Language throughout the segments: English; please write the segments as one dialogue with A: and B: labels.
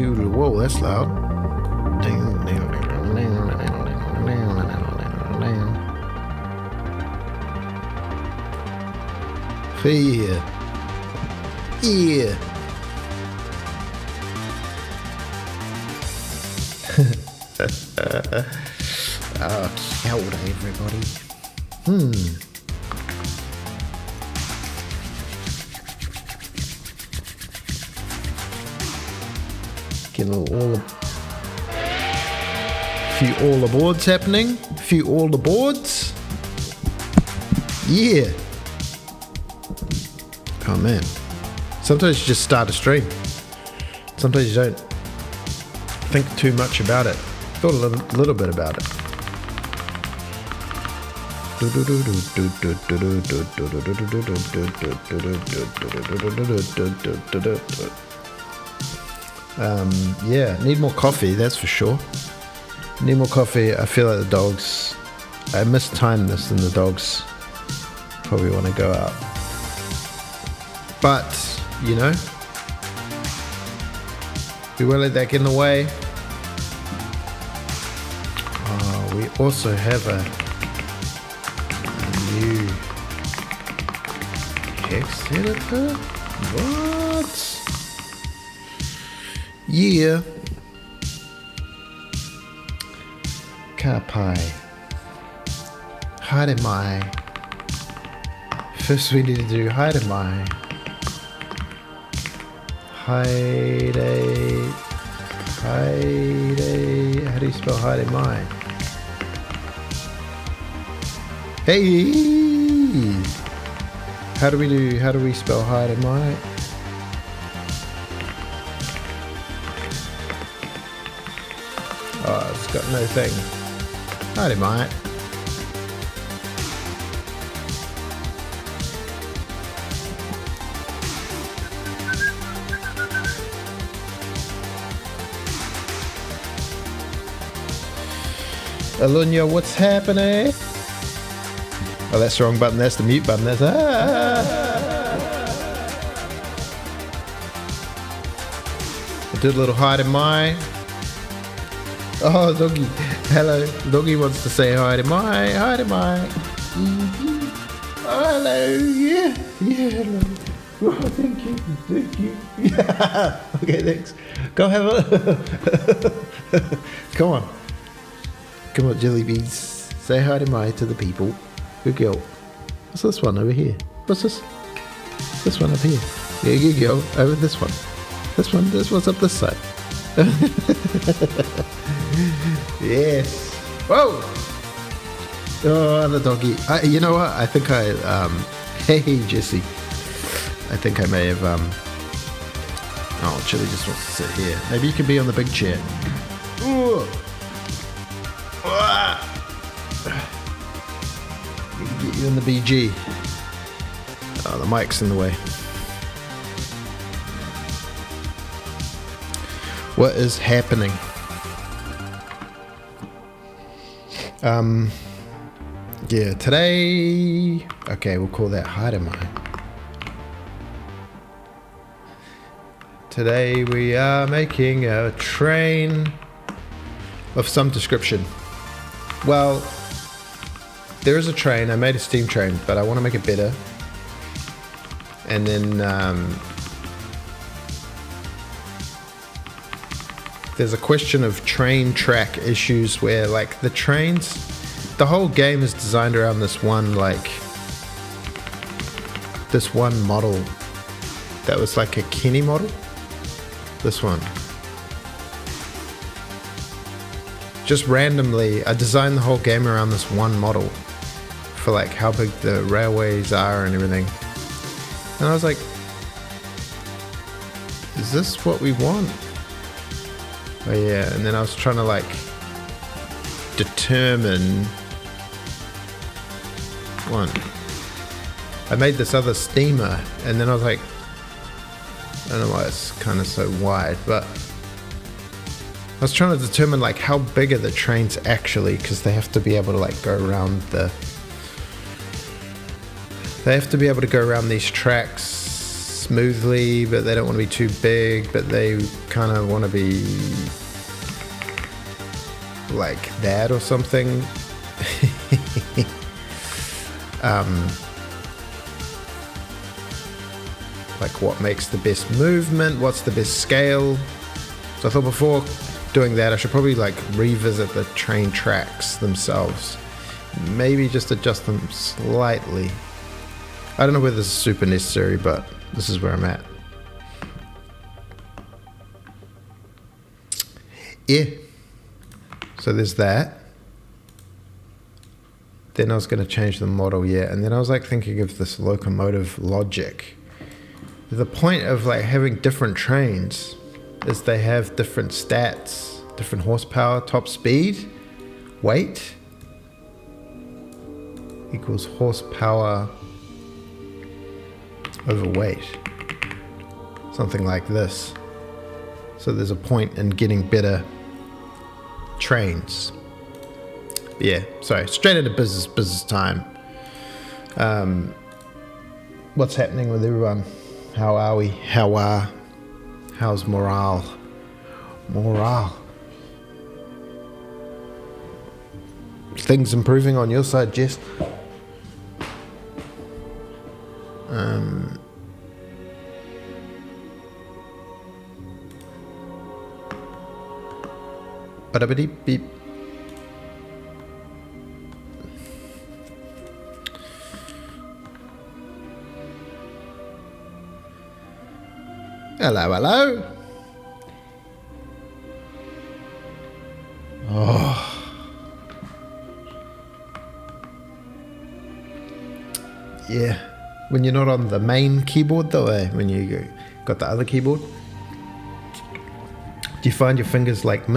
A: Whoa, that's loud. Yeah. Yeah. Kia ora, everybody. Get a little few all aboards happening. Few all aboards. Yeah. Oh man. Sometimes you just start a stream. Sometimes you don't think too much about it. Thought a little bit about it. Yeah, need more coffee, that's for sure. Need more coffee. I feel like the dogs, I mistimed this and the dogs probably want to go out. But, you know, we won't let that get in the way. We also have a new text editor. What? Yeah. Kapai. Haere mai. First we need to do haere mai. Haere. Haere. How do you spell haere mai? Hey! How do we spell haere mai? Oh, it's got no thing. Haere mai. Alunya, what's happening? Oh, that's the wrong button. That's the mute button. That's I did a little haere mai. Oh, doggy. Hello. Doggy wants to say haere mai. Haere mai. Oh, hello. Yeah. Yeah, hello. Oh, thank you. Thank you. Yeah. Okay, thanks. Go have a... Come on. Come on, jelly beans. Say haere mai to the people. Good girl. What's this one over here? What's this? This one up here. Yeah, good girl. Over this one. This one's up this side. Yes. Whoa! Oh, the doggy. You know what? I think hey, Jesse. I think I may have, oh, Chili just wants to sit here. Maybe you can be on the big chair. Ooh. Get you in the BG. Oh, the mic's in the way. What is happening? Yeah, today... Okay, we'll call that haere mai. Today we are making a train of some description. Well, there is a train. I made a steam train, but I want to make it better. And then there's a question of train track issues where, like, the trains, the whole game is designed around this one model that was like a Kenny model. This one. Just randomly, I designed the whole game around this one model for like how big the railways are and everything. And I was like, is this what we want? Oh yeah, and then I was trying to like determine one. I made this other steamer and then I was like, I don't know why it's kind of so wide, but I was trying to determine like how big are the trains actually, because they have to be able to like go around these tracks smoothly, but they don't want to be too big, but they kind of want to be like that or something. Like what makes the best movement, what's the best scale. So I thought before doing that I should probably like revisit the train tracks themselves, maybe just adjust them slightly. I don't know whether this is super necessary, but this is where I'm at. Yeah, so there's that. Then I was going to change the model, yeah, and then I was like thinking of this locomotive logic. The point of like having different trains is they have different stats, different horsepower, top speed, weight equals horsepower over weight, something like this. So there's a point in getting better trains. Yeah, sorry, straight into business time. What's happening with everyone? How are we? How's morale? Things improving on your side, Jess? Ba-da-ba-dee-beep. Hello. Oh. Yeah. When you're not on the main keyboard though, when you got the other keyboard, do you find your fingers like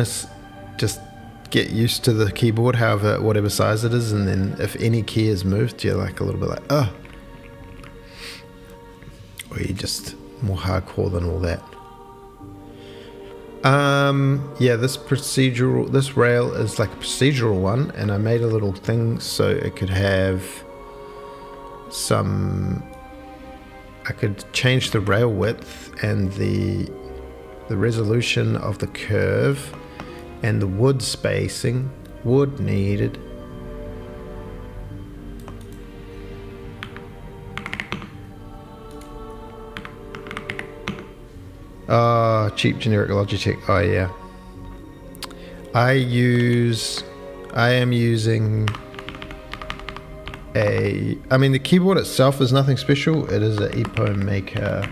A: just get used to the keyboard, however, whatever size it is, and then if any key is moved, you're like a little bit like, oh. Or you just more hardcore than all that. Yeah, this rail is like a procedural one, and I made a little thing so it could have I could change the rail width and the resolution of the curve and the wood spacing, wood needed. Cheap generic Logitech. Oh yeah. I am using the keyboard itself is nothing special. It is an EPO Maker.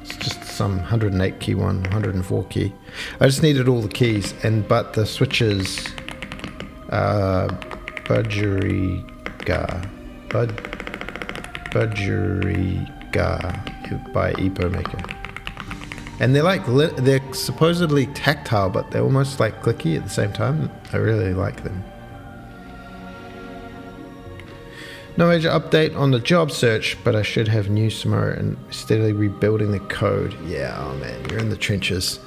A: It's just some 108 key one, 104 key. I just needed all the keys, but the switches Budgerigar by EPO Maker, and they're supposedly tactile, but they're almost like clicky at the same time. I really like them. No major update on the job search, but I should have news tomorrow and steadily rebuilding the code. Yeah, oh man, you're in the trenches.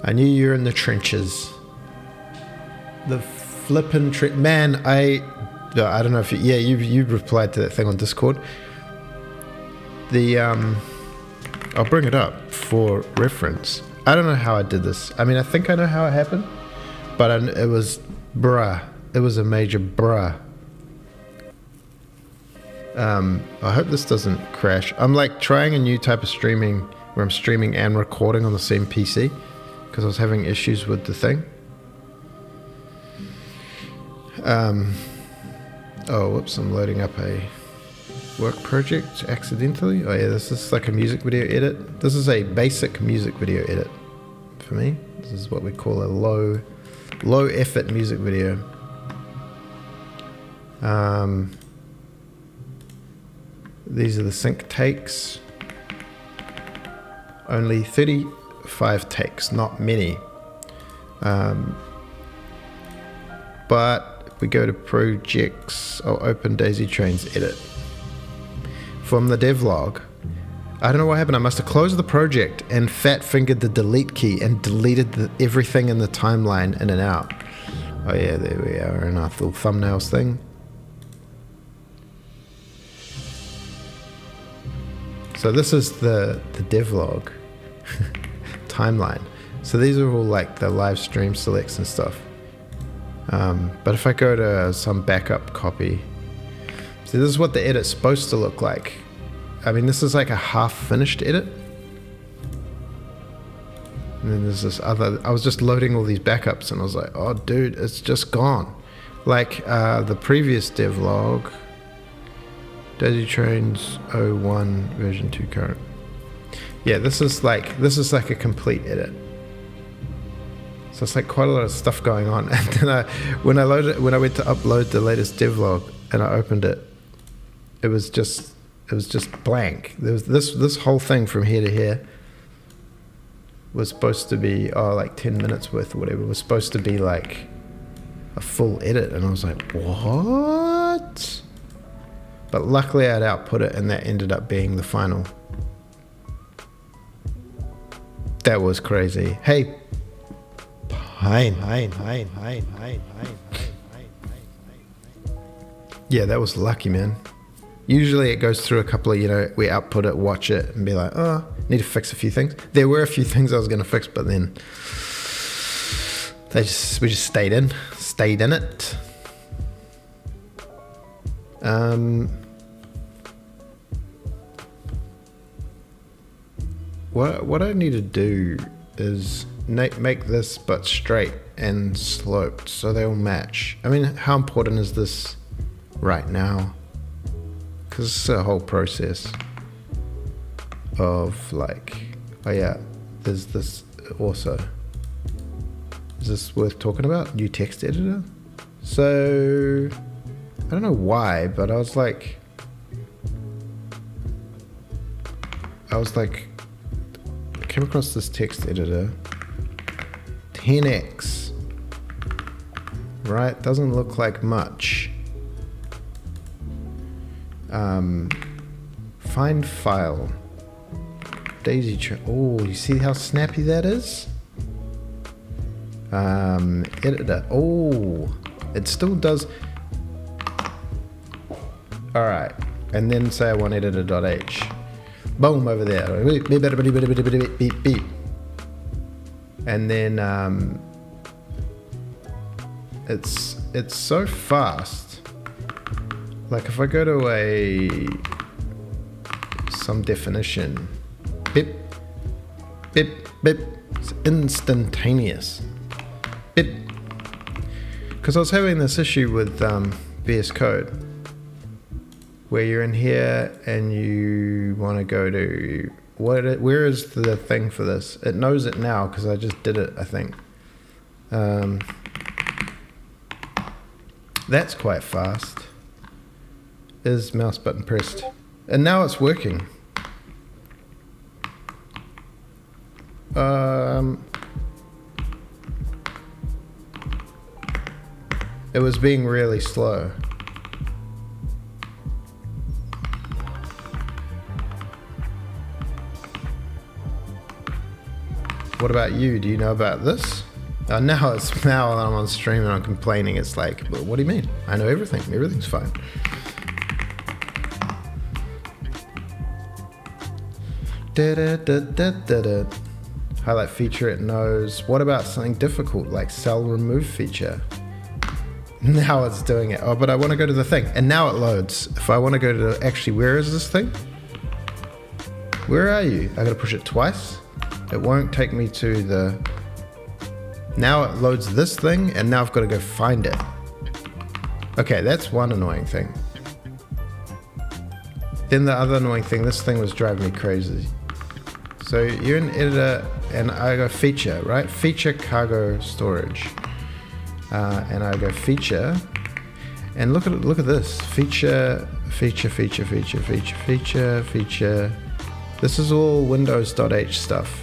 A: I knew you were in the trenches. The flippin' man, I don't know if you replied to that thing on Discord. I'll bring it up for reference. I don't know how I did this. I mean, I think I know how it happened, but it was bruh. It was a major bruh. I hope this doesn't crash. I'm like trying a new type of streaming where I'm streaming and recording on the same PC because I was having issues with the thing. Oh, whoops, I'm loading up a work project accidentally. Oh yeah, this is like a music video edit. This is a basic music video edit for me. This is what we call a low effort music video. These are the sync takes. Only 35 takes, not many. But if we go to projects, I'll open Daisy Train's edit. From the devlog, I don't know what happened. I must have closed the project and fat fingered the delete key and deleted everything in the timeline in and out. Oh yeah, there we are in our little thumbnails thing. So this is the devlog timeline. So these are all like the live stream selects and stuff. But if I go to some backup copy, so this is what the edit's supposed to look like. I mean, this is like a half finished edit. And then there's this other, I was just loading all these backups and I was like, oh dude, it's just gone. Like the previous devlog, Daisy Trains 01 version 2 current. Yeah, this is like a complete edit. So it's like quite a lot of stuff going on. And then when I went to upload the latest devlog and I opened it, it was just blank. There was this whole thing from here to here was supposed to be like 10 minutes worth or whatever. It was supposed to be like a full edit, and I was like, what? But luckily I'd output it and that ended up being the final. That was crazy. Hey, yeah, that was lucky, man. Usually it goes through a couple of, we output it, watch it, and be like, oh, need to fix a few things. There were a few things I was going to fix, but then we just stayed in it. What I need to do is make this but straight and sloped so they all match. I mean, how important is this right now? Because it's a whole process of like, oh yeah, there's this also. Is this worth talking about? New text editor? So, I don't know why, but I was like, I came across this text editor, 10x, right? Doesn't look like much. Find file, Daisy Train. Oh, you see how snappy that is? Editor. Oh, it still does. All right, and then say I want editor.h. Boom, over there. Beep, beep. And then it's so fast. Like if I go to some definition, beep, beep, beep, it's instantaneous. Beep. Because I was having this issue with VS Code, where you're in here and you want to go to where is the thing for this? It knows it now because I just did it, I think. That's quite fast. Is mouse button pressed? And now it's working. It was being really slow. What about you? Do you know about this? Now that I'm on stream and I'm complaining, it's like, well, what do you mean? I know everything. Everything's fine. Highlight feature it knows. What about something difficult like cell remove feature? Now it's doing it. Oh, but I want to go to the thing. And now it loads. If I want to go to actually, where is this thing? Where are you? I got to push it twice. It won't take me to the... Now it loads this thing, and now I've got to go find it. Okay, that's one annoying thing. Then the other annoying thing, this thing was driving me crazy. So you're in editor, and I go feature, right? Feature cargo storage. And I go feature, and look at this. Feature. This is all Windows.h stuff.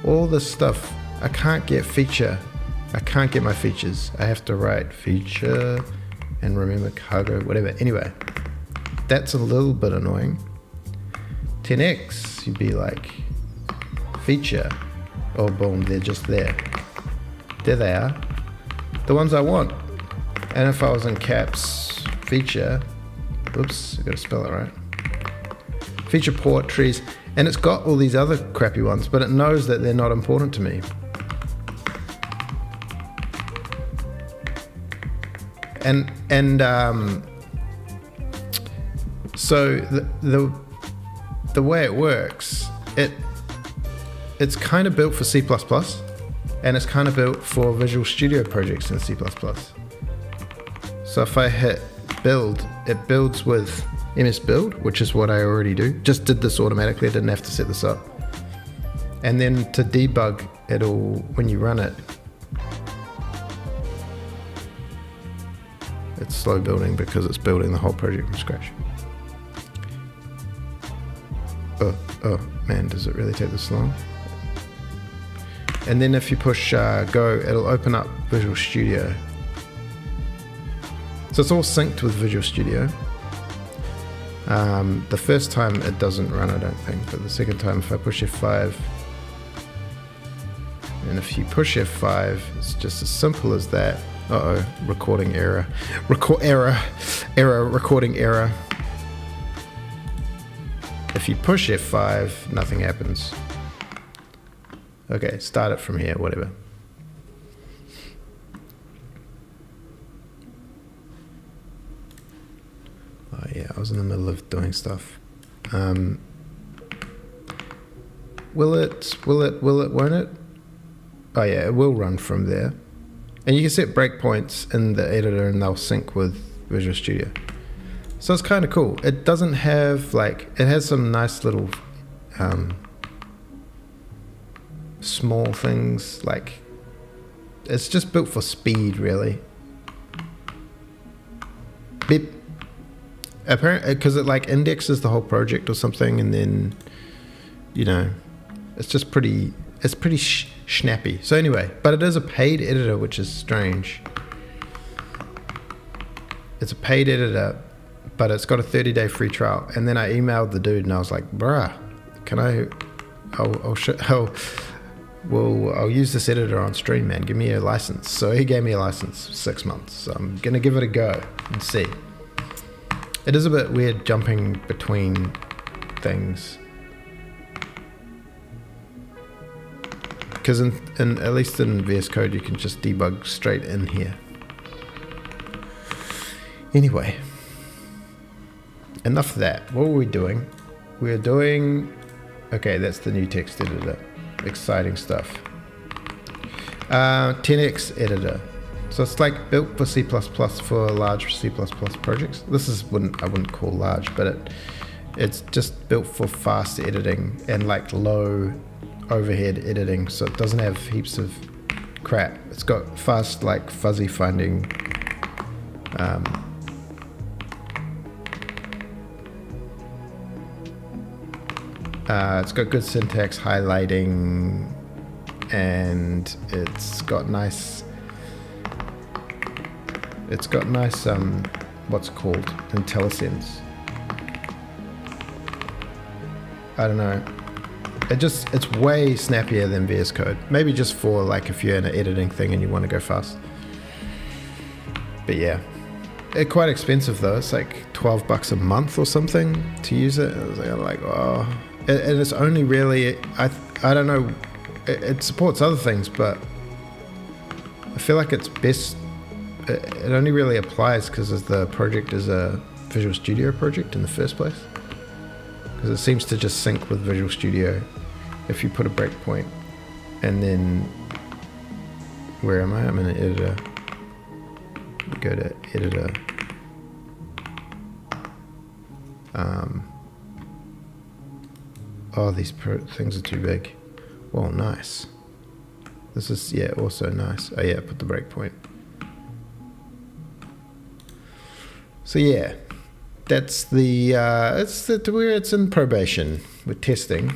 A: All this stuff, I can't get feature. I can't get my features. I have to write feature and remember cargo, whatever. Anyway, that's a little bit annoying. 10x, you'd be like, feature. Oh, boom, they're just there. There they are. The ones I want. And if I was in caps, feature, oops, I gotta spell it right. feature port trees, and it's got all these other crappy ones, but it knows that they're not important to me. And so the way it works, it's kind of built for C++, and it's kind of built for Visual Studio projects in C++. So if I hit build, it builds with MS Build, which is what I already do. Just did this automatically, I didn't have to set this up. And then to debug, when you run it, it's slow building because it's building the whole project from scratch. Oh man, does it really take this long? And then if you push go, it'll open up Visual Studio. So it's all synced with Visual Studio. The first time it doesn't run, I don't think, but the second time if I push F5, and if you push F5, it's just as simple as that. Recording error. Recording error. If you push F5, nothing happens. Okay, start it from here, whatever. Oh yeah, I was in the middle of doing stuff. Will it, won't it? Oh yeah, it will run from there. And you can set breakpoints in the editor and they'll sync with Visual Studio. So it's kind of cool. It doesn't have it has some nice little small things, it's just built for speed really. Beep. Apparently, because it indexes the whole project or something, and then, it's just pretty snappy. So anyway, but it is a paid editor, which is strange. It's a paid editor, but it's got a 30-day free trial. And then I emailed the dude and I was like, bruh, can I'll use this editor on stream, man. Give me a license. So he gave me a license for 6 months. So I'm going to give it a go and see. It is a bit weird jumping between things. Because in at least in VS Code, you can just debug straight in here. Anyway, enough of that. What were we doing? We were doing... Okay, that's the new text editor. Exciting stuff. 10x editor. So it's built for C++ for large C++ projects. This is I wouldn't call large, but it's just built for fast editing and low overhead editing, so it doesn't have heaps of crap. It's got fast fuzzy finding. It's got good syntax highlighting, and it's got nice what's called IntelliSense. I don't know. It's way snappier than VS Code. Maybe just for if you're in an editing thing and you want to go fast. But yeah, it's quite expensive though. It's $12 a month or something to use it. I was oh, and it's only really I don't know. It supports other things, but I feel like it's best. It only really applies because the project is a Visual Studio project in the first place. Because it seems to just sync with Visual Studio if you put a breakpoint. And then, where am I? I'm in an editor. Go to editor. Oh, these things are too big. Well, nice. This is, yeah, also nice. Oh yeah, put the breakpoint. So yeah. That's where it's in probation. We're testing.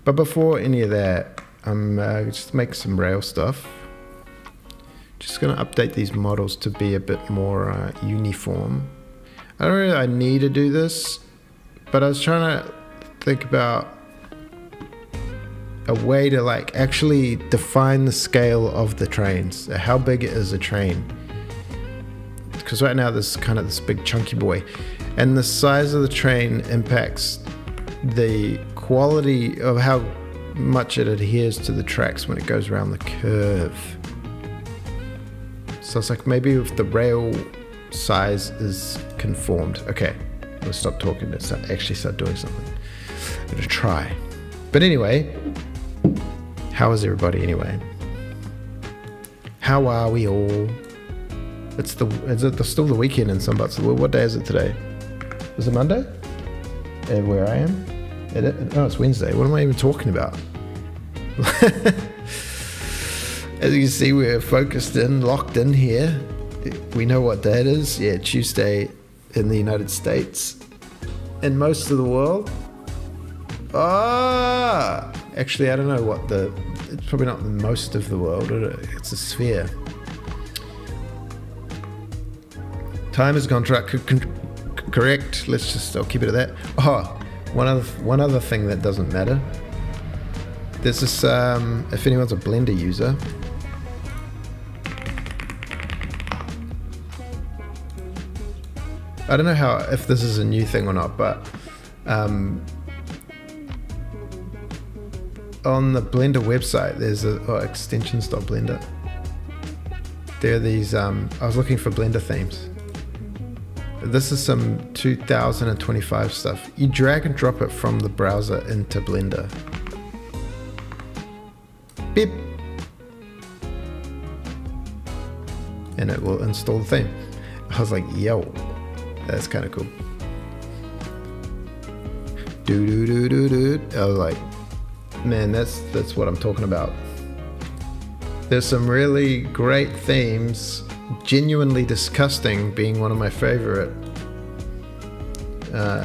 A: But before any of that, I'm just make some Rails stuff. Just going to update these models to be a bit more uniform. I don't really need to do this, but I was trying to think about a way to actually define the scale of the trains. How big is a train? Because right now there's kind of this big chunky boy, And the size of the train impacts the quality of how much it adheres to the tracks when it goes around the curve. So it's like maybe if the rail size is conformed. Okay, I'll stop talking and actually start doing something. I'm gonna try. But anyway, how is everybody anyway? How are we all? Is it still the weekend in some parts of the world? What day is it today? Is it Monday? Where I am? Oh, it's Wednesday. What am I even talking about? As you can see, we're focused in, locked in here. We know what day it is. Yeah, Tuesday in the United States. In most of the world. Actually, I don't know what it's probably not most of the world. It's a sphere. Time is contract correct. I'll keep it at that. One other thing that doesn't matter. This is if anyone's a Blender user. I don't know if this is a new thing or not, but on the Blender website, there's extensions.blender. There are these. I was looking for Blender themes. This is some 2025 stuff. You drag and drop it from the browser into Blender. Beep. And it will install the theme. I was like, yo, that's kind of cool. I was like, man, that's what I'm talking about. There's some really great themes. Genuinely Disgusting being one of my favorite.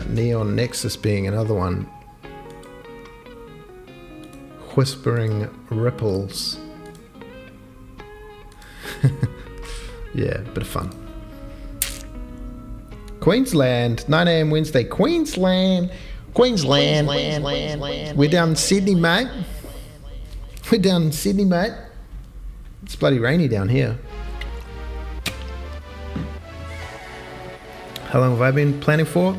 A: Neon Nexus being another one. Whispering Ripples. Yeah, bit of fun. Queensland, 9 a.m. Wednesday. Queensland. We're down in Sydney, mate. It's bloody rainy down here. How long have I been programming for?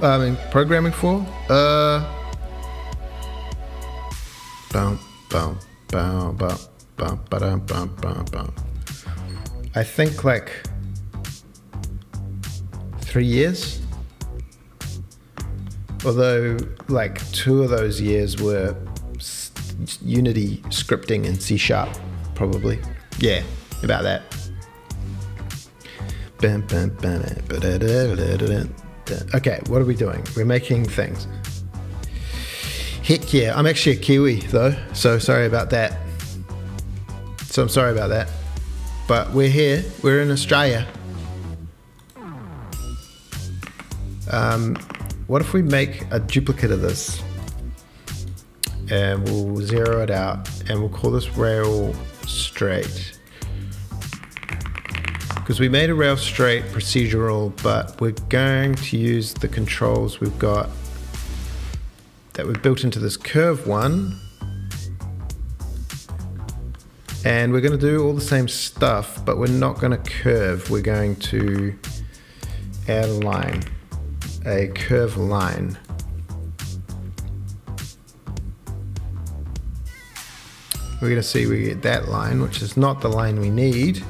A: I think like 3 years. Although like 2 of those years were Unity scripting in C#, probably. Yeah, about that. Okay, what are we doing? We're making things. Heck yeah, I'm actually a Kiwi though, so sorry about that. But we're here, we're in Australia. What if we make a duplicate of this? And we'll zero it out and we'll call this rail straight. Because we made a rail straight procedural, but we're going to use the controls we've got that we've built into this curve one. And we're going to do all the same stuff, but we're not going to curve. We're going to add a curve line. We're going to see we get that line, which is not the line we need.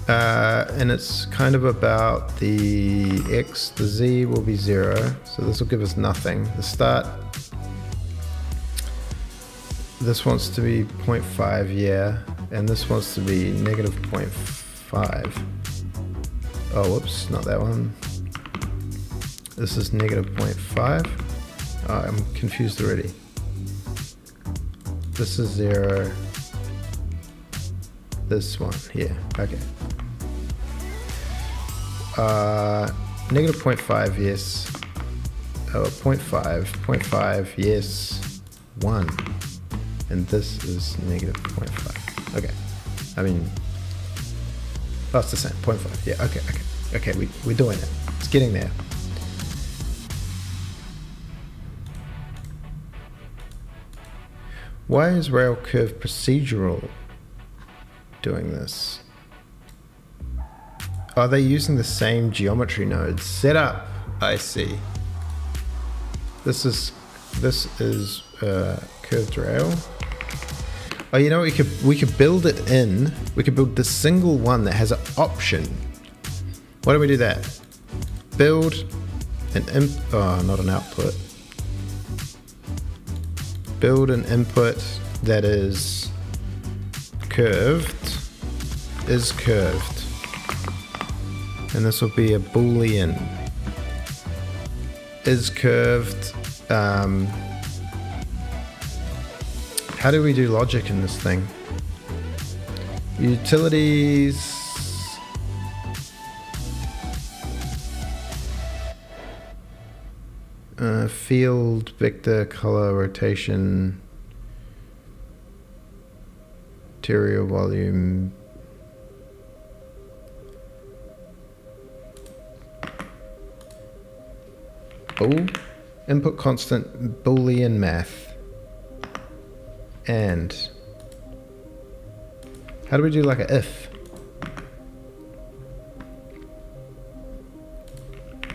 A: And it's kind of about the X, the Z will be 0. So this will give us nothing. The start, this wants to be 0.5, yeah. And this wants to be negative 0.5. Oh, whoops, not that one. This is negative 0.5. Oh, I'm confused already. This is 0. This one here, okay. Negative 0.5, yes. Oh, 0.5, yes. 1. And this is negative 0.5. Okay. I mean, oh, it's the same. 0.5. Yeah, okay. We're doing it. It's getting there. Why is rail curve procedural doing this? Are they using the same geometry nodes? Setup, I see. This is curved rail. Oh, you know, we could build it in. We could build the single one that has an option. Why don't we do that? Build an not an output. Build an input that is curved. And this will be a boolean. Is curved. How do we do logic in this thing? Utilities. Field, vector, color, rotation, material volume. Bool. Input constant, Boolean math. And how do we do like a if?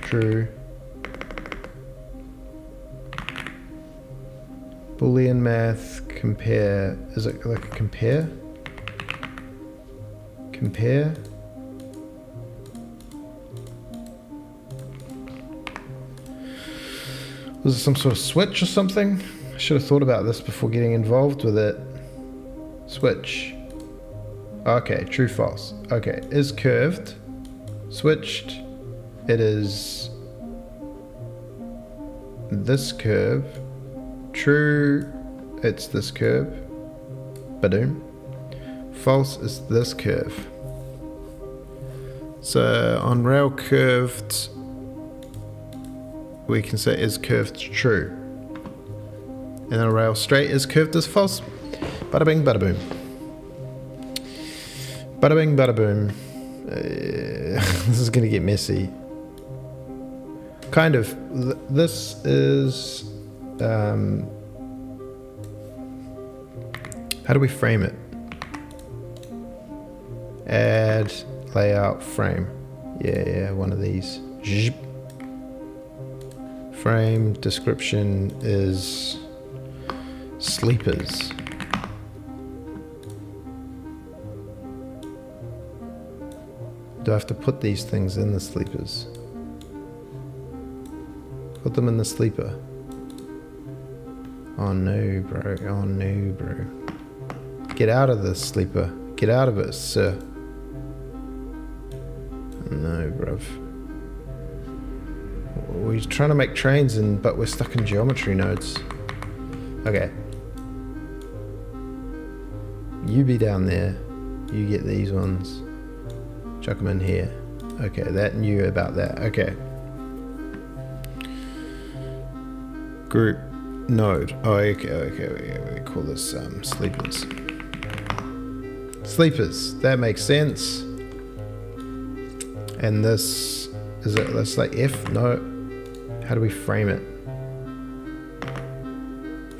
A: True. Boolean math, compare. Is it like a compare? Compare. Was it some sort of switch or something? I should have thought about this before getting involved with it. Switch. Okay, true, false. Okay, is curved. Switched. It is this curve. True, it's this curve. Badoom. False is this curve. So on rail curved, we can say is curved true. And on rail straight is curved as false. Bada bing, bada boom. Bada bing, bada boom. This is gonna get messy. Kind of. This is. How do we frame it? Add layout frame. Yeah, one of these. Zip. Frame description is sleepers. Do I have to put these things in the sleepers? Put them in the sleeper. Oh no, bro. Oh no, bro. Get out of the sleeper. Get out of it, sir. No, bruv. We're trying to make trains, but we're stuck in geometry nodes. Okay. You be down there. You get these ones. Chuck them in here. Okay, that knew about that. Okay. Group node. Oh, okay. We call this sleepers. Sleepers. That makes sense. And this is it. That's like F. No. How do we frame it?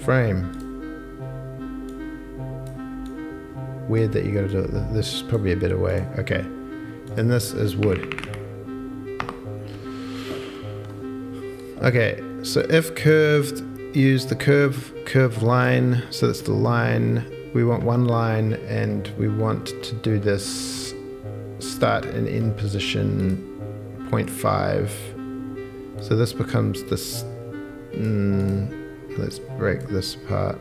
A: Frame. Weird that you gotta do it. This is probably a better way. Okay. And this is wood. Okay, so if curved, use the curve line. So that's the line. We want one line, and we want to do this start and end position 0.5. So this becomes this. Let's break this apart.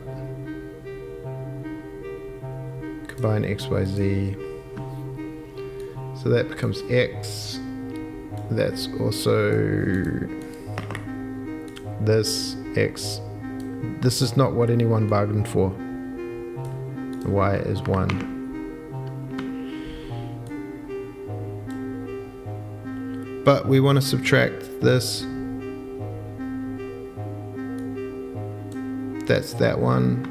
A: Combine X, Y, Z. So that becomes X. That's also this X. This is not what anyone bargained for. Y is 1. But we want to subtract this. That's that one.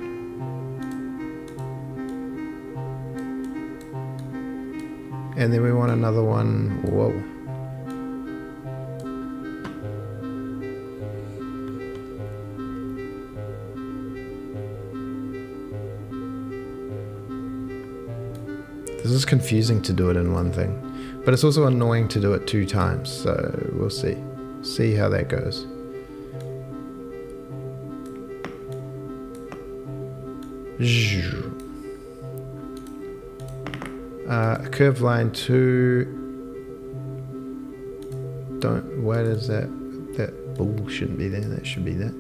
A: And then we want another one. Whoa. This is confusing to do it in one thing. But it's also annoying to do it 2 times, so we'll see. See how that goes. Curve line 2. Where is that? That ball shouldn't be there. That should be there.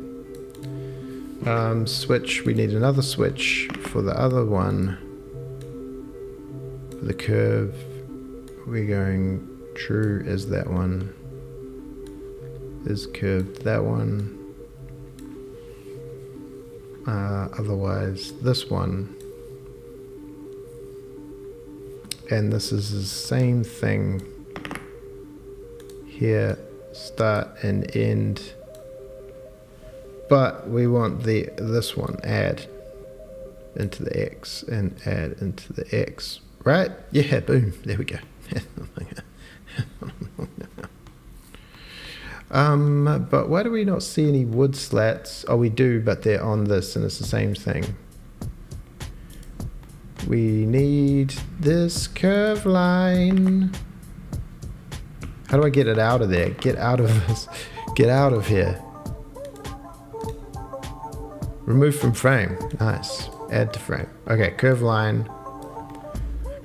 A: Switch. We need another switch for the other one. For the curve, we're going true as that one. Is curved that one. Otherwise, this one. And this is the same thing here. Start and end. But we want this one, add into the X and add into the X, right? Yeah, boom, there we go. But why do we not see any wood slats? Oh, we do, but they're on this and it's the same thing. We need this curve line. How do I get it out of there? Get out of this. Get out of here. Remove from frame. Nice. Add to frame. Okay, curve line.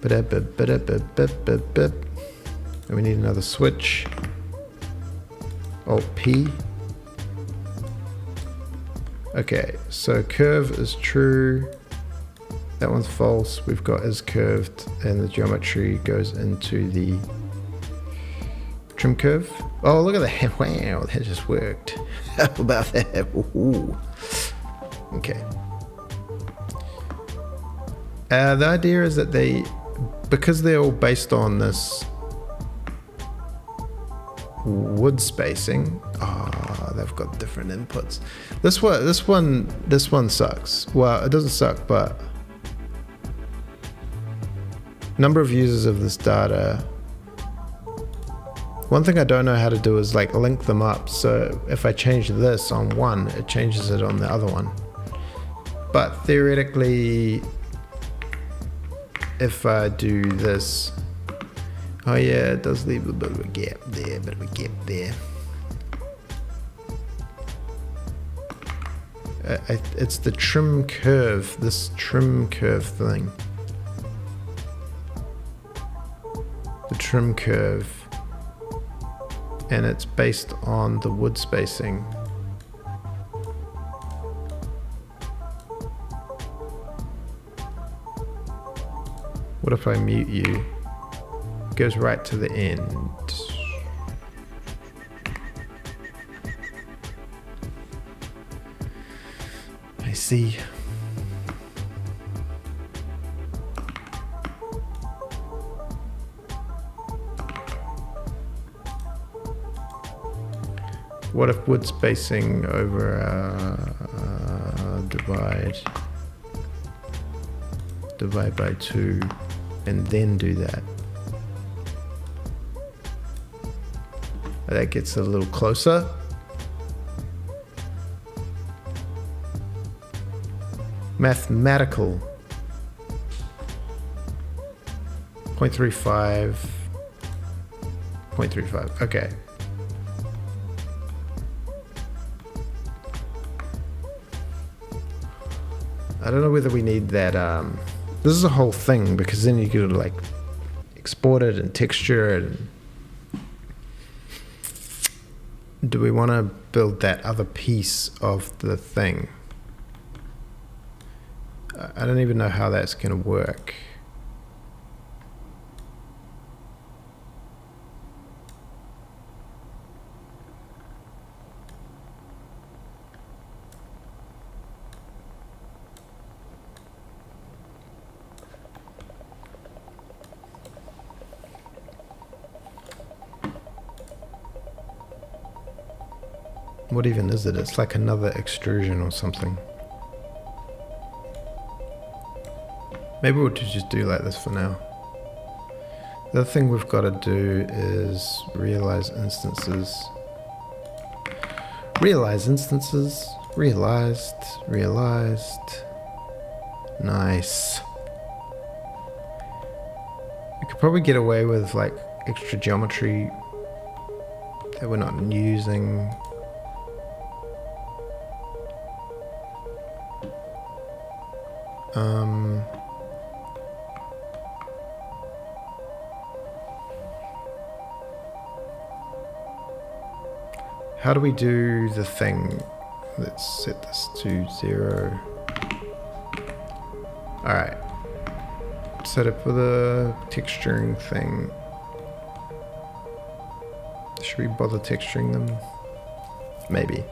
A: And we need another switch. Alt P. Okay, so curve is true. That one's false. We've got is curved, and the geometry goes into the trim curve. Oh, look at that. Wow, that just worked. How about that? Ooh. Okay. The idea is that because they're all based on this wood spacing. They've got different inputs. This one sucks. Well, it doesn't suck, but number of users of this data. One thing I don't know how to do is like link them up. So if I change this on one, it changes it on the other one. But theoretically, if I do this, oh yeah, it does leave a bit of a gap there, it's the trim curve, this trim curve thing. The trim curve. And it's based on the wood spacing. What if I mute you? It goes right to the end. I see. What if wood spacing over divide by 2 and then do that? That gets a little closer. Mathematical. 0.35. 0.35. Okay. I don't know whether we need that. This is a whole thing because then you could like export it and texture it. And do we want to build that other piece of the thing? I don't even know how that's going to work. What even is it? It's like another extrusion or something. Maybe we'll just do like this for now. The other thing we've got to do is realize instances. Realize instances. Realized. Nice. We could probably get away with like extra geometry that we're not using. How do we do the thing? Let's set this to 0. Alright. Set up with a texturing thing. Should we bother texturing them? Maybe.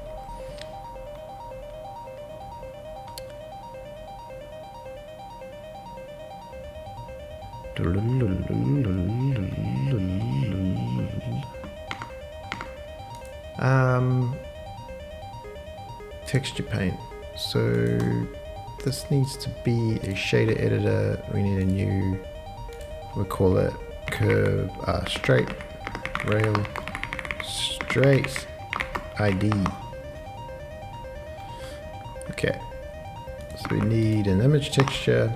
A: Texture paint. So this needs to be a shader editor. We need a new, we'll call it curve, straight rail straight ID. Okay, so we need an image texture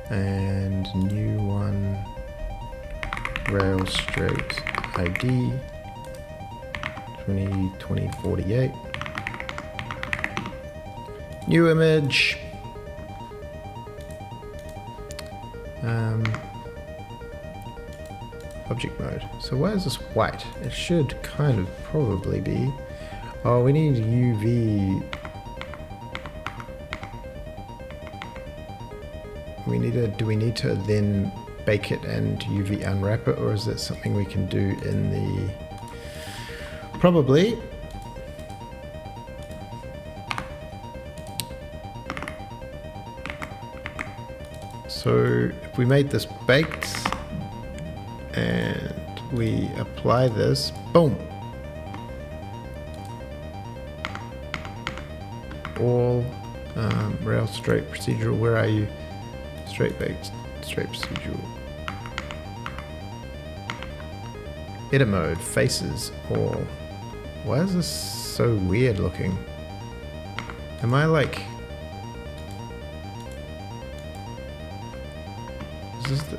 A: and new one, rail straight ID 2048. New image. Object mode. So why is this white? It should kind of probably be. Oh, we need UV. Do we need to then bake it and UV unwrap it, or is that something we can do in the... Probably. So if we made this baked and we apply this, boom. All rail straight procedural. Where are you? Straight baked, straight procedural. Edit mode, faces, all. Why is this so weird looking? Am I like...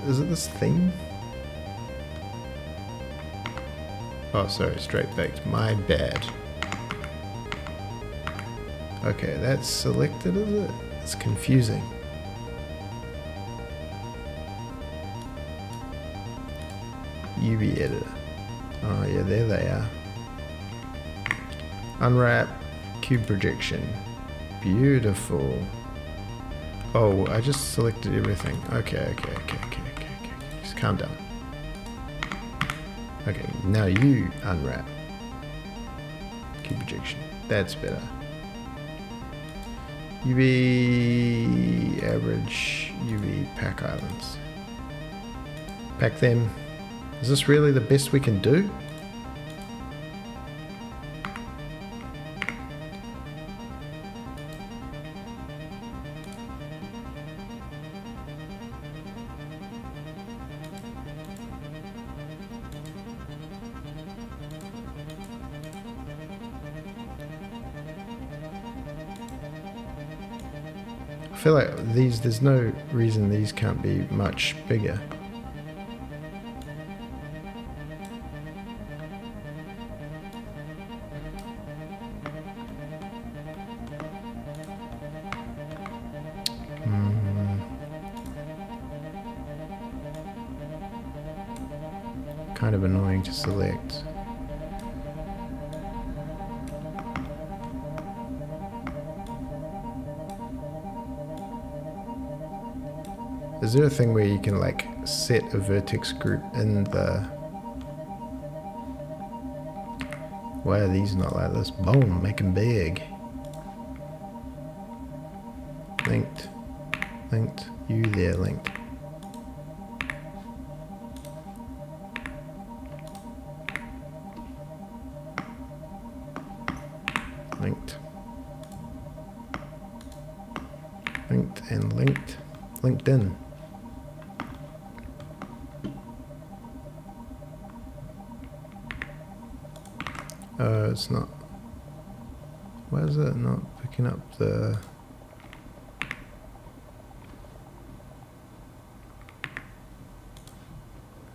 A: Is it this thing? Oh, sorry, straight baked. My bad. Okay, that's selected, is it? It's confusing. UV editor. Oh yeah, there they are. Unwrap, cube projection. Beautiful. Oh, I just selected everything. Okay. Just calm down. Okay, now you unwrap. Cube projection. That's better. UV average, UV pack islands. Pack them. Is this really the best we can do? I feel like there's no reason these can't be much bigger. Kind of annoying to select. Is there a thing where you can like set a vertex group in the... Why are these not like this? Boom, make them big. Linked. Linked. You there, linked. Linked. Linked and linked. LinkedIn. It's not. Why is it not picking up the...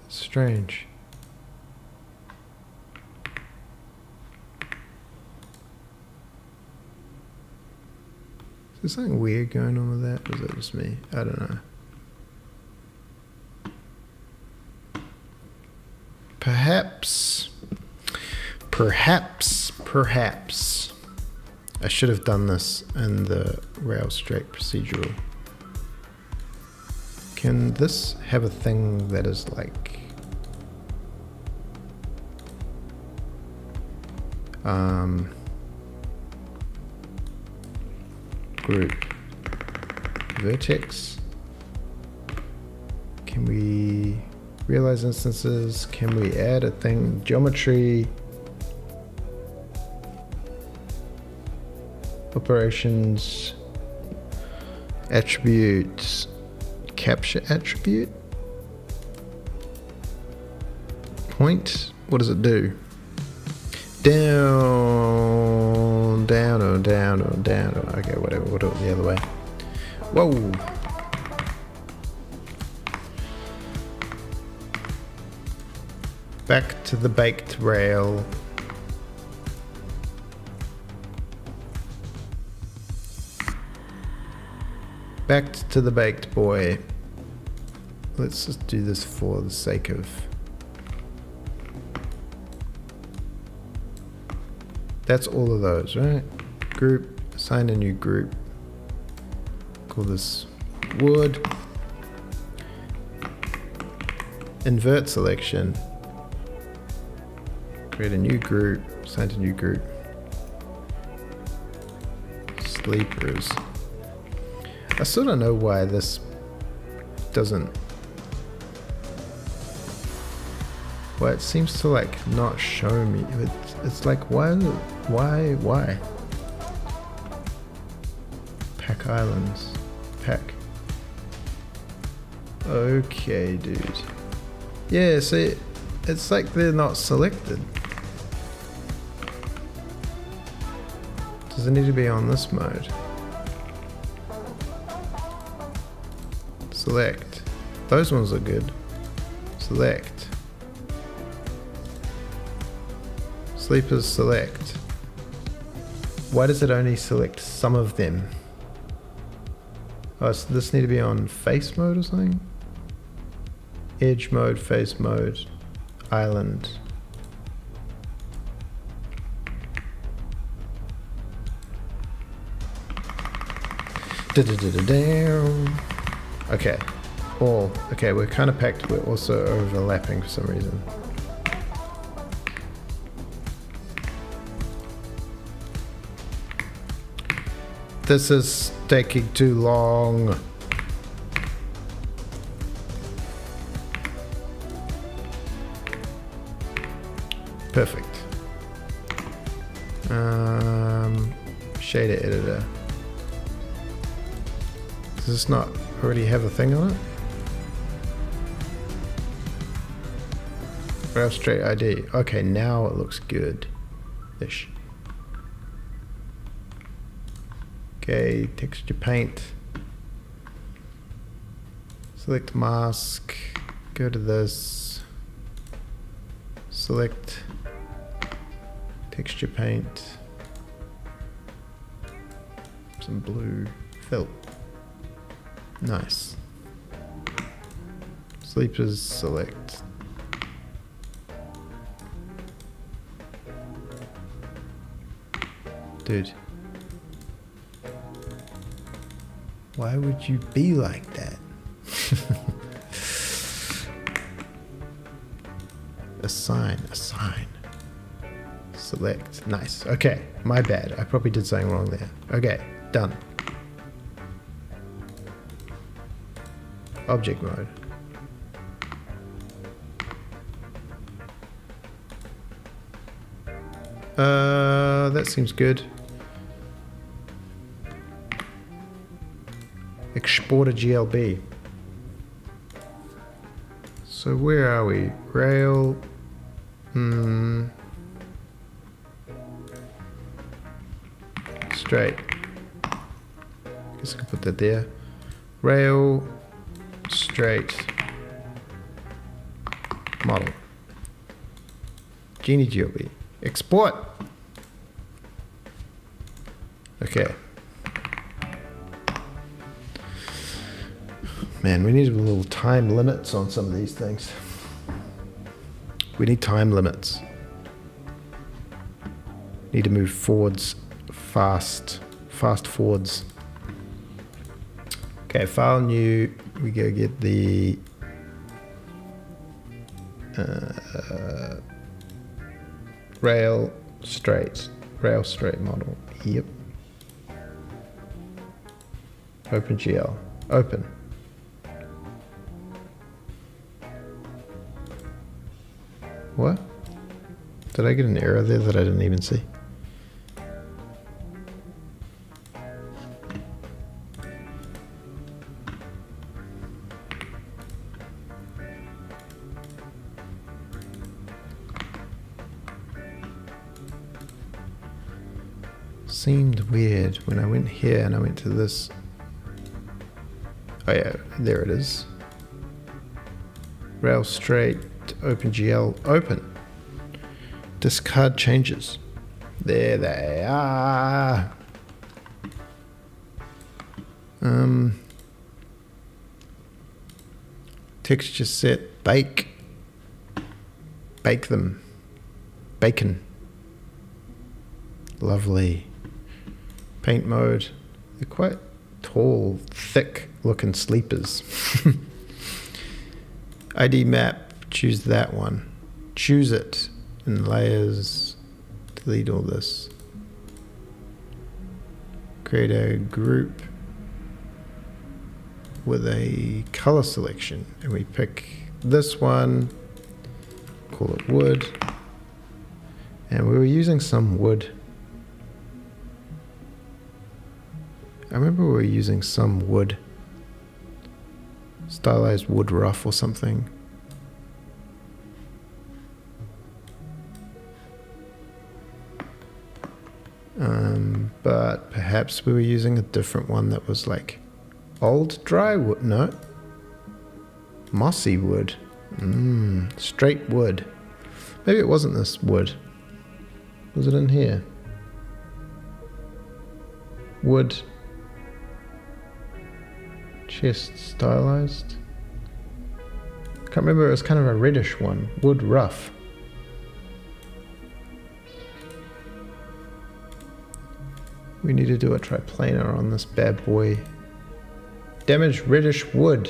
A: Strange. Is there something weird going on with that? Or is that just me? I don't know. Perhaps. I should have done this in the rail straight procedural. Can this have a thing that is like group vertex? Can we realize instances? Can we add a thing? Geometry, operations, attributes, capture attribute, point. What does it do? Down, down, or down, or down. Or, okay, whatever. We'll do it the other way. Whoa. Back to the baked rail. Back to the baked boy. Let's just do this for the sake of... That's all of those, right? Group, assign a new group. Call this wood. Invert selection. Create a new group, assign a new group. Sleepers. I still don't know why this doesn't... Well, it seems to like not show me. It's like, why? Pack islands. Pack. Okay, dude. Yeah, see, it's like they're not selected. Does it need to be on this mode? Select. Those ones are good. Select. Sleepers select. Why does it only select some of them? Oh, so this need to be on face mode or something? Edge mode, face mode, island. Okay. All. Okay, we're kind of packed. We're also overlapping for some reason. This is taking too long. Perfect. Shader editor. Does this not already have a thing on it? Rail straight ID. Okay, now it looks good-ish. Okay, texture paint. Select mask. Go to this. Select texture paint. Some blue fill. Nice. Sleepers select. Dude. Why would you be like that? Assign. Select. Nice. Okay, my bad. I probably did something wrong there. Okay, done. Object mode. That seems good. Export a GLB. So where are we? Rail. Straight. Guess I can put that there. Rail. Straight. model. Genie GLB. Export. Okay. Man, we need a little time limits on some of these things. We need time limits. Need to move forwards fast. Fast forwards. Okay, file new. We go get the rail straight model. Yep. OpenGL. Open. What? Did I get an error there that I didn't even see? Seemed weird when I went here and I went to this. Oh yeah, there it is. Rail straight, OpenGL, open. Discard changes. There they are. Texture set, bake. Bake them. Bacon. Lovely. Paint mode. They're quite tall, thick looking sleepers. ID map, choose that one. Choose it in layers. Delete all this. Create a group with a color selection. And we pick this one, call it wood. And we were using some wood. I remember we were using some wood, stylized wood rough or something. But perhaps we were using a different one that was like old dry wood, no, mossy wood, straight wood. Maybe it wasn't this wood. Was it in here? Wood. Chest stylized. Can't remember, it was kind of a reddish one. Wood rough. We need to do a triplanar on this bad boy. Damaged reddish wood.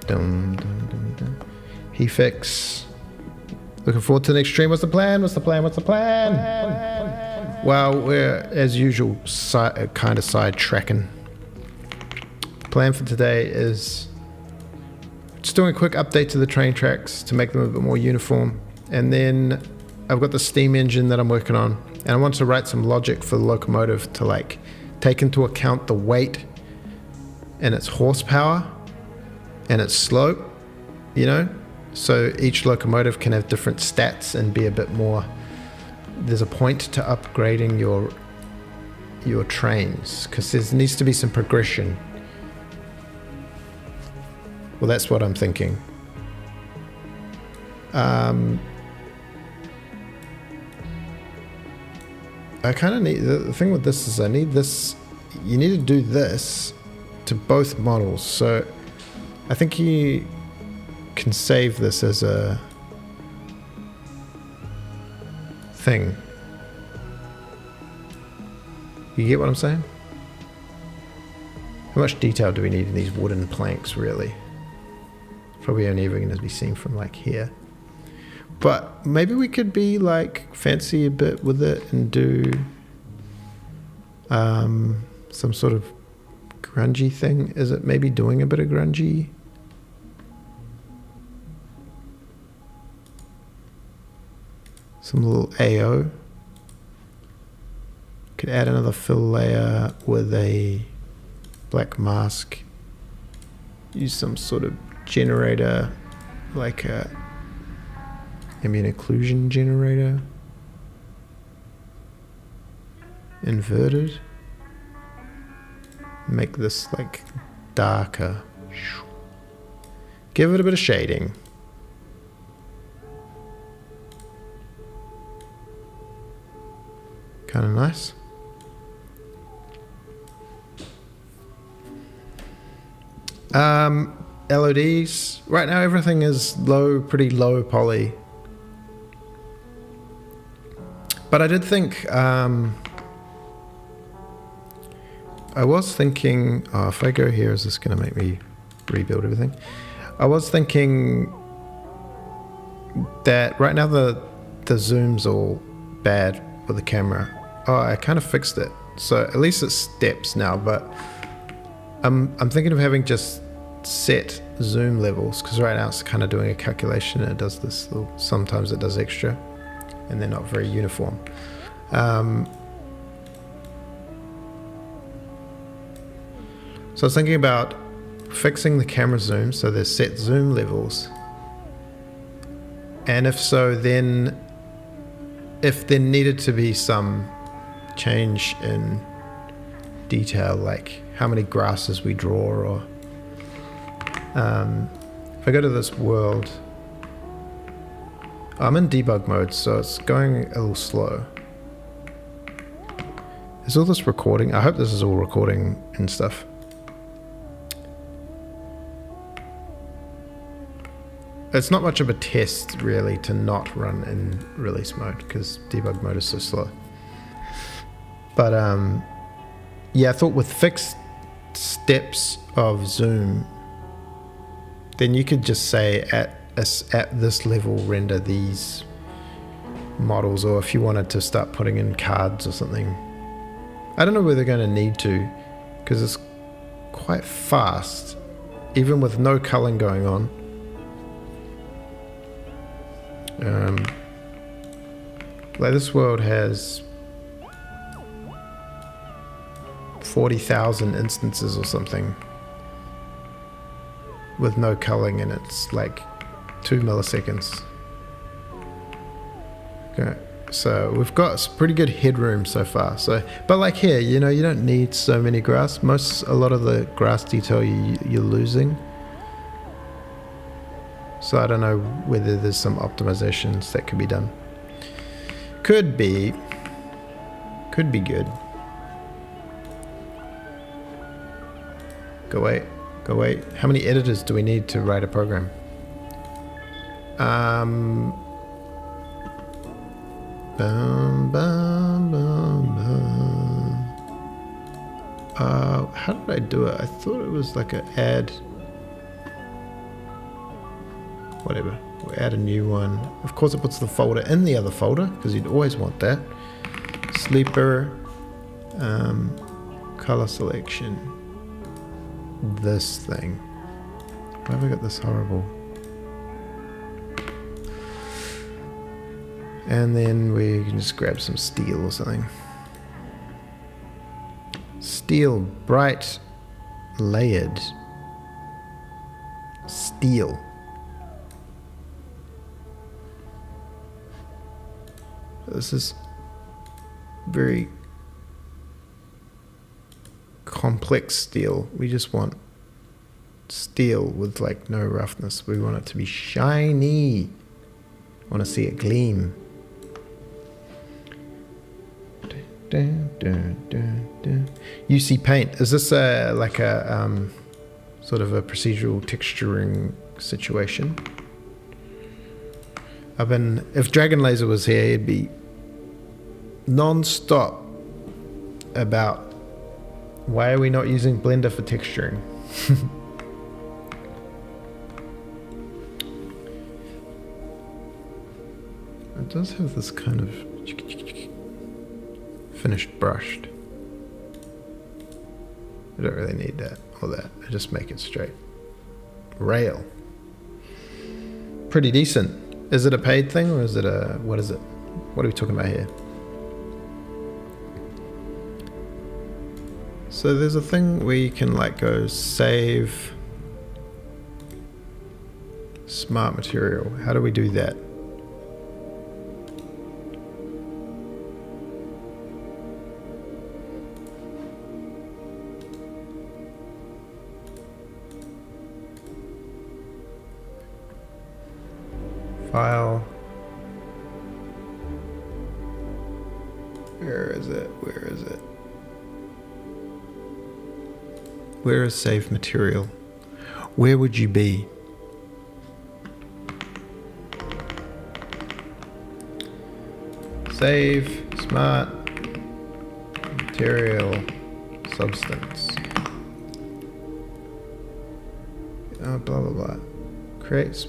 A: Dum, dum, dum, dum. He fix. Looking forward to the next stream. What's the plan? What's the plan? What's the plan? Well, we're, as usual, kind of sidetracking. Plan for today is just doing a quick update to the train tracks to make them a bit more uniform. And then I've got the steam engine that I'm working on. And I want to write some logic for the locomotive to like take into account the weight and its horsepower and its slope, you know? So each locomotive can have different stats and be a bit more. There's a point to upgrading your trains because there needs to be some progression. Well, that's what I'm thinking. I kind of need, the thing with this is I need this, you need to do this to both models. So I think you can save this as a thing. You get what I'm saying? How much detail do we need in these wooden planks, really? Probably only ever going to be seen from like here. But maybe we could be like fancy a bit with it and do some sort of grungy thing. Is it maybe doing a bit of grungy? Some little AO. Could add another fill layer with a black mask. Use some sort of generator, like a ambient occlusion generator. Inverted. Make this like darker. Give it a bit of shading. Kind of nice. LODs. Right now everything is low, pretty low poly. But I did think, I was thinking, oh, if I go here, is this going to make me rebuild everything? I was thinking that right now the zoom's all bad with the camera. Oh, I kind of fixed it. So at least it steps now, but I'm thinking of having just set zoom levels, because right now it's kind of doing a calculation and it does this little, sometimes it does extra and they're not very uniform. So I was thinking about fixing the camera zoom so there's set zoom levels, and if so, then if there needed to be some change in detail, like how many grasses we draw, or if I go to this world, I'm in debug mode, so it's going a little slow. Is all this recording? I hope this is all recording and stuff. It's not much of a test really to not run in release mode because debug mode is so slow. But yeah, I thought with fixed steps of zoom, then you could just say at this level render these models, or if you wanted to start putting in cards or something. I don't know whether they're going to need to, because it's quite fast even with no culling going on. Like this world has 40,000 instances or something with no culling, and it's like 2 milliseconds. Okay, so we've got some pretty good headroom so far. So, but like here, you know, you don't need so many grass. A lot of the grass detail you're losing. So I don't know whether there's some optimizations that could be done. Could be good. Go away. How many editors do we need to write a program? How did I do it? I thought it was like an add. Whatever. We'll add a new one. Of course, it puts the folder in the other folder because you'd always want that. Sleeper, color selection. This thing. Why have I got this horrible? And then we can just grab some steel or something. Steel, bright, layered. Steel. This is very complex steel. We just want steel with like no roughness. We want it to be shiny. I want to see it gleam. UC Paint. Is this like a sort of a procedural texturing situation? If Dragon Laser was here, he'd be non-stop about why are we not using Blender for texturing. It does have this kind of finished brushed. I don't really need that or that. I just make it straight. Rail. Pretty decent. Is it a paid thing or is it a, what is it? What are we talking about here? So there's a thing where you can like go save smart material. How do we do that? File. Where is it? Where is it? Where is save material? Where would you be? Save smart material substance. Blah blah blah. Create.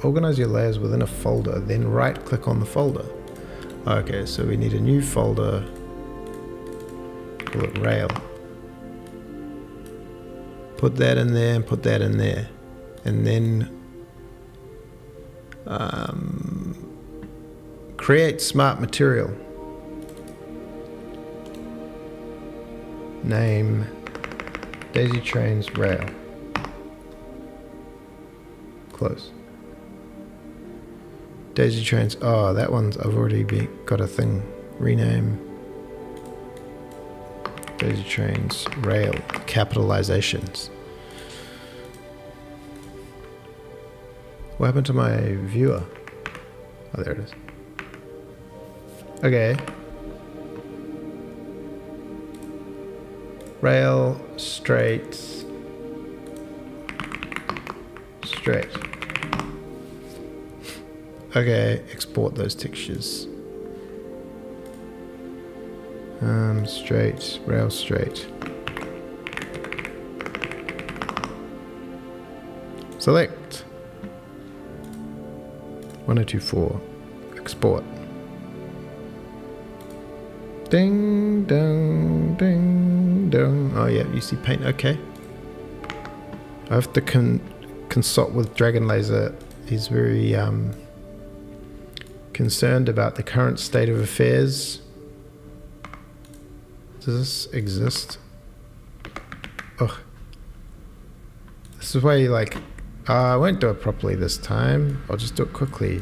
A: Organize your layers within a folder, then right click on the folder. Okay, so we need a new folder. Call it rail. Put that in there and put that in there. And then create smart material. Name Daisy Trains Rail. Close. Daisy Trains. Oh, that one's. I've already got a thing. Rename. Daisy Trains Rail. Capitalizations. What happened to my viewer? Oh, there it is. Okay. Rail straight. Straight. Okay, export those textures. Straight, rail straight. Select. 1024. Export. Ding dong, ding dong. Oh yeah, you see paint. Okay. I have to consult with Dragon Laser. He's very concerned about the current state of affairs. Does this exist? Ugh. This is why you like, I won't do it properly this time. I'll just do it quickly.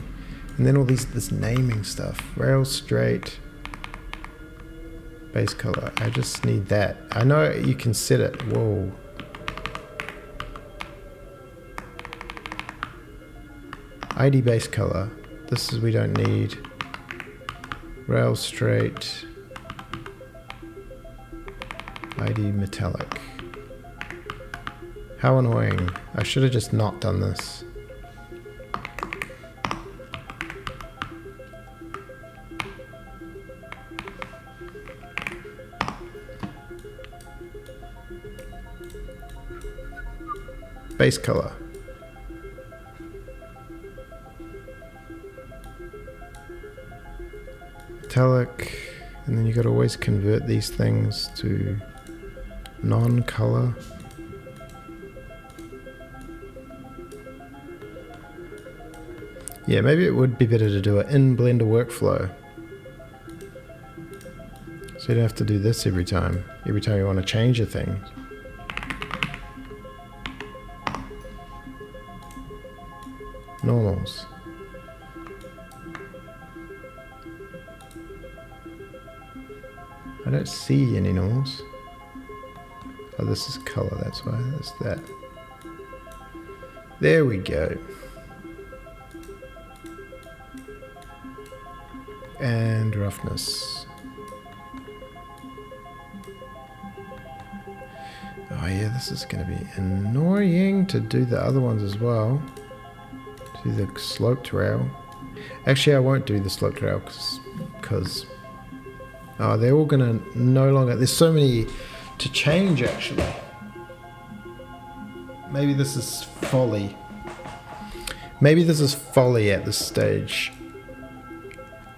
A: And then all this naming stuff. Rail straight. Base color. I just need that. I know you can set it. Whoa. ID base color. This is, we don't need. Rail straight. ID metallic. How annoying. I should have just not done this. Base color. Metallic, and then you got to always convert these things to non-color. Yeah, maybe it would be better to do it in Blender workflow. So you don't have to do this every time you want to change a thing. Normals. I don't see any normals. Oh, this is color, that's why. That's that. There we go. And roughness. Oh yeah, this is going to be annoying to do the other ones as well. Do the sloped rail. Actually, I won't do the sloped rail because oh, they're all going to no longer. There's so many to change actually. Maybe this is folly. Maybe this is folly at this stage.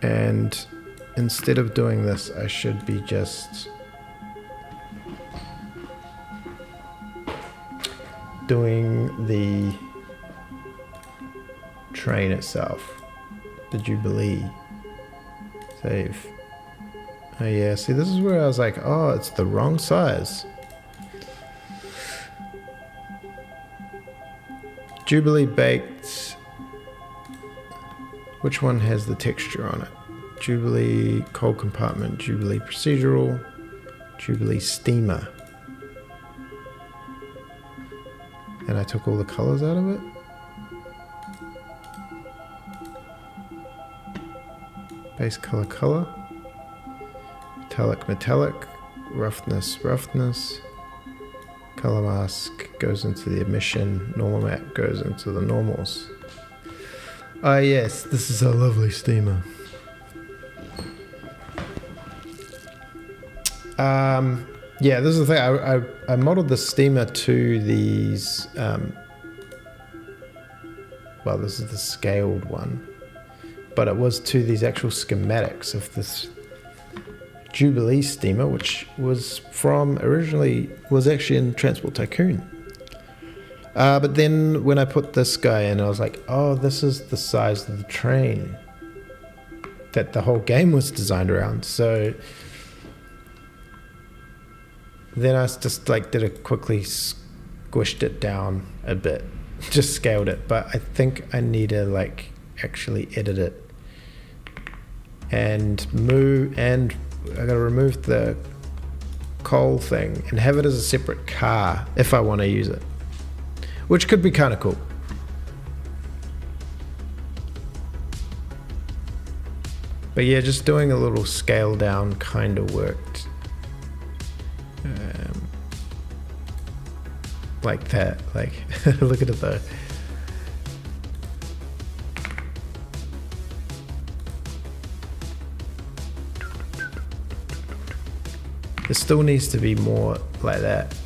A: And instead of doing this, I should be just doing the train itself. The Jubilee. Save. Oh yeah, see this is where I was like, oh, it's the wrong size. Jubilee baked. Which one has the texture on it? Jubilee cold compartment, Jubilee procedural, Jubilee steamer. And I took all the colors out of it. base color, color, metallic, metallic, roughness, roughness, color mask goes into the emission, normal map goes into the normals. Ah yes, this is a lovely steamer. Yeah, this is the thing. I modeled the steamer to these. Well, this is the scaled one, but it was to these actual schematics of this Jubilee steamer, which was originally actually in Transport Tycoon. But then when I put this guy in, I was like, oh, this is the size of the train that the whole game was designed around. So then I just like did it quickly, squished it down a bit, just scaled it. But I think I need to like actually edit it and move, and I gotta remove the coal thing and have it as a separate car if I want to use it, which could be kind of cool. But yeah, just doing a little scale down kind of worked. Like that, like look at it though. It still needs to be more like that.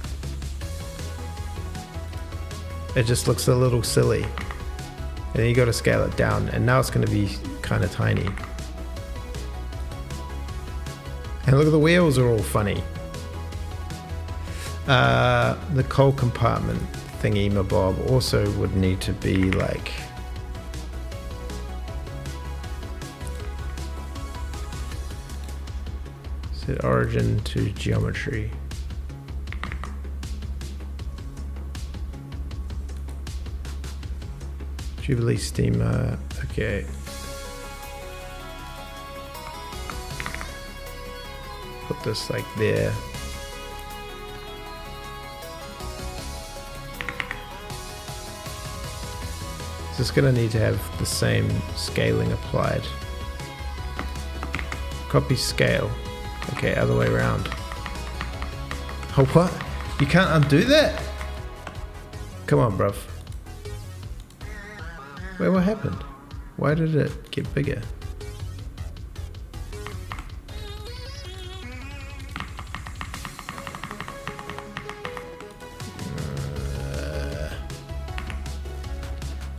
A: It just looks a little silly. And then you got to scale it down, and now it's going to be kind of tiny. And look at the wheels are all funny. The coal compartment thingy mabob also would need to be like set origin to geometry. Jubilee steamer, okay. Put this like there. It's just gonna need to have the same scaling applied. Copy scale. Okay, other way around. Oh, what? You can't undo that? Come on, bruv. Wait, what happened? Why did it get bigger?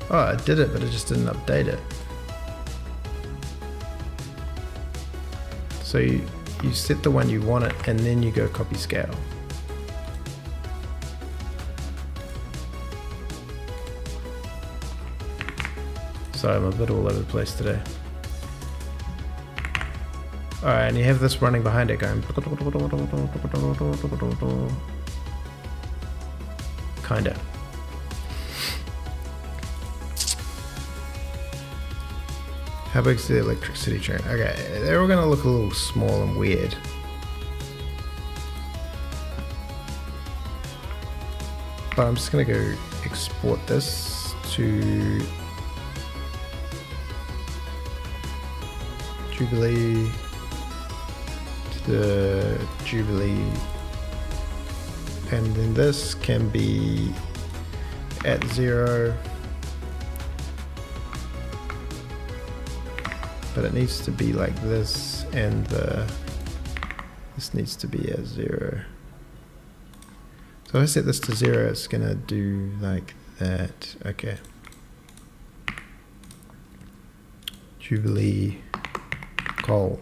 A: Oh, I did it, but it just didn't update it. So you set the one you want it, and then you go copy scale. Sorry, I'm a bit all over the place today. Alright, and you have this running behind it going. Kinda. How big's the electricity train? Okay, they're all gonna look a little small and weird. But I'm just gonna go export this to Jubilee, to the Jubilee, and then this can be at 0. But it needs to be like this, and this needs to be at 0. So if I set this to 0, it's gonna do like that. Okay. Jubilee coal.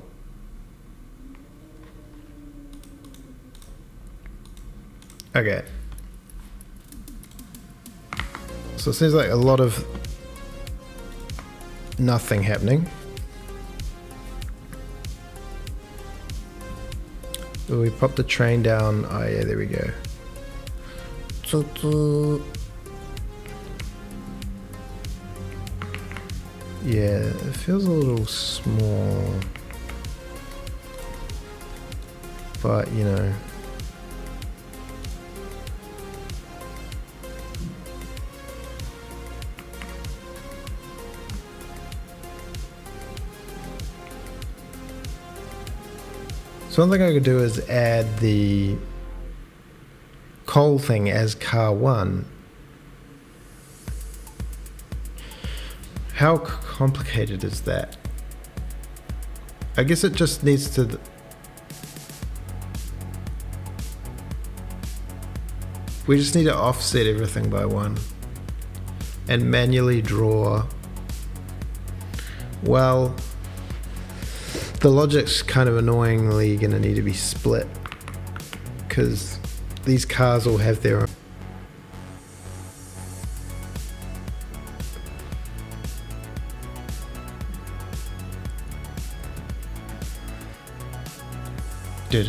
A: Okay. So it seems like a lot of nothing happening. We pop the train down. Oh yeah, there we go. Yeah, it feels a little small, but you know. So one thing I could do is add the coal thing as car 1. How complicated is that? I guess it just needs to... We just need to offset everything by 1 and manually draw. Well, the logic's kind of annoyingly going to need to be split because these cars all have their own. Let's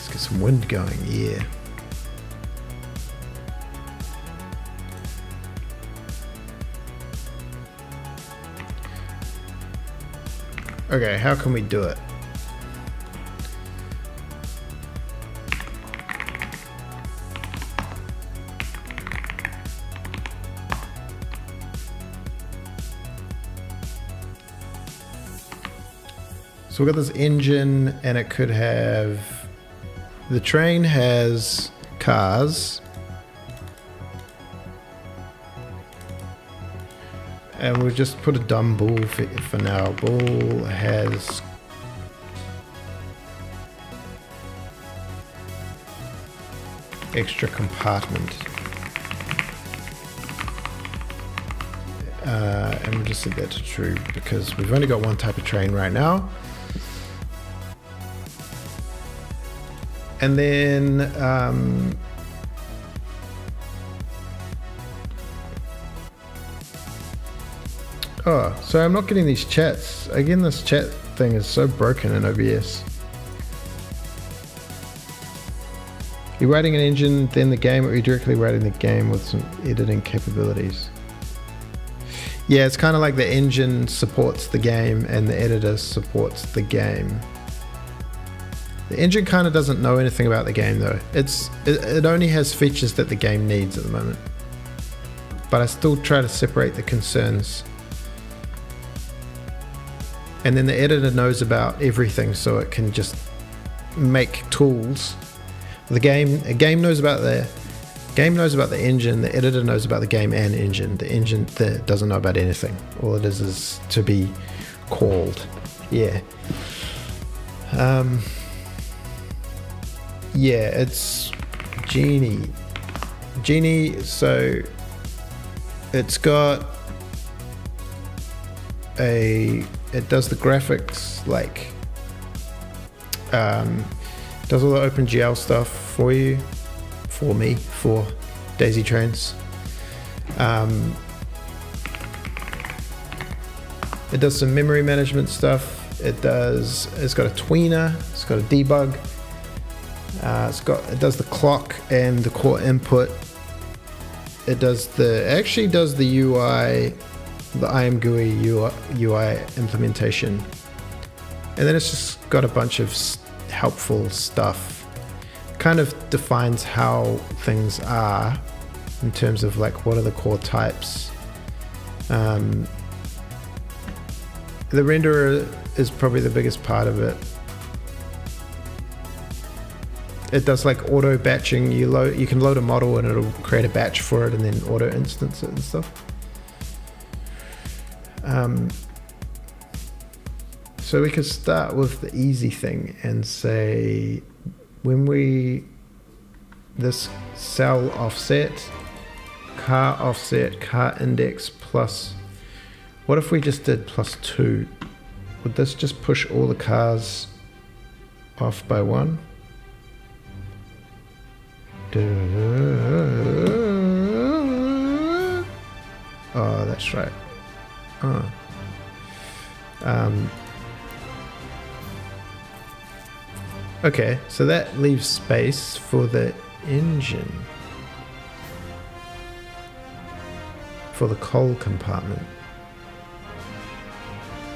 A: get some wind going, yeah. Okay, how can we do it? So we've got this engine and it could have... The train has cars. And we'll just put a dumb bull for now. Bull has extra compartment. And we'll just set that to true because we've only got one type of train right now. And then oh, so I'm not getting these chats. Again, this chat thing is so broken in OBS. You're writing an engine, then the game, or you're directly writing the game with some editing capabilities? Yeah, it's kind of like the engine supports the game and the editor supports the game. The engine kind of doesn't know anything about the game though. It only has features that the game needs at the moment. But I still try to separate the concerns. And then the editor knows about everything, so it can just make tools. A game knows about the engine. The editor knows about the game and engine. The engine doesn't know about anything. All it is to be called. Yeah. Yeah, it's Genie. So it's got it does the graphics, like does all the OpenGL stuff for you, for me, for Daisy Trains. It does some memory management stuff. It's got a tweener, it's got a debug. It does the clock and the core input. It actually does the UI, the IMGUI UI implementation. And then it's just got a bunch of helpful stuff. Kind of defines how things are in terms of like what are the core types. The renderer is probably the biggest part of it. It does like auto batching. You can load a model and it'll create a batch for it and then auto instance it and stuff. So we could start with the easy thing and say this cell offset, car index plus, what if we just did +2? Would this just push all the cars off by 1? Oh, that's right. Oh. Okay, so that leaves space for the engine, for the coal compartment.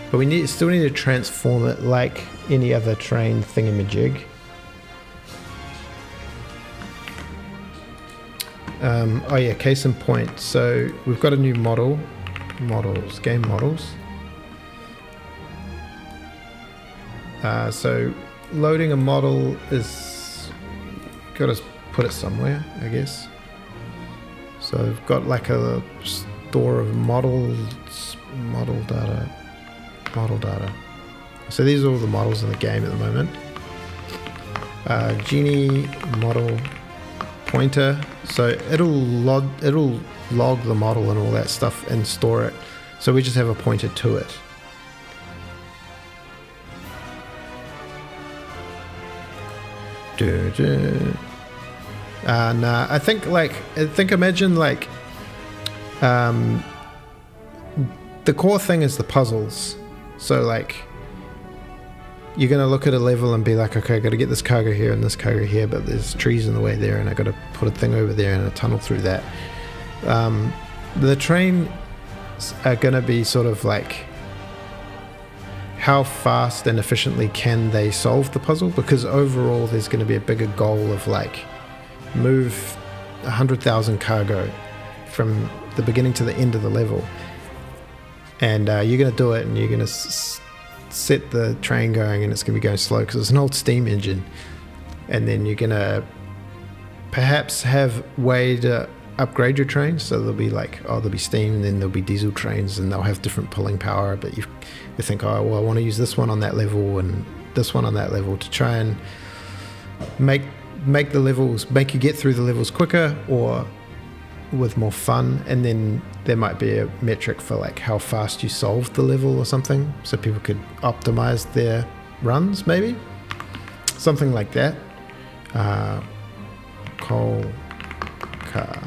A: But we still need to transform it like any other train thingamajig. Oh yeah, case in point. So we've got a new model. models, game models. So loading a model is, got to put it somewhere, I guess. So I've got like a store of models, model data. So these are all the models in the game at the moment. Genie model pointer. So it'll log the model and all that stuff and store it. So we just have a pointer to it. Nah, I think imagine like the core thing is the puzzles. So like you're gonna look at a level and be like, okay, I gotta get this cargo here and this cargo here, but there's trees in the way there and I gotta put a thing over there and a tunnel through that. The trains are gonna be sort of like, how fast and efficiently can they solve the puzzle? Because overall there's going to be a bigger goal of like move 100,000 cargo from the beginning to the end of the level, and you're going to do it and you're going to set the train going and it's going to be going slow because it's an old steam engine, and then you're going to perhaps have way to upgrade your trains, so there'll be like, there'll be steam and then there'll be diesel trains and they'll have different pulling power, but you think, I want to use this one on that level and this one on that level to try and make the levels, make you get through the levels quicker or with more fun. And then there might be a metric for like how fast you solve the level or something, so people could optimize their runs, maybe something like that. Coal car.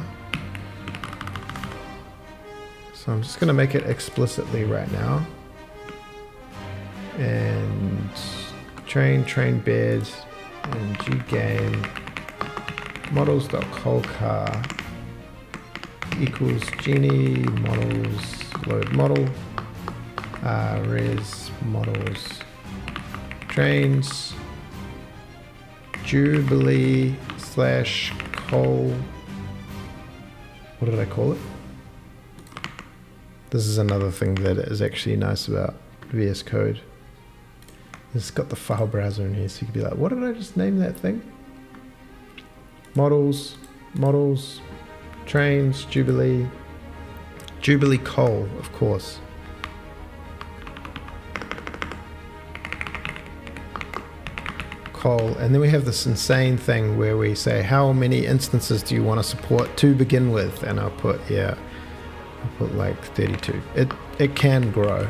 A: So I'm just going to make it explicitly right now. And train bed, and ggame models.coalcar equals genie models load model res models trains jubilee / coal. What did I call it? This is another thing that is actually nice about VS Code. It's got the file browser in here, so you could be like, what did I just name that thing? Models, trains, Jubilee coal, of course. Coal, and then we have this insane thing where we say, how many instances do you want to support to begin with? And I'll put like 32. It can grow.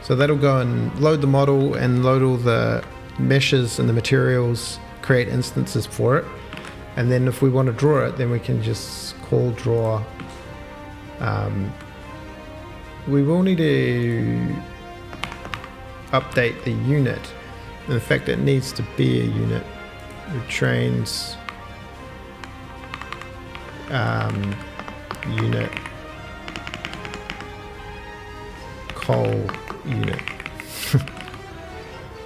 A: So that'll go and load the model and load all the meshes and the materials, create instances for it. And then if we want to draw it, then we can just call draw. We will need to update the unit. In fact, it needs to be a unit. Trains unit coal unit.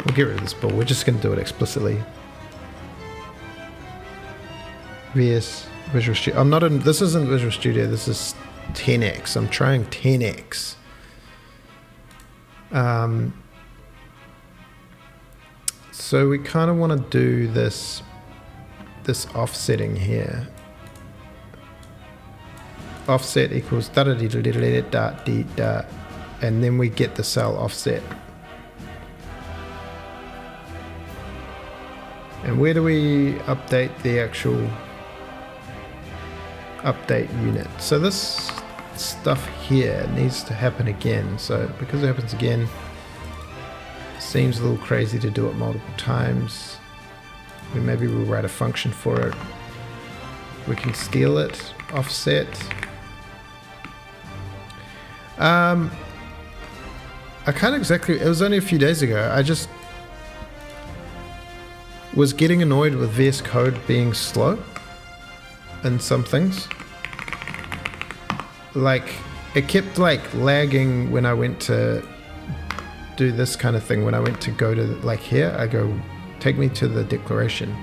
A: We'll get rid of this bull. We're just going to do it explicitly. VS Visual Studio. I'm not in. This isn't Visual Studio. This is 10x. I'm trying 10x. So we kind of want to do this offsetting here. Offset equals da da da da da da da da, and then we get the cell offset. And where do we update the actual update unit? So this stuff here needs to happen again. So because it happens again, it seems a little crazy to do it multiple times. Maybe we'll write a function for it. We can steal it, offset. I can't exactly, it was only a few days ago, I just was getting annoyed with VS Code being slow in some things. Like, it kept like lagging when I went to do this kind of thing. When I went to go to like here, I go, take me to the declaration.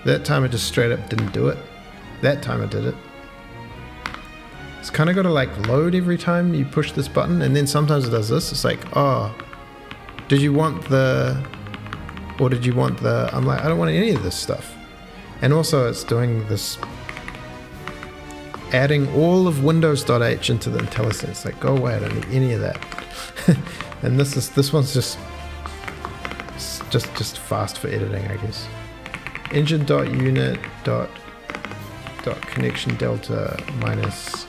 A: That time I just straight up didn't do it. That time I did it. It's kind of got to like load every time you push this button, and then sometimes it does this. It's like, oh, did you want the, or did you want the, I'm like, I don't want any of this stuff. And also it's doing this, adding all of Windows.h into the IntelliSense. Like, go away, I don't need any of that. And this one's just fast for editing, I guess. Engine.unit.connection delta minus.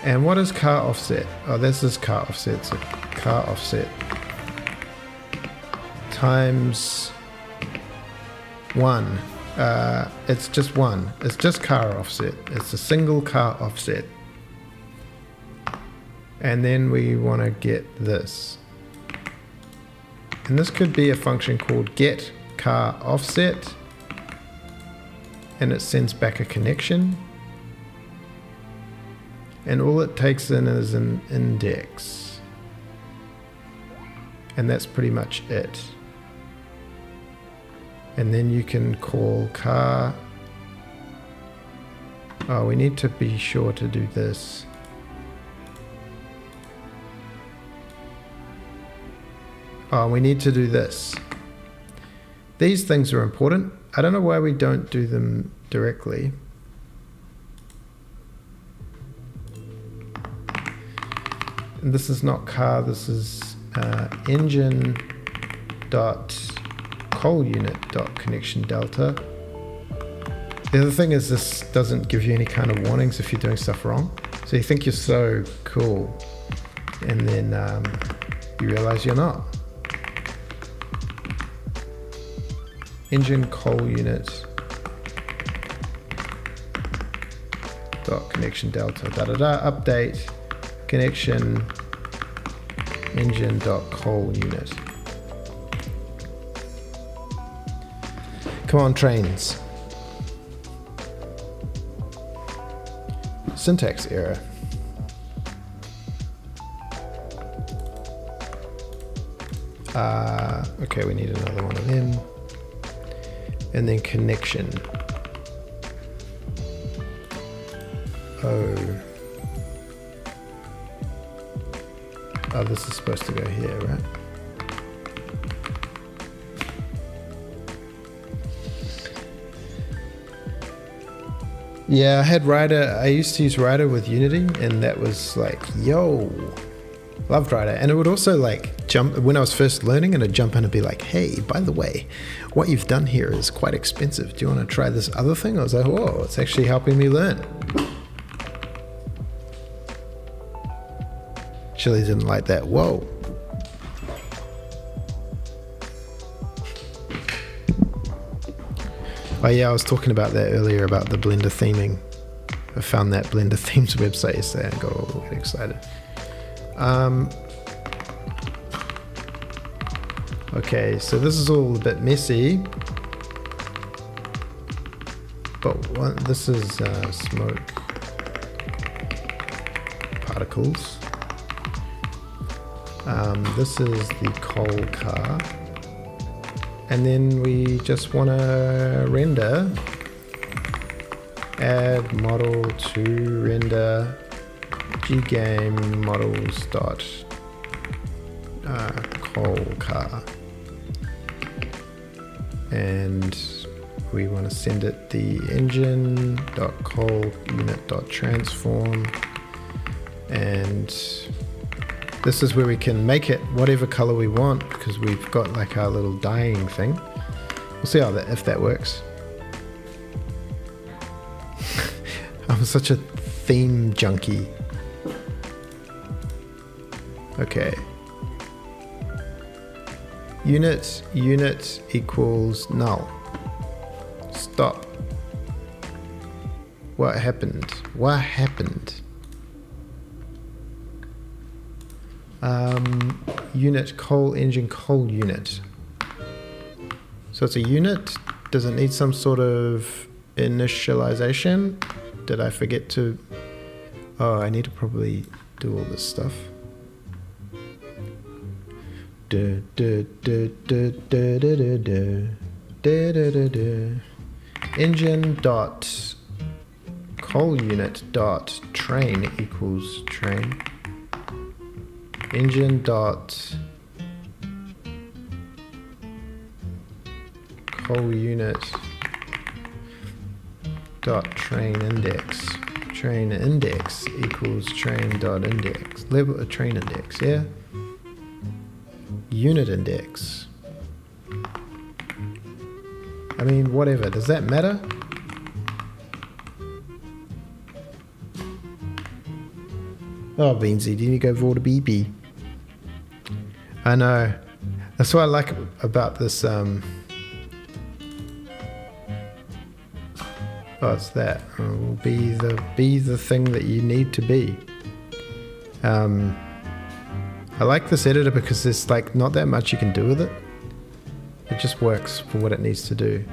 A: And what is car offset? Oh, this is car offset. So car offset times 1. It's just 1. It's just car offset. It's a single car offset. And then we want to get this. And this could be a function called get car offset. And it sends back a connection. And all it takes in is an index. And that's pretty much it. And then you can call car. Oh, we need to be sure to do this. Oh, we need to do this. These things are important. I don't know why we don't do them directly. And this is not car, this is engine dot coal unit dot connection delta. The other thing is this doesn't give you any kind of warnings if you're doing stuff wrong. So you think you're so cool, and then you realize you're not. Engine coal unit dot connection delta update connection engine dot coal unit. Come on, trains. Syntax error. Okay, we need another one of them. And then connection. Oh, this is supposed to go here, right? Yeah, I had Rider. I used to use Rider with Unity, and that was like, yo, loved Rider. And it would also like jump when I was first learning, and it'd jump in and be like, hey, by the way, what you've done here is quite expensive. Do you want to try this other thing? I was like, whoa, it's actually helping me learn. Chili didn't like that. Whoa. Oh yeah, I was talking about that earlier about the Blender theming. I found that Blender themes website yesterday and got all excited. Okay, so this is all a bit messy, but this is smoke particles. This is the coal car. And then we just want to render, add model to render ggame models dot coal car. And we want to send it the engine dot coal unit dot transform. And this is where we can make it whatever color we want, because we've got like our little dyeing thing. We'll see how if that works. I'm such a theme junkie. Okay. Unit equals null. Stop. What happened? What happened? Unit coal engine coal unit. So it's a unit. Does it need some sort of initialization? Did I forget to? Oh, I need to probably do all this stuff. Engine dot coal unit dot train equals train. Engine dot coal unit dot train index. Train index equals train dot index. Level of train index, yeah? Unit index. I mean, whatever. Does that matter? Oh, Beansy, didn't you go for the BB? I know. That's what I like about this. Oh, it's that. Oh, be the thing that you need to be. I like this editor because there's like not that much you can do with it. It just works for what it needs to do.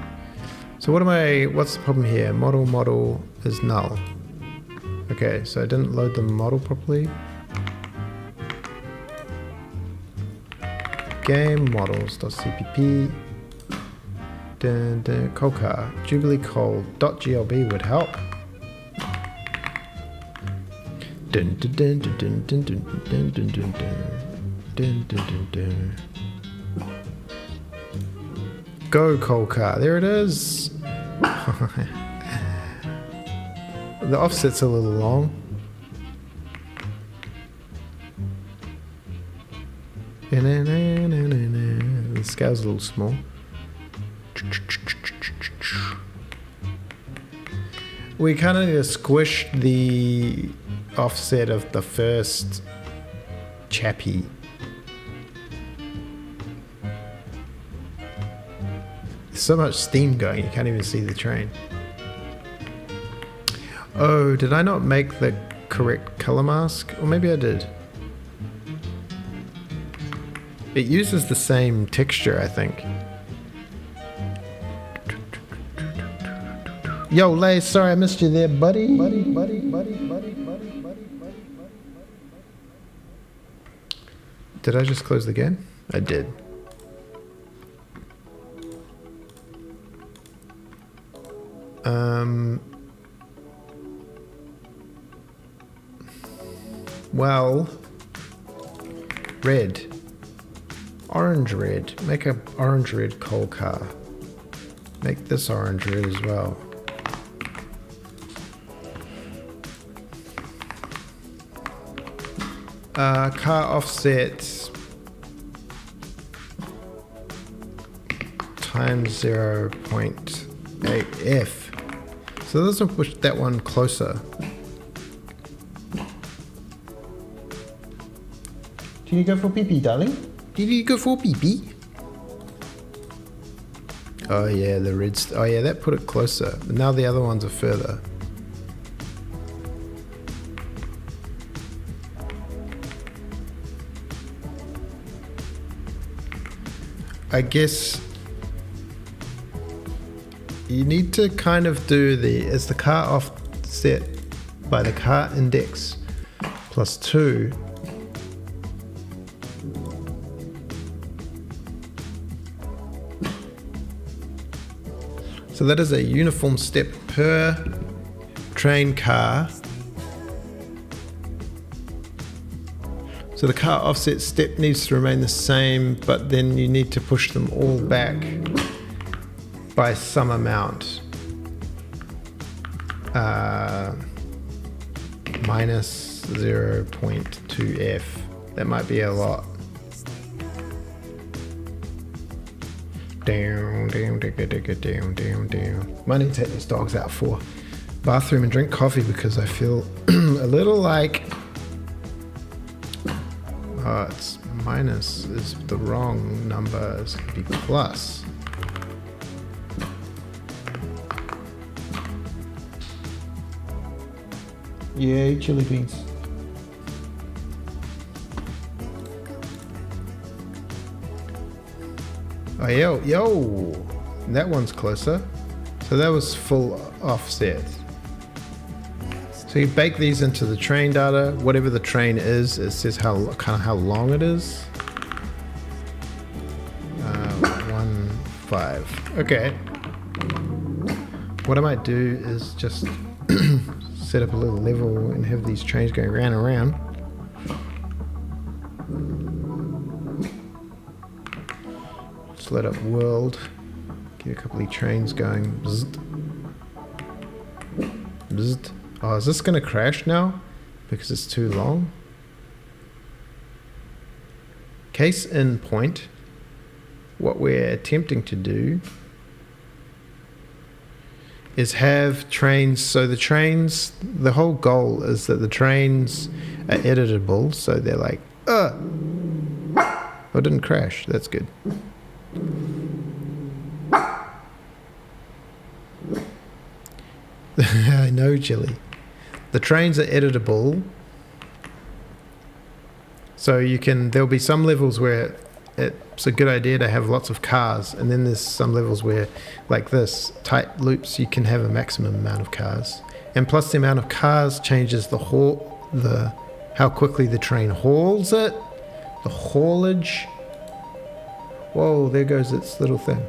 A: So what's the problem here? Model is null. Okay, so I didn't load the model properly. Game models.cpp. Coal car. Jubilee coal. .glb would help. Go coal car. There it is. The offset's a little long. The scale's a little small. We kind of need to squish the offset of the first chappy. There's so much steam going, you can't even see the train. Oh, did I not make the correct color mask? Or maybe I did. It uses the same texture, I think. Yo, Lay, sorry I missed you there, buddy. Did I just close the game? I did. Well, red. Orange red. Make a orange red coal car. Make this orange red as well. Car offset times 0.8f. So this will push that one closer. Did you go for pee-pee, darling? Did you go for pee-pee? Oh yeah, the reds. Oh yeah, that put it closer. But now the other ones are further. I guess you need to kind of do is the car offset by the car index plus 2. So that is a uniform step per train car. So the car offset step needs to remain the same, but then you need to push them all back by some amount. Minus 0.2f. That might be a lot. Down. Might need to take these dogs out for bathroom and drink coffee because I feel a little like it's minus is the wrong number. It's going to be plus. Yeah, chili beans. Oh, yo, that one's closer. So that was full offset. So you bake these into the train data. Whatever the train is, it says how long it is. 1.5. Okay. What I might do is just set up a little level and have these trains going round and round. Just let up world. Get a couple of trains going. Bzzzt. Bzzzt. Oh, is this going to crash now? Because it's too long? Case in point, what we're attempting to do is have trains, so the trains, the whole goal is that the trains are editable, so they're like, oh, it didn't crash, that's good. I know, Chili. The trains are editable, so there'll be some levels where it's a good idea to have lots of cars, and then there's some levels where, like this, tight loops, you can have a maximum amount of cars. And plus the amount of cars changes how quickly the train hauls it, the haulage. Whoa, there goes its little thing.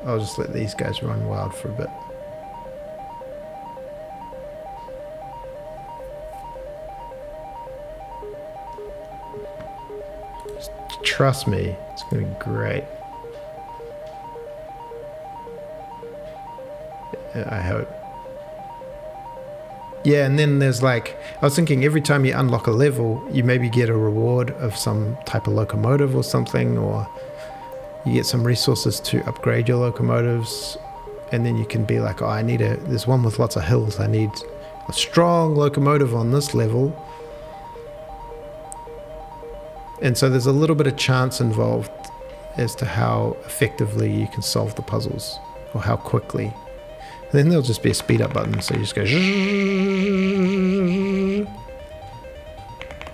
A: I'll just let these guys run wild for a bit. Trust me, it's going to be great. I hope. Yeah, and then there's like, I was thinking every time you unlock a level, you maybe get a reward of some type of locomotive or something, or you get some resources to upgrade your locomotives, and then you can be like, oh, there's one with lots of hills, I need a strong locomotive on this level. And so there's a little bit of chance involved as to how effectively you can solve the puzzles, or how quickly. And then there'll just be a speed up button, so you just go.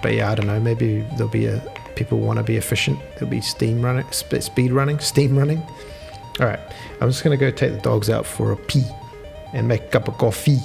A: But yeah, I don't know. Maybe there'll be people want to be efficient. There'll be speed running. All right, I'm just gonna go take the dogs out for a pee and make a cup of coffee.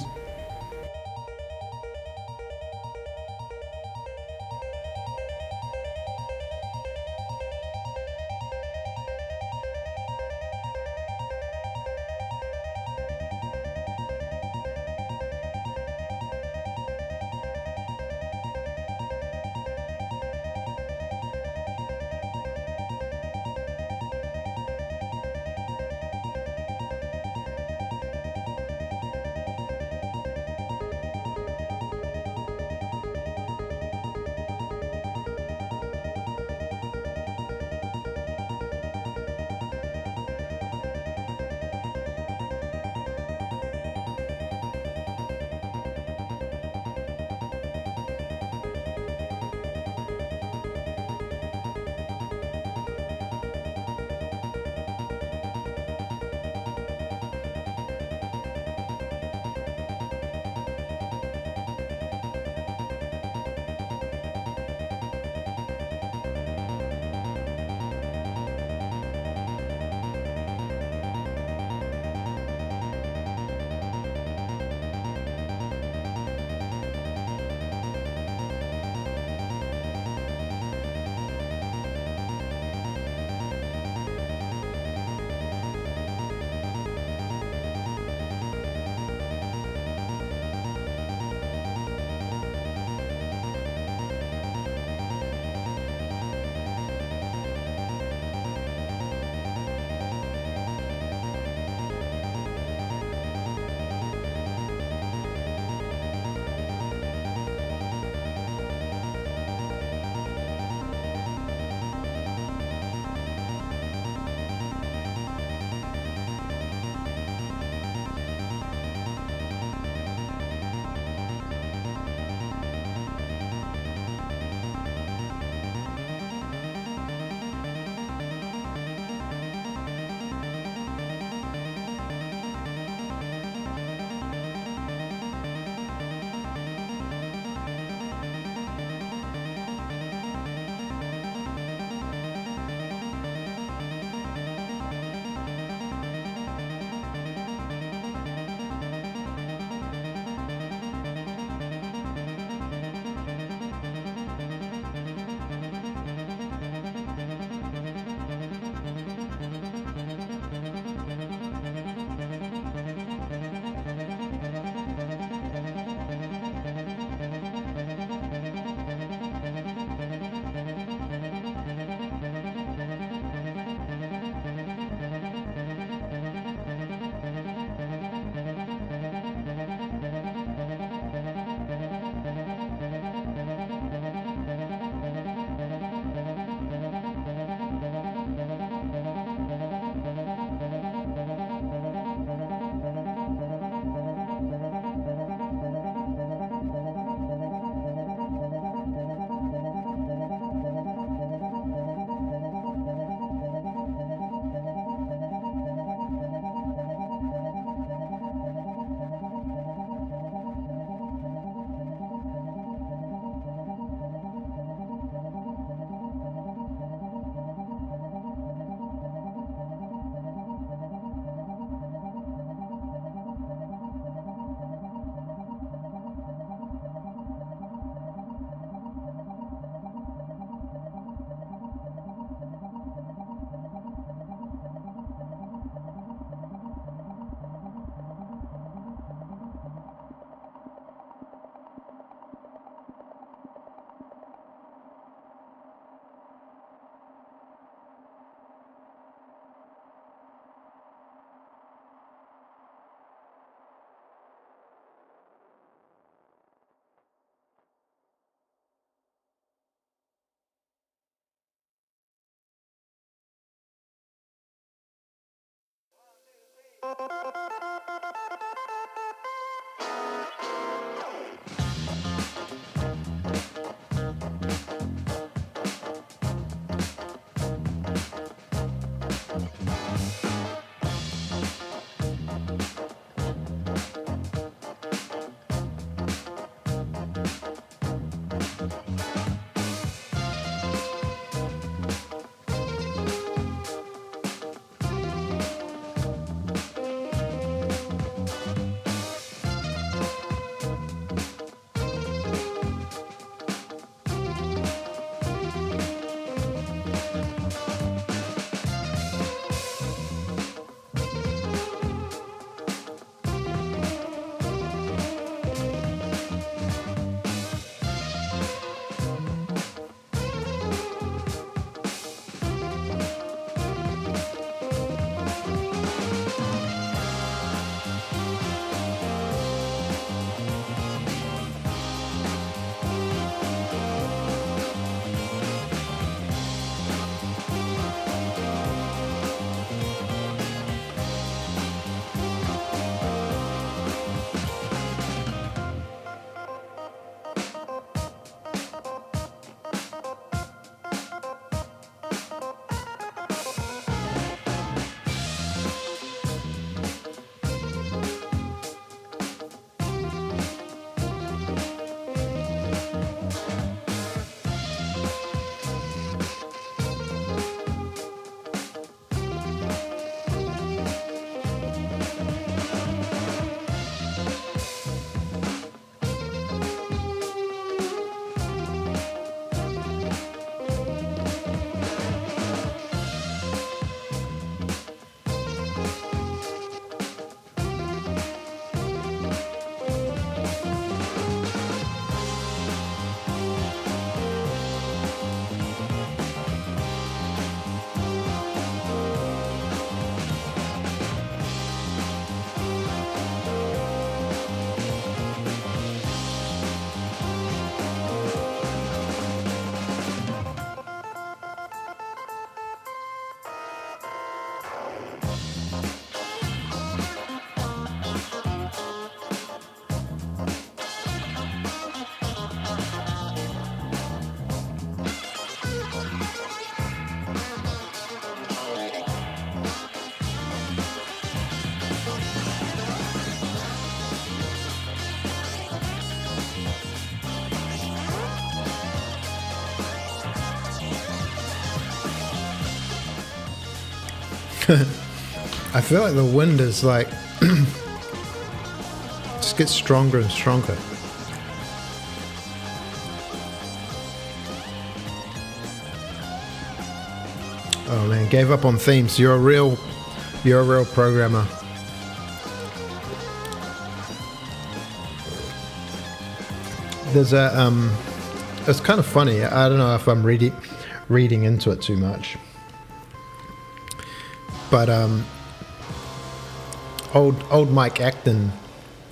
A: I feel like the wind is like just gets stronger and stronger. Oh man, gave up on themes. You're a real programmer. There's a it's kind of funny. I don't know if I'm reading into it too much. But old Mike Acton,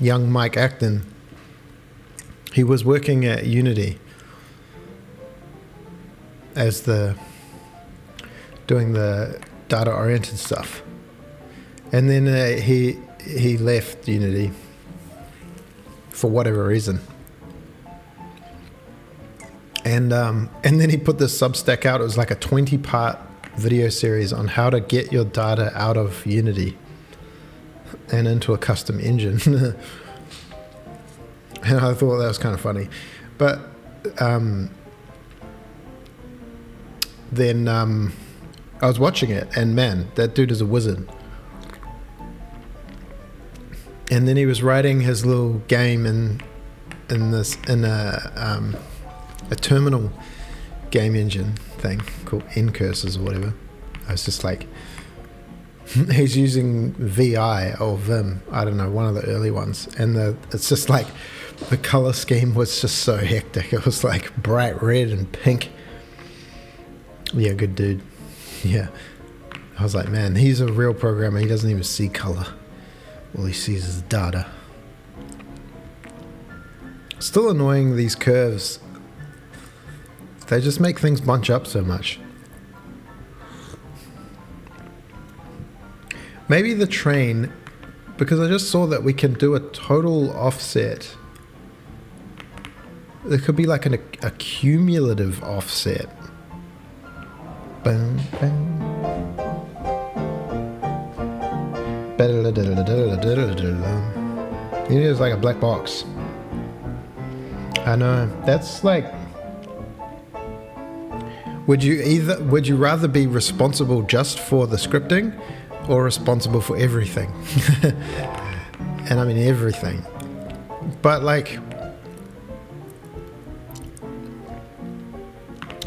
A: young Mike Acton, he was working at Unity as doing the data-oriented stuff, and then he left Unity for whatever reason, and then he put this Substack out. It was like a 20-part video series on how to get your data out of Unity and into a custom engine. And I thought that was kind of funny. But then I was watching it, and man, that dude is a wizard. And then he was writing his little game in a terminal game engine thing called N-Curses or whatever. I was just like, he's using VI or Vim, I don't know, one of the early ones, and it's just like the color scheme was just so hectic. It was like bright red and pink. Yeah, good dude. Yeah, I was like, man, he's a real programmer. He doesn't even see color. All he sees is data. Still annoying, these curves. They just make things bunch up so much. Maybe the train because I just saw that we can do a total offset. There could be like a cumulative offset. Bang, bang. It's like a black box. I know. That's like, would you rather be responsible just for the scripting or responsible for everything? And I mean everything. But like,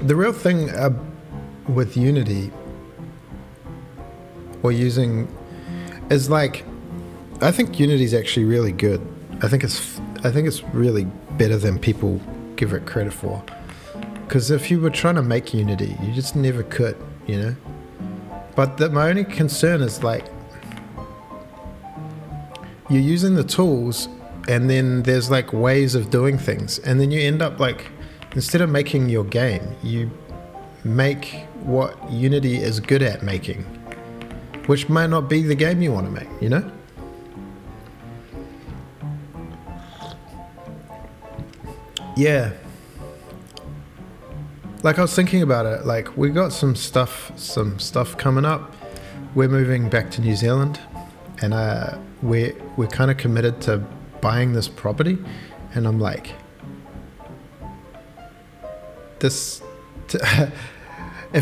A: the real thing with Unity or using is like, I think Unity is actually really good. I think it's really better than people give it credit for. Because if you were trying to make Unity, you just never could, you know. But my only concern is like, you're using the tools, and then there's like ways of doing things, and then you end up like, instead of making your game, you make what Unity is good at making, which might not be the game you want to make, you know? Yeah. Like I was thinking about it, like we got some stuff coming up. We're moving back to New Zealand, and we're kind of committed to buying this property, and I'm like, if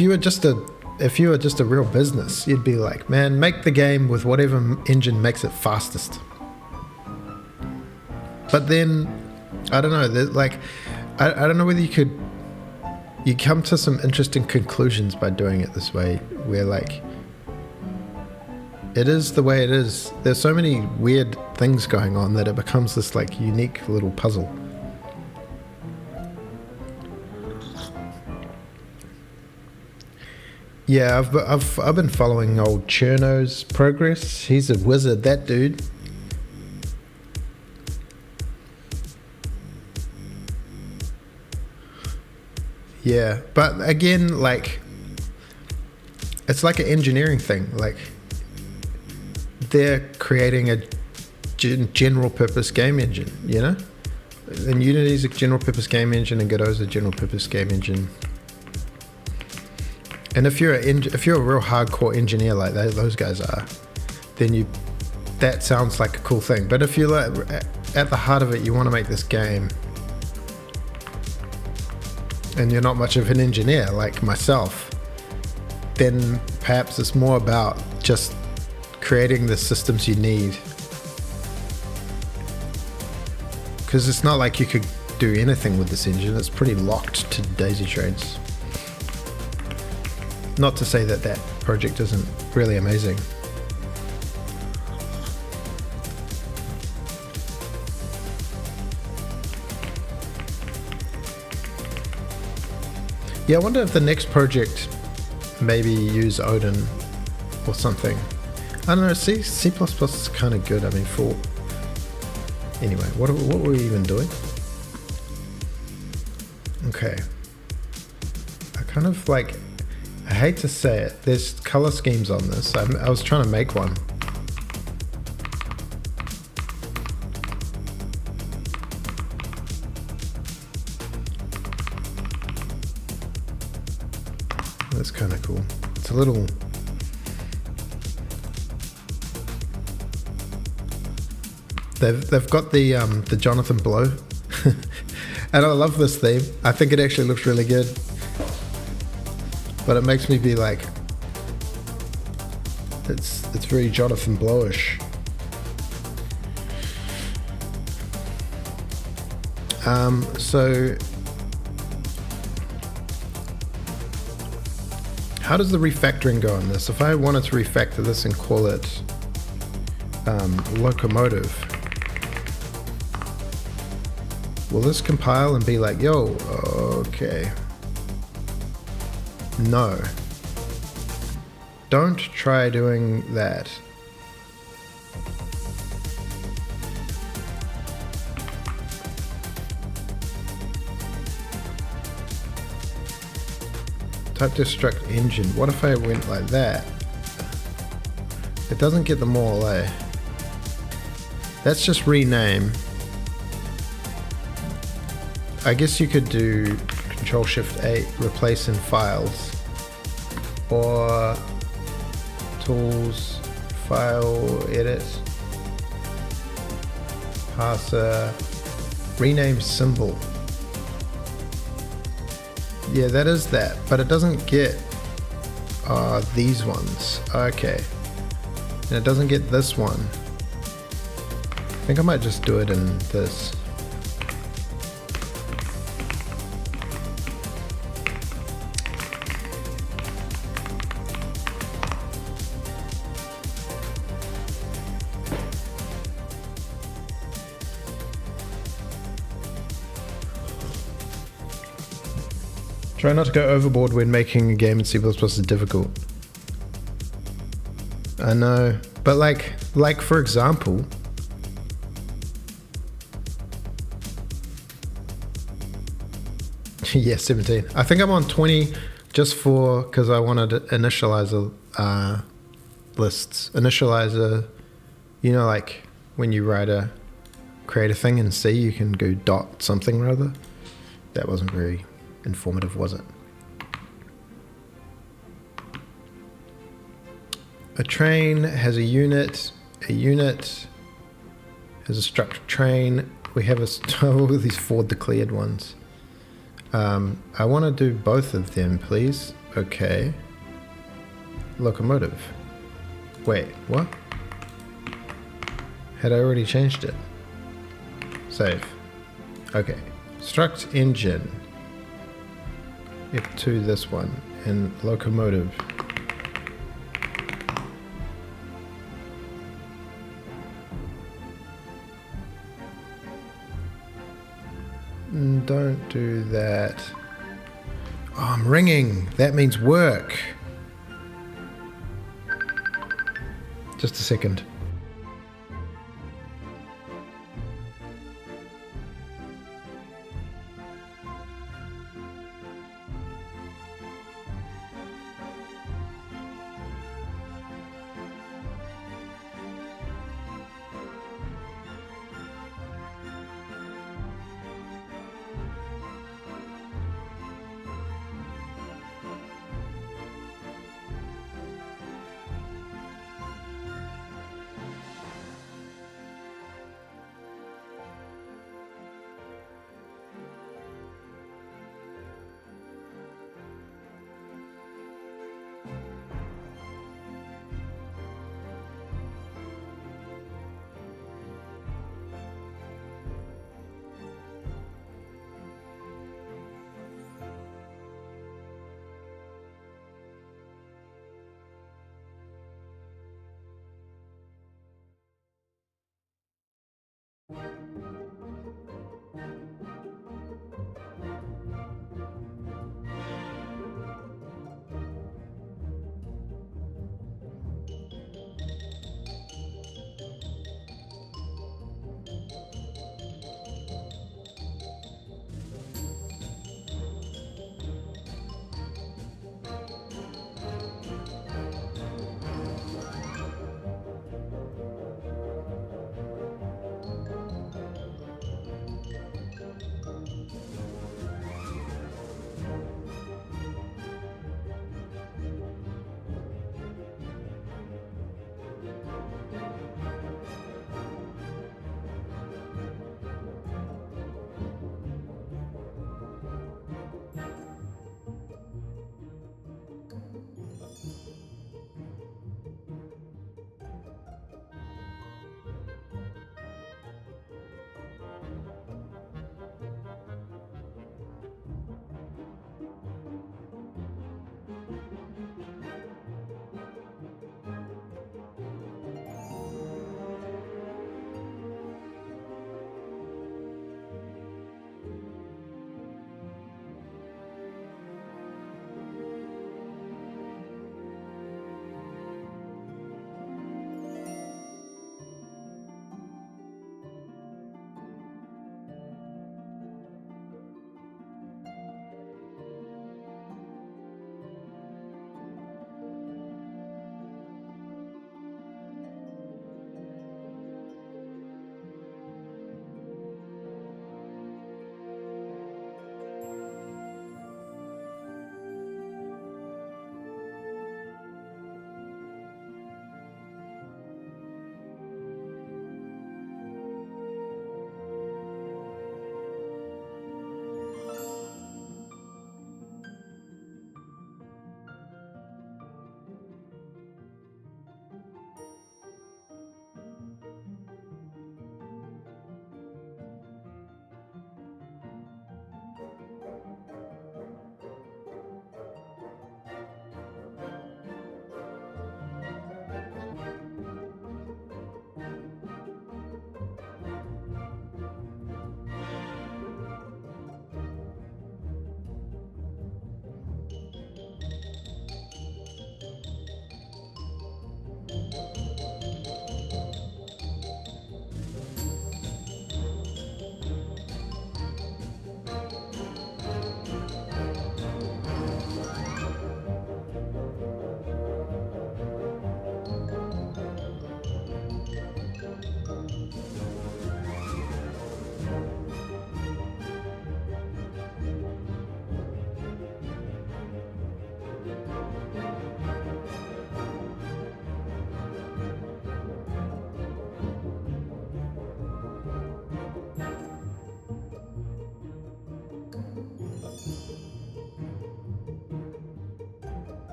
A: you were just a real business, you'd be like, man, make the game with whatever engine makes it fastest. But then I don't know, like I don't know whether you come to some interesting conclusions by doing it this way, where like it is the way it is. There's so many weird things going on that it becomes this like unique little puzzle. Yeah, I've been following old Cherno's progress. He's a wizard, that dude. Yeah, but again, like, it's like an engineering thing. Like, they're creating a general purpose game engine, you know? And Unity's a general purpose game engine, and Godot's a general purpose game engine. And if you're a real hardcore engineer like those guys are, then that sounds like a cool thing. But if you're like, at the heart of it, you want to make this game, and you're not much of an engineer like myself, then perhaps it's more about just creating the systems you need. Because it's not like you could do anything with this engine. It's pretty locked to daisy trains. Not to say that project isn't really amazing. Yeah, I wonder if the next project maybe use Odin or something. I don't know, C++ is kind of good. I mean, anyway, what were we even doing? Okay. I kind of like, I hate to say it, there's color schemes on this. I was trying to make one. That's kind of cool. It's a little... They've got the Jonathan Blow. And I love this theme. I think it actually looks really good. But it makes me be like, it's very Jonathan Blowish. So how does the refactoring go on this? If I wanted to refactor this and call it locomotive, will this compile and be like, yo, okay. No. Don't try doing that. Type destruct engine. What if I went like that? It doesn't get them all, eh? Let's just rename. I guess you could do Control-Shift-A, replace in files, or tools, file, edit, parser, rename symbol. Yeah, that is that, but it doesn't get these ones. Okay, and it doesn't get this one. I think I might just do it in this. Try not to go overboard when making a game in C++ is difficult. I know, but like for example, yeah, 17. I think I'm on 20 just because I wanted to initialize lists. Initializer, you know, like when you create a thing in C, you can go dot something rather. That wasn't very informative, was it? A train has a unit has a structured train. We have all of these 4 declared ones. I want to do both of them, please. Okay. Locomotive. Wait, what? Had I already changed it? Save. Okay. Struct engine. F2 this one, and locomotive. Don't do that. Oh, I'm ringing. That means work. Just a second.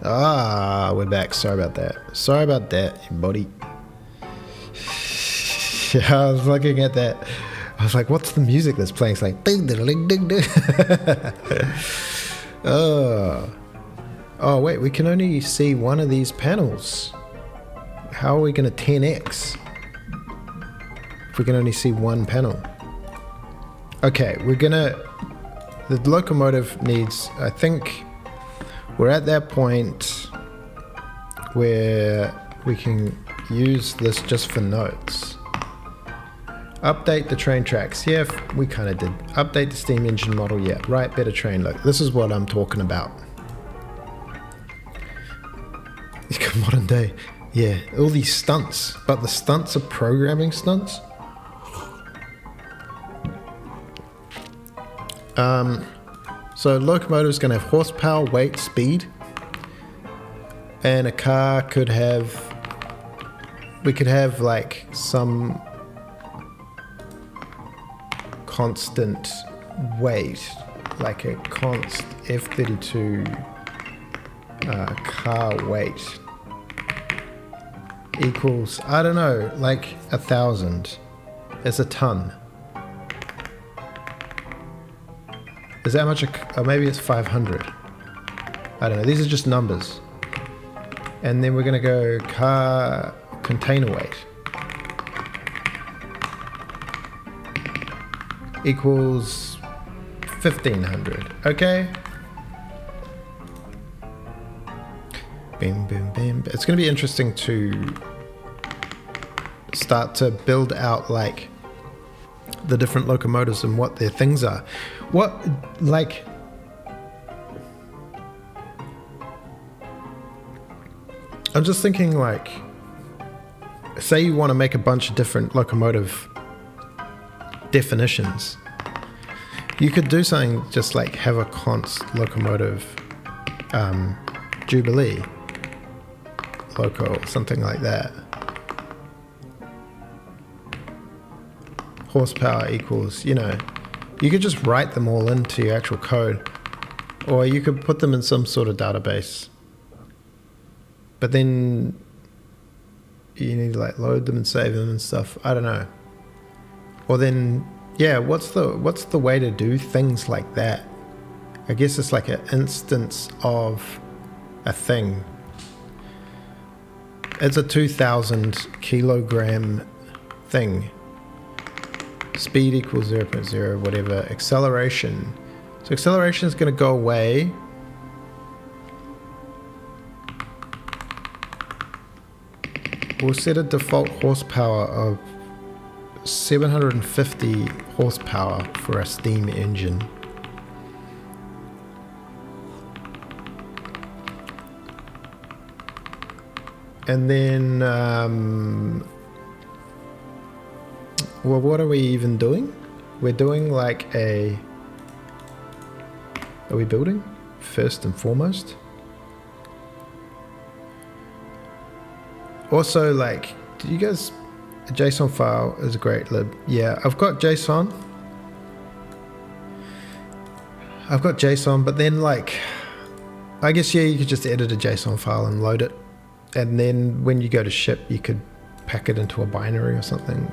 A: Ah, we're back. Sorry about that. Sorry about that, buddy. I was looking at that. I was like, what's the music that's playing? It's like ding ding ding ding ding. Oh wait, we can only see one of these panels. How are we going to 10x if we can only see one panel? Okay, we're gonna. The locomotive needs. I think we're at that point where we can use this just for notes. Update the train tracks. Yeah, we kind of did. Update the steam engine model. Yeah, right, better train look. This is what I'm talking about. Modern day. Yeah, all these stunts. But the stunts are programming stunts. So locomotive's going to have horsepower, weight, speed. And a car could have... We could have like some... constant weight, like a const F32 car weight equals, I don't know, like 1,000. It's a ton. Is that much? Or maybe it's 500. I don't know. These are just numbers. And then we're going to go car container weight equals 1,500. Okay. Bim, bim, bim. It's going to be interesting to start to build out like the different locomotives and what their things are. What, like, I'm just thinking like, say you want to make a bunch of different locomotive definitions. You could do something just like have a const locomotive Jubilee loco, something like that. Horsepower equals, you know, you could just write them all into your actual code, or you could put them in some sort of database. But then you need to like load them and save them and stuff. I don't know. Or then, yeah, what's the way to do things like that? I guess it's like an instance of a thing. It's a 2,000 kilogram thing. Speed equals 0.0, whatever. Acceleration. So acceleration is going to go away. We'll set a default horsepower of 750 horsepower for a steam engine. And then, well, what are we even doing? We're doing like a... Are we building? First and foremost. Also, like, do you guys... A JSON file is a great lib. Yeah, I've got JSON. But then, like, I guess, yeah, you could just edit a JSON file and load it. And then when you go to ship, you could pack it into a binary or something.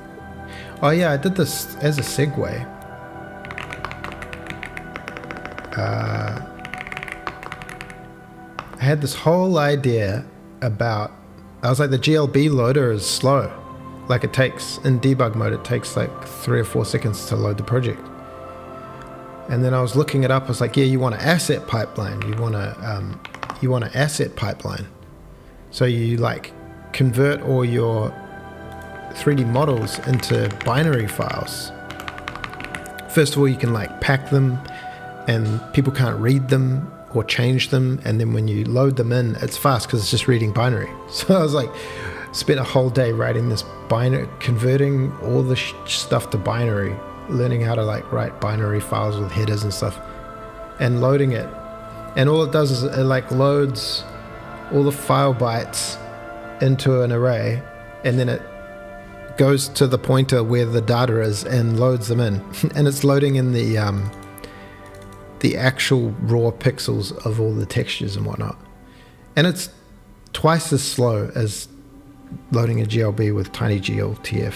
A: Oh yeah, I did this as a segue. I had this whole idea about, I was like, the GLB loader is slow. Like it takes, in debug mode, it takes like 3 or 4 seconds to load the project. And then I was looking it up, I was like, yeah, you want an asset pipeline. You want an asset pipeline. So you like convert all your 3D models into binary files. First of all, you can like pack them and people can't read them or change them. And then when you load them in, it's fast because it's just reading binary. So I was like, spent a whole day writing this binary, converting all the stuff to binary, learning how to like write binary files with headers and stuff and loading it. And all it does is it like loads all the file bytes into an array, and then it goes to the pointer where the data is and loads them in. And it's loading in the actual raw pixels of all the textures and whatnot. And it's twice as slow as loading a GLB with TinyGLTF.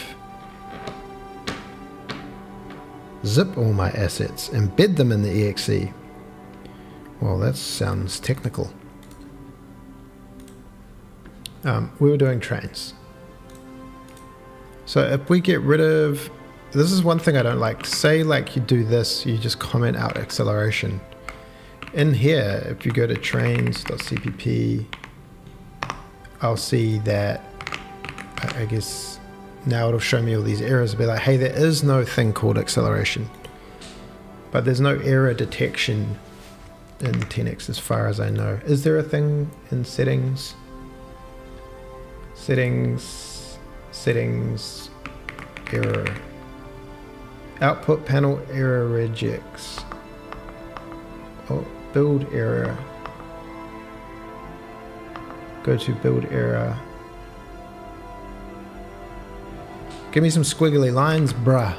A: Zip all my assets, embed them in the exe. Well, that sounds technical. We were doing trains. So if we get rid of, this is one thing I don't like. Say like you do this, you just comment out acceleration. In here, if you go to trains.cpp, I'll see that, I guess now it'll show me all these errors. It'll be like, hey, there is no thing called acceleration, but there's no error detection in 10x as far as I know. Is there a thing in settings? Settings, error. Output panel error regex. Oh, build error. Go to build error. Give me some squiggly lines, bruh.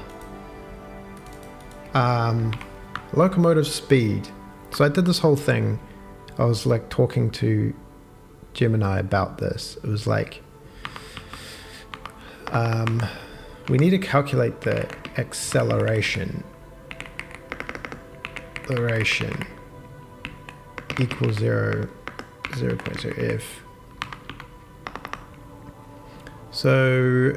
A: Locomotive speed. So I did this whole thing. I was like talking to Gemini about this. It was like, we need to calculate the acceleration. Acceleration equals 0.0 f. So,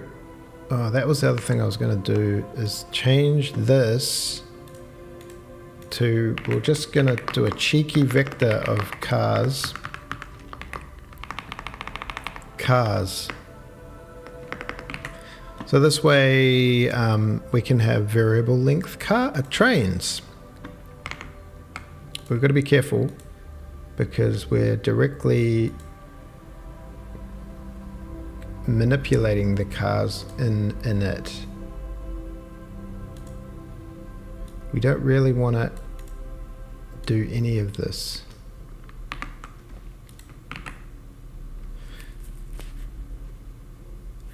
A: that was the other thing I was going to do, is change this to, we're just going to do a cheeky vector of cars. So this way we can have variable length trains. We've got to be careful because we're directly manipulating the cars in it. We don't really want to do any of this.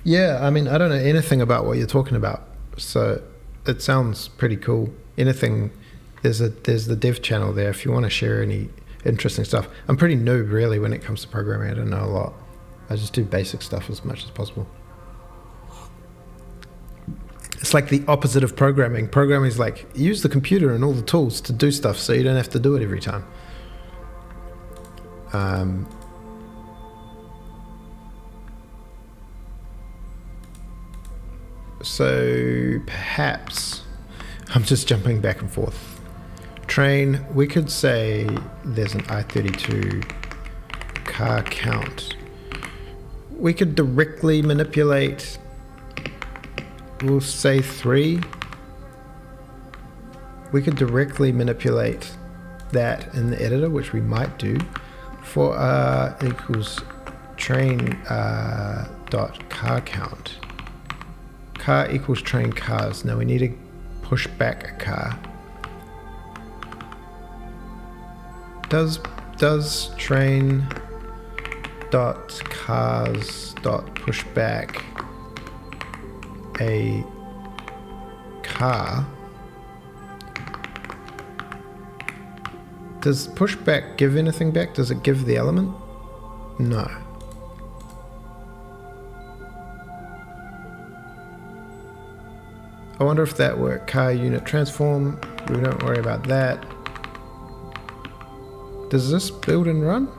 A: Yeah, I mean, I don't know anything about what you're talking about, so it sounds pretty cool. Anything, there's the dev channel there if you want to share any interesting stuff. I'm pretty noob really when it comes to programming. I don't know a lot. I just do basic stuff as much as possible. It's like the opposite of programming. Programming is like, use the computer and all the tools to do stuff so you don't have to do it every time. So perhaps, I'm just jumping back and forth. Train, we could say there's an I-32 car count. We could directly manipulate, we'll say 3. We could directly manipulate that in the editor, which we might do, for equals train dot car count. Car equals train cars. Now we need to push back a car. Does train dot cars dot push back a car? Does pushback give anything back? Does it give the element? No. I wonder if that worked. Car unit transform. We don't worry about that. Does this build and run?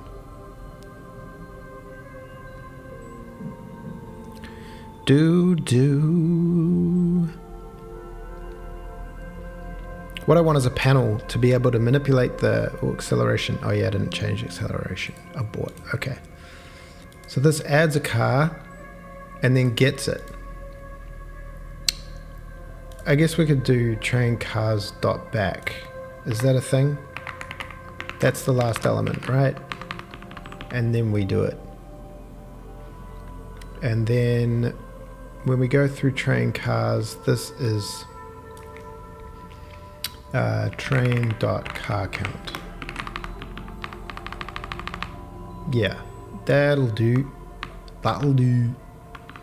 A: What I want is a panel to be able to manipulate the acceleration. Oh yeah, I didn't change acceleration. Abort. Okay. So this adds a car and then gets it. I guess we could do train cars dot back. Is that a thing? That's the last element, right? And then we do it. And then when we go through train cars, this is train dot car count. Yeah, that'll do. That'll do.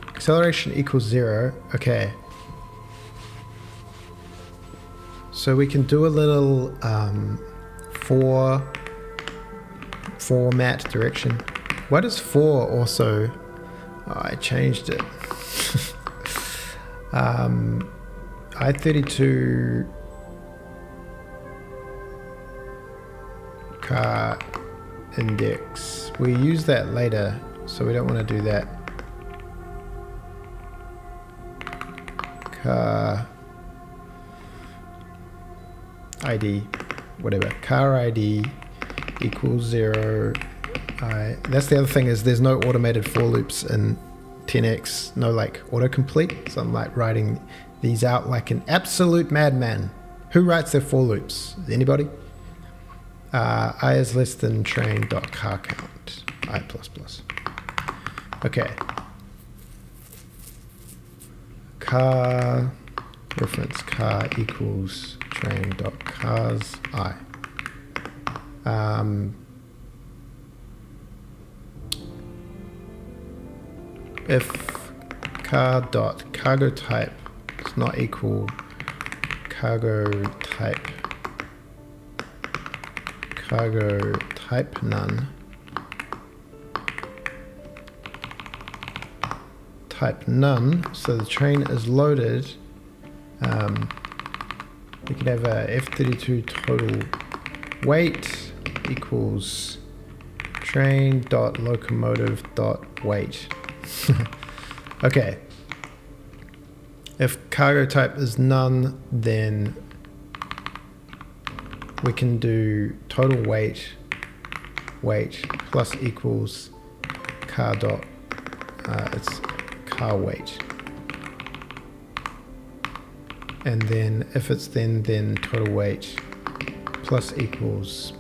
A: Acceleration equals 0. Okay. So we can do a little format direction. What is for also? Oh, I changed it. I-32 car index. We use that later, so we don't want to do that. Car ID, whatever. Car ID equals 0. That's the other thing, is there's no automated for loops in 10x, no like autocomplete. So I'm like writing these out like an absolute madman. Who writes their for loops? Anybody? I is less than train dot car count. I plus plus. Okay. Car reference car equals train dot cars I. If car dot cargo type is not equal cargo type none, type none, so the train is loaded, we can have a F32 total weight equals train dot locomotive dot weight. Okay. If cargo type is none, then we can do total weight plus equals car dot it's car weight, and then if it's then total weight plus equals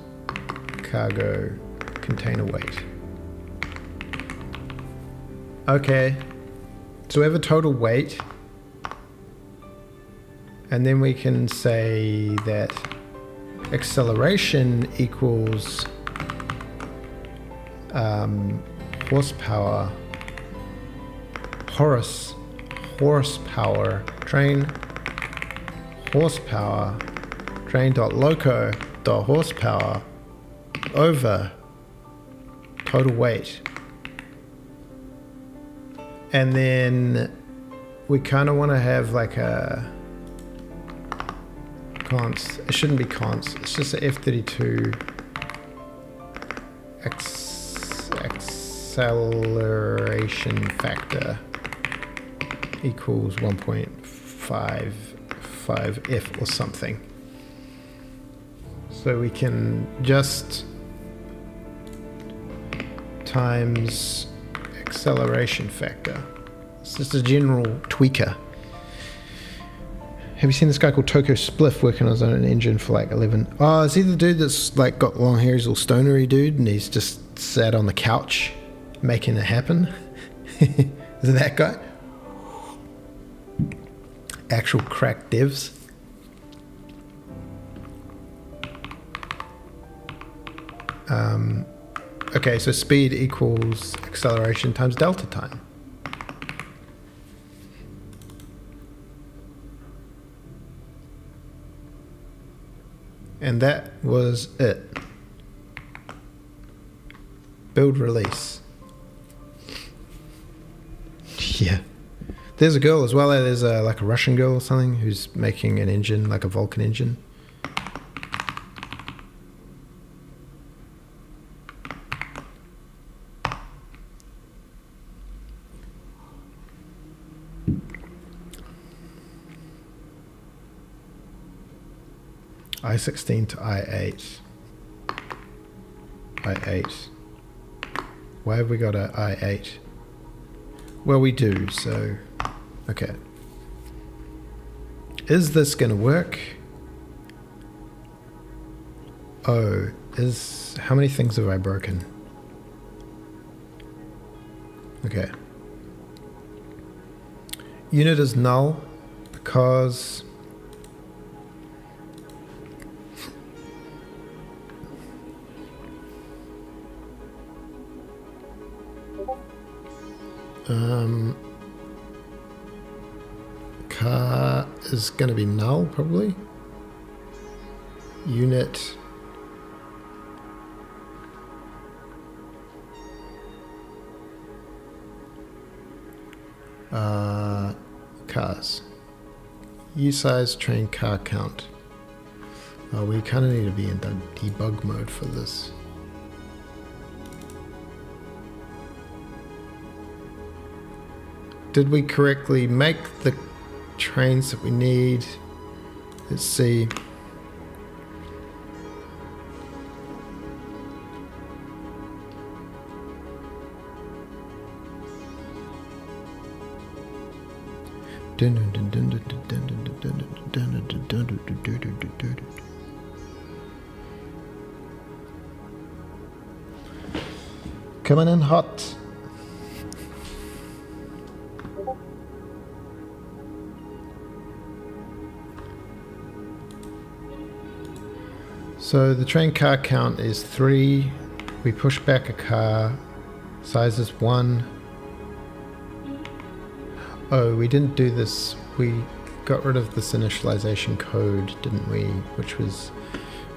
A: cargo container weight. Okay, so we have a total weight, and then we can say that acceleration equals horsepower, train dot loco dot horsepower over total weight. And then we kind of want to have like a const. It shouldn't be const. It's just a F32 acceleration factor equals 1.55F or something. So we can just times acceleration factor. It's just a general tweaker. Have you seen this guy called Toko Spliff working on his own engine for like 11? Oh, is he the dude that's like got long hair? He's all stonery dude, and he's just sat on the couch making it happen. Is it that guy? Actual crack devs. Okay, so speed equals acceleration times delta time. And that was it. Build release. Yeah. There's a girl as well. There's like a Russian girl or something who's making an engine, like a Vulcan engine. I-16 to I-8. I-8. Why have we got a I-8? Well, we do, so... Okay. Is this going to work? Oh, how many things have I broken? Okay. Unit is null because... car is going to be null, probably. Unit Cars. U-size train car count. Oh, we kind of need to be in debug mode for this. Did we correctly make the trains that we need? Let's see. Coming in hot. So the train car count is 3. We push back a car. Size is 1. Oh, we didn't do this. We got rid of this initialization code, didn't we? Which was,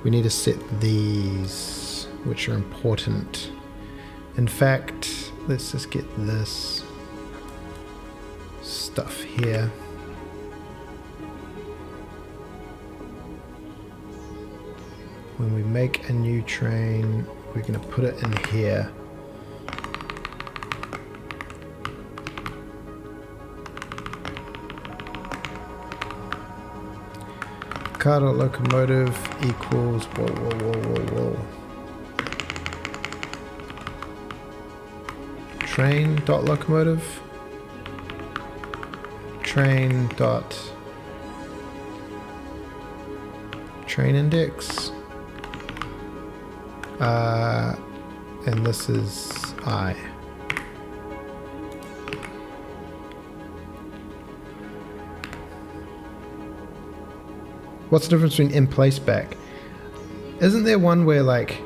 A: we need to set these, which are important. In fact, let's just get this stuff here. When we make a new train, we're going to put it in here. Car.locomotive equals whoa. Train.locomotive. Train index. And this is I. What's the difference between in place back? Isn't there one where like,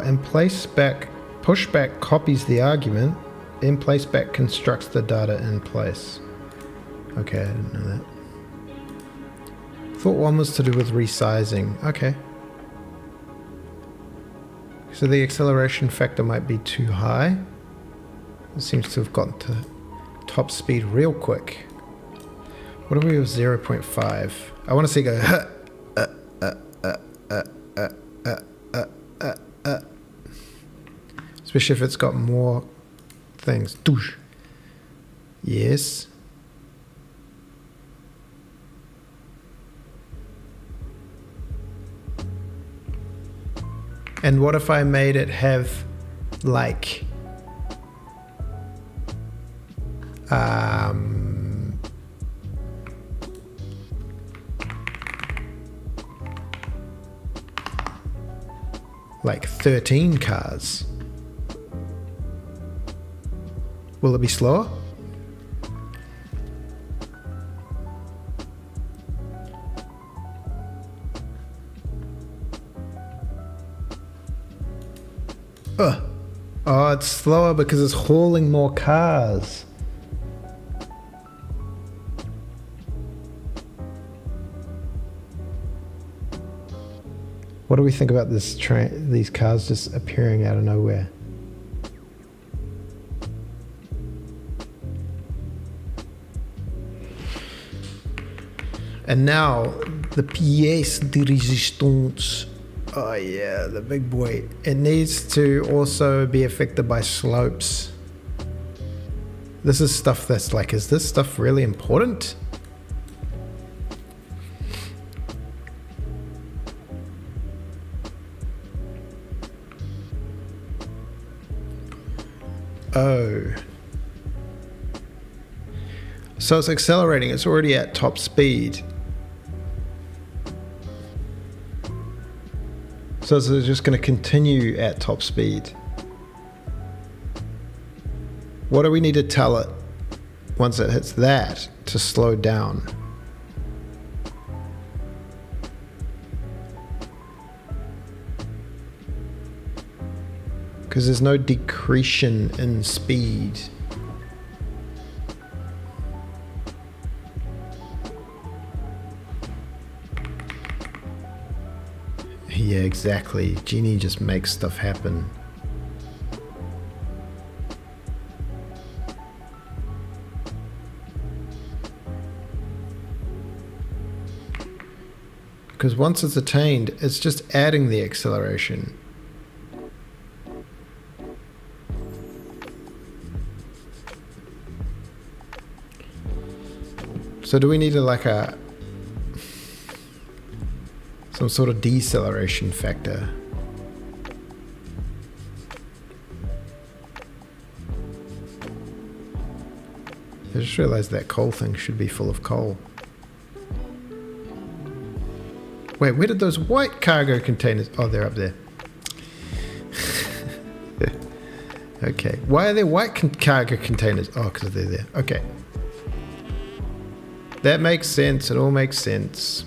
A: in place back, push back copies the argument, in place back constructs the data in place? Okay, I didn't know that. Thought one was to do with resizing. Okay. So the acceleration factor might be too high. It seems to have gotten to top speed real quick. What are we with 0.5? I want to see it go especially if it's got more things. Doosh. Yes. And what if I made it have like like 13 cars? Will it be slower? Oh, it's slower because it's hauling more cars. What do we think about this train? These cars just appearing out of nowhere. And now the pièce de résistance. Oh yeah, the big boy. It needs to also be affected by slopes. This is stuff that's like, is this stuff really important? Oh. So it's accelerating, it's already at top speed. So it's just going to continue at top speed. What do we need to tell it once it hits that to slow down? Because there's no decretion in speed. Yeah, exactly. Genie just makes stuff happen. Because once it's attained, it's just adding the acceleration. So do we need some sort of deceleration factor? I just realized that coal thing should be full of coal. Wait, where did those white cargo containers... Oh, they're up there. Okay. Why are there white cargo containers? Oh, because they're there. Okay. That makes sense. It all makes sense.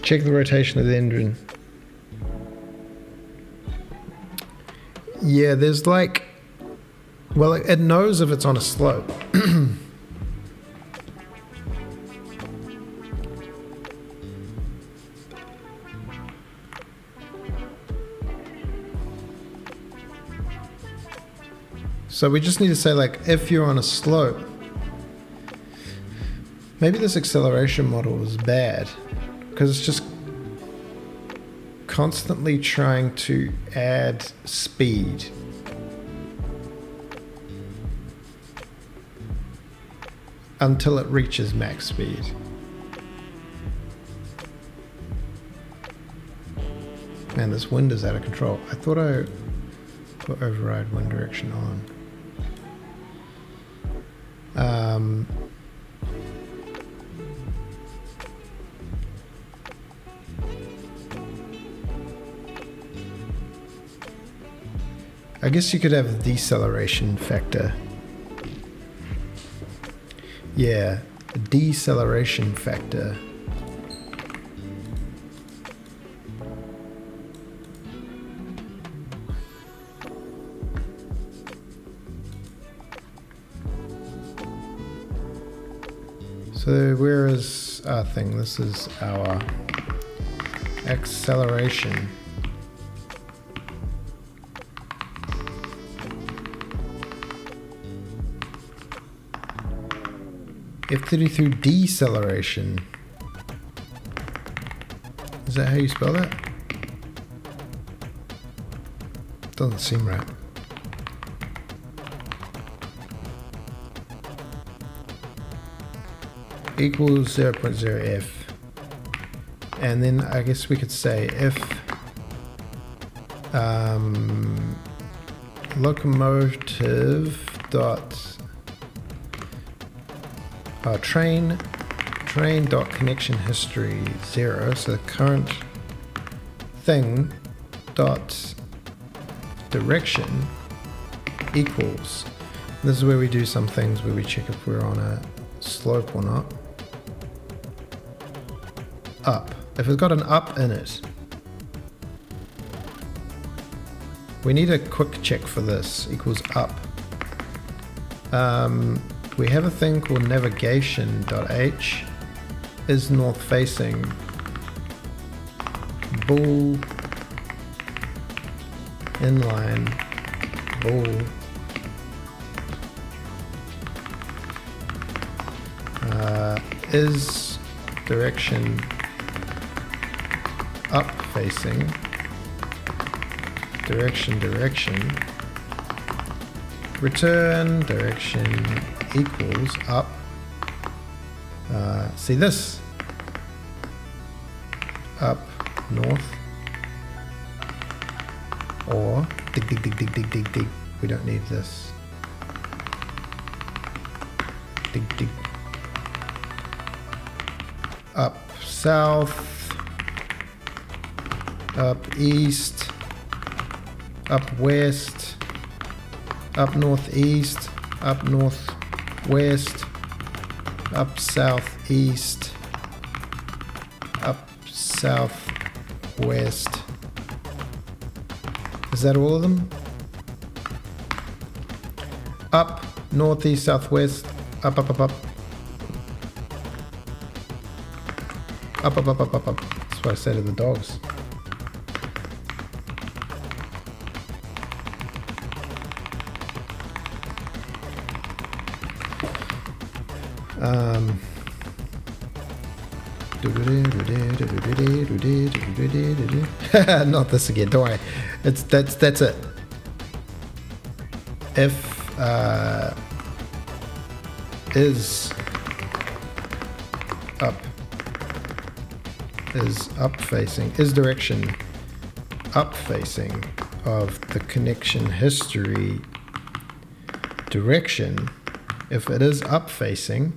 A: Check the rotation of the engine. Yeah, there's like... Well, it knows if it's on a slope. So we just need to say, like, if you're on a slope. Maybe this acceleration model is bad, because it's just constantly trying to add speed. Until it reaches max speed. Man, this wind is out of control. I thought I put override wind direction on. I guess you could have a deceleration factor. Yeah, a deceleration factor. So where is our thing? This is our acceleration. F33 deceleration. Is that how you spell that? Doesn't seem right. Equals 0.0f. And then I guess we could say if locomotive dot train dot connection history 0, so the current thing dot direction equals. This is where we do some things where we check if we're on a slope or not. Up. If it's got an up in it, we need a quick check for this. Equals up. We have a thing called navigation.h is north facing. Bull inline bull is direction up facing direction return direction equals up. See this? Up north or dig. We don't need this. Dig. Up south, up east, up west, up northeast, up northwest, up southeast, up southwest. Is Is that all of them? Up, northeast, southwest, up, up, up, up. Up, up, up, up, up, up. That's what I say to the dogs. Not this again, don't worry. That's it. If is up facing, is direction up facing of the connection history direction. If it is up facing,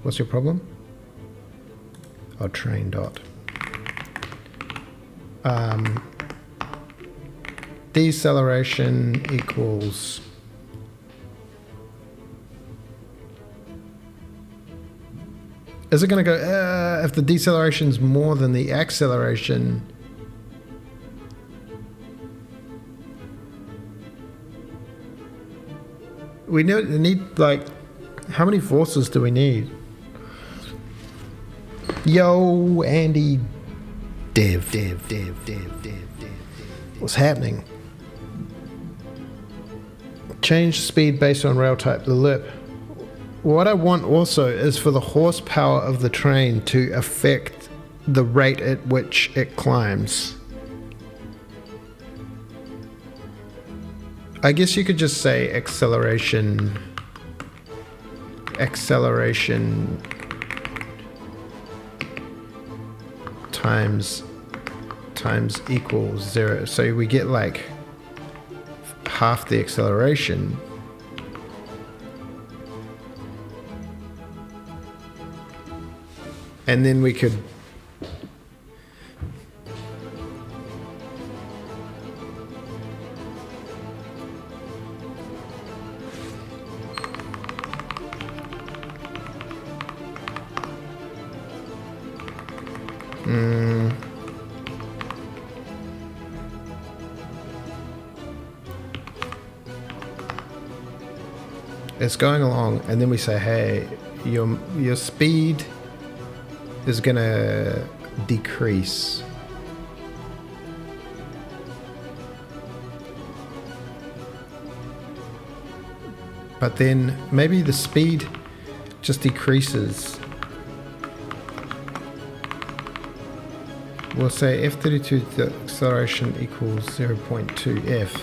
A: what's your problem? Oh, train dot. Deceleration equals is it going to go if the deceleration is more than the acceleration? We need like, how many forces do we need? Yo, Andy, Dev. What's happening? Change speed based on rail type, the lip. What I want also is for the horsepower of the train to affect the rate at which it climbs. I guess you could just say acceleration times equals 0. So we get like half the acceleration. And then we could it's going along, and then we say, hey, your speed is gonna decrease. But then maybe the speed just decreases. We'll say F32 the acceleration equals 0.2 F.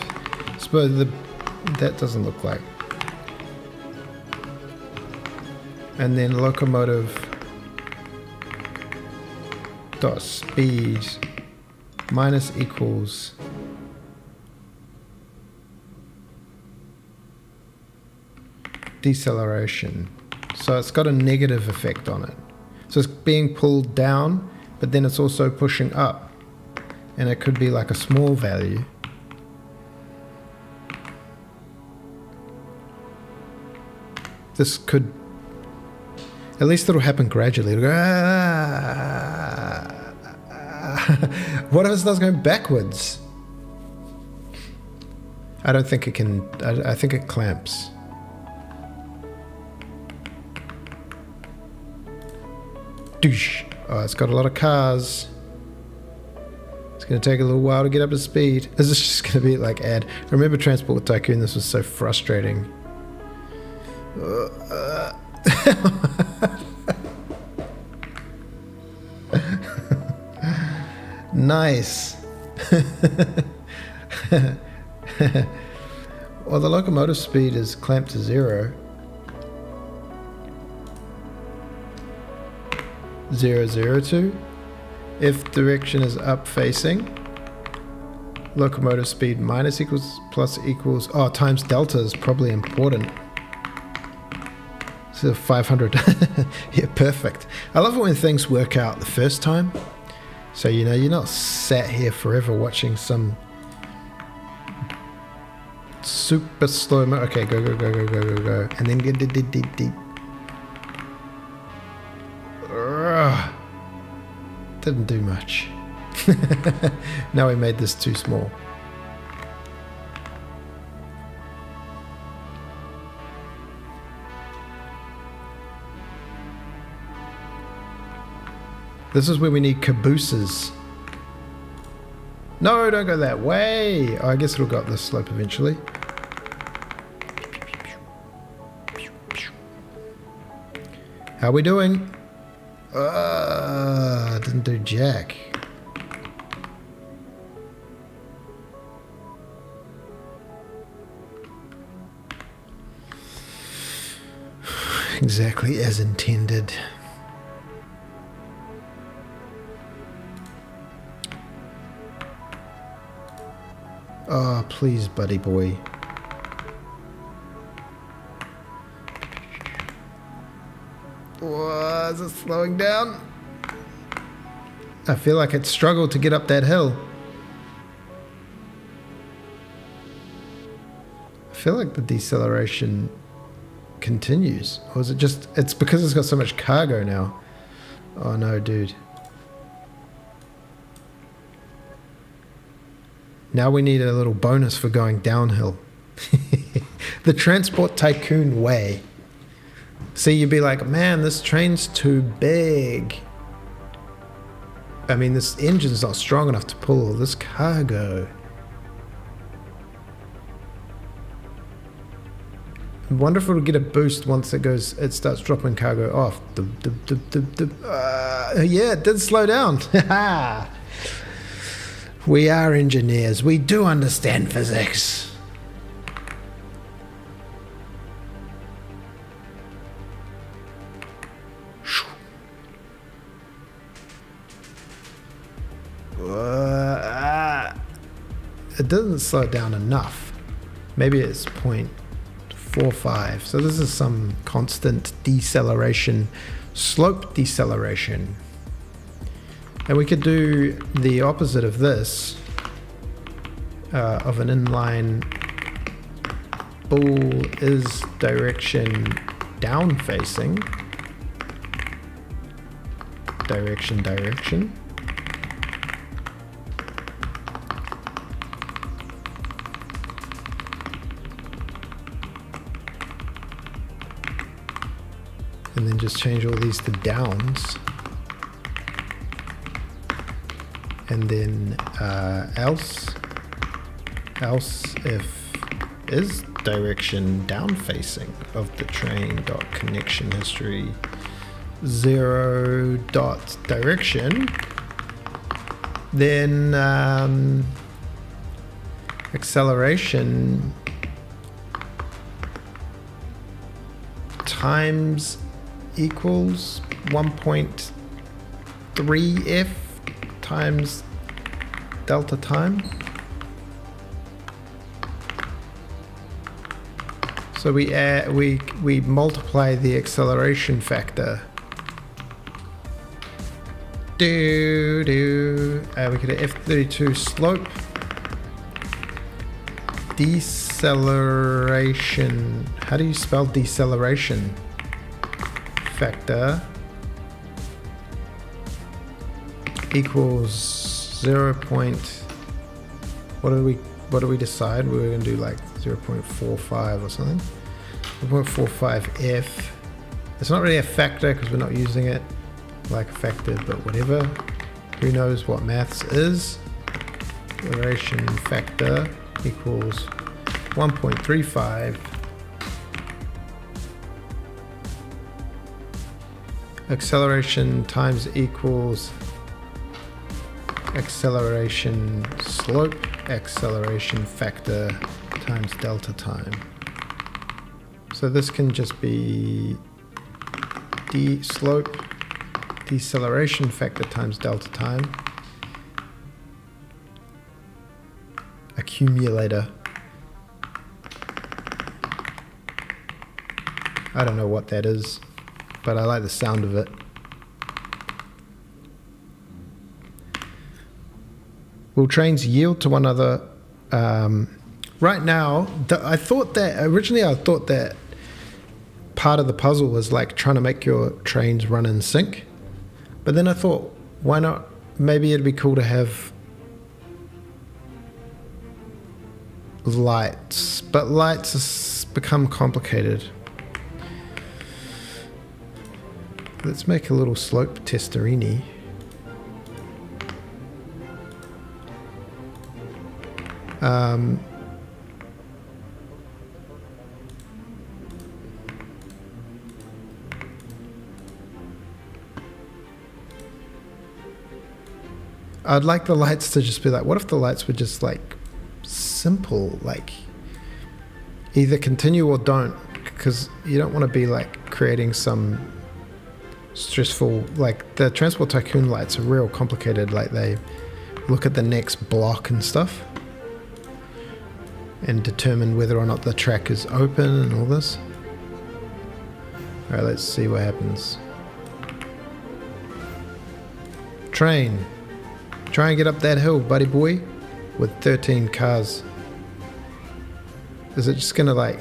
A: Suppose that doesn't look like. And then locomotive dot speed minus equals deceleration. So it's got a negative effect on it. So it's being pulled down, but then it's also pushing up. And it could be like a small value. This could, at least it'll happen gradually. It'll go, what if it starts going backwards? I don't think it can, I think it clamps. Doosh. Oh, it's got a lot of cars. It's going to take a little while to get up to speed. Is this just going to be like ad? I remember Transport Tycoon, this was so frustrating. Nice. Well, the locomotive speed is clamped to 0. 002. If direction is up facing, locomotive speed minus equals plus equals, oh, times delta is probably important. So 500. Yeah, perfect. I love it when things work out the first time. So, you know, you're not sat here forever watching some super slow mo. Okay, go. And then get deep. Didn't do much. Now we made this too small. This is where we need cabooses. No, don't go that way. Oh, I guess it'll go up this slope eventually. How we doing? Didn't do jack. Exactly as intended. Oh, please, buddy boy. Whoa, is it slowing down? I feel like it struggled to get up that hill. I feel like the deceleration continues. Or is it just... It's because it's got so much cargo now. Oh no, dude. Now we need a little bonus for going downhill. The Transport Tycoon way. See, you'd be like, man, this train's too big. I mean, this engine's not strong enough to pull all this cargo. I wonder if it'll get a boost once it starts dropping cargo off. Yeah, it did slow down. We are engineers. We do understand physics. It doesn't slow down enough. Maybe it's 0.45. So this is some constant deceleration, slope deceleration. And we could do the opposite of this, of an inline bull is direction down facing, direction. And then just change all these to downs. And then else if is direction down facing of the train dot connection history 0 dot direction, then acceleration times equals 1.3f times delta time. So we multiply the acceleration factor. We get an F32 slope deceleration. How do you spell deceleration? Factor equals 0. What do we decide? We were going to do like 0.45 or something. 0.45f. It's not really a factor because we're not using it like a factor, but whatever. Who knows what maths is? Acceleration factor equals 1.35. Acceleration times equals acceleration slope, acceleration factor times delta time. So this can just be slope, deceleration factor times delta time. Accumulator. I don't know what that is, but I like the sound of it. Will trains yield to one another? Right now, I thought that part of the puzzle was like trying to make your trains run in sync. But then I thought, why not maybe it'd be cool to have lights, but lights has become complicated. Let's make a little slope testerini. I'd like the lights to just be like, what if the lights were just like simple, like either continue or don't, because you don't want to be like creating some stressful, like the Transport Tycoon lights are real complicated, like they look at the next block and stuff and determine whether or not the track is open and all this. Alright, let's see what happens. Train. Try and get up that hill, buddy boy, with 13 cars. Is it just gonna like...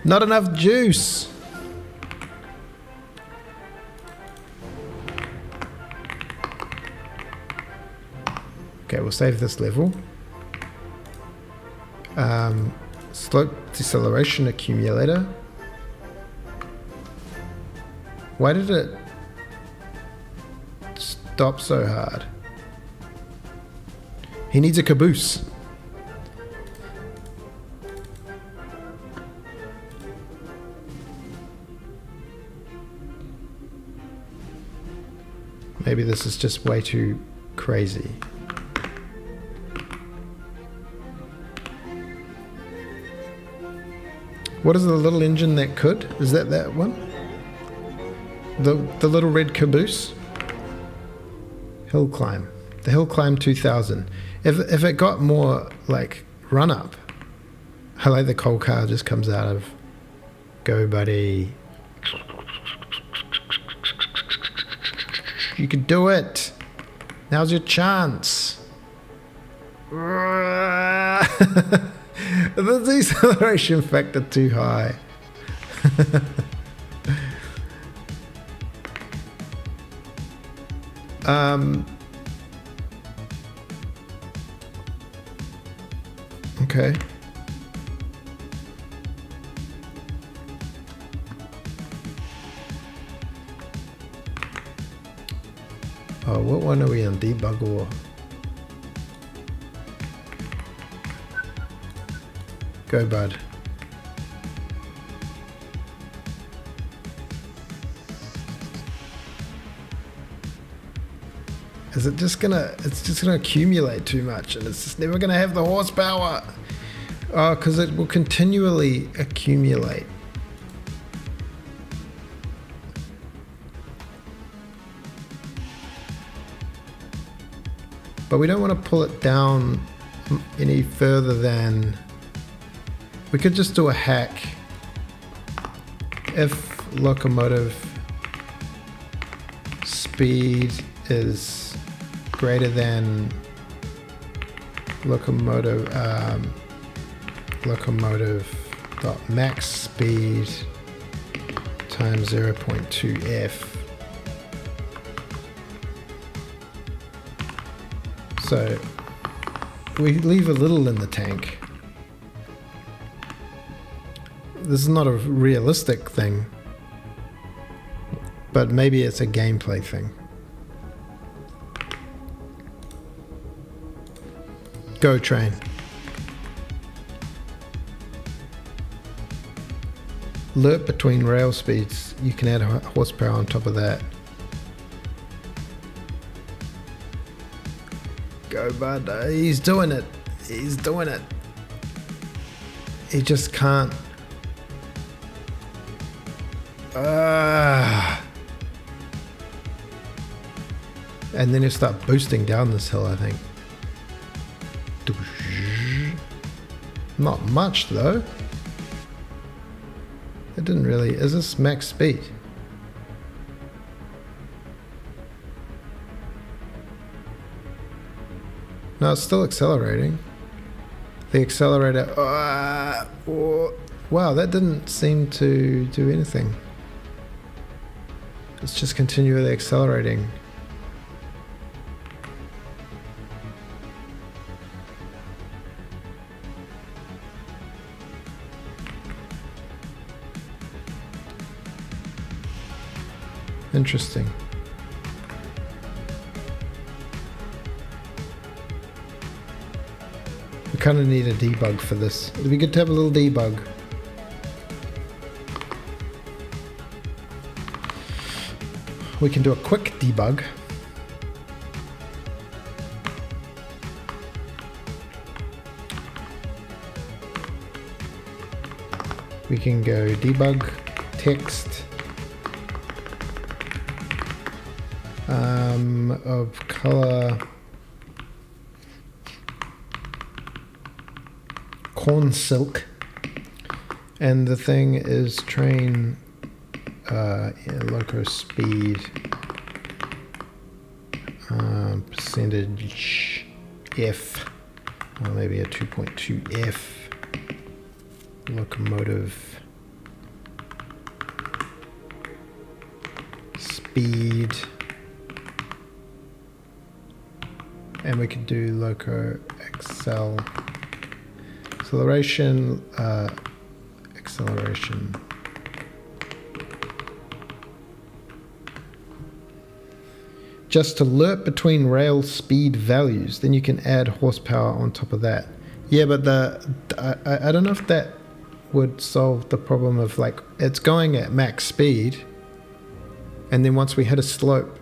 A: Not enough juice! Okay, we'll save this level. Slope deceleration accumulator. Why did it stop so hard? He needs a caboose. Maybe this is just way too crazy. What is the little engine that could? Is that one? The little red caboose? Hill climb. The hill climb 2000. If it got more like run up, I like the coal car just comes out of go buddy. You can do it. Now's your chance. The deceleration factor too high. Okay. Oh, what one are we on? Debug or? Go, bud. Is it just gonna, it's just gonna accumulate too much and it's just never gonna have the horsepower. Oh, because it will continually accumulate. But we don't want to pull it down any further than, we could just do a hack. If locomotive speed is greater than locomotive dot max speed times 0.2 f. So we leave a little in the tank. This is not a realistic thing, but maybe it's a gameplay thing. Go train. Lerp between rail speeds. You can add horsepower on top of that. Go, bud. He's doing it. He's doing it. He just can't. And then you start boosting down this hill, I think. Not much though. It didn't really. Is this max speed? No, it's still accelerating. The accelerator. Wow, that didn't seem to do anything. Let's just continue with accelerating. Interesting. We kind of need a debug for this. It'd be good to have a little debug. We can do a quick debug. We can go debug text of color corn silk, and the thing is train loco speed percentage F, or maybe a 2.2 F locomotive speed, and we could do loco acceleration just alert between rail speed values, then you can add horsepower on top of that. Yeah, but I don't know if that would solve the problem of, like, it's going at max speed, and then once we hit a slope,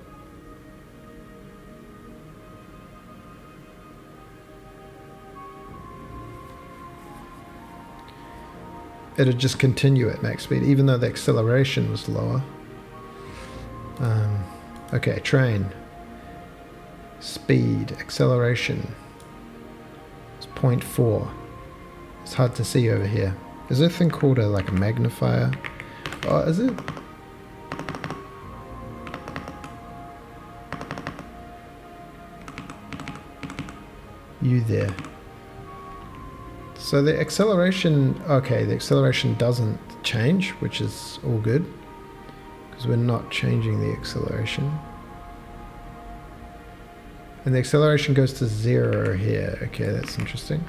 A: it'd just continue at max speed, even though the acceleration was lower. Okay, train. Speed, acceleration. It's 0.4. It's hard to see over here. Is there a thing called a magnifier? Oh, is it? You there. So the acceleration, okay, the acceleration doesn't change, which is all good, because we're not changing the acceleration. And the acceleration goes to 0 here. Okay, that's interesting.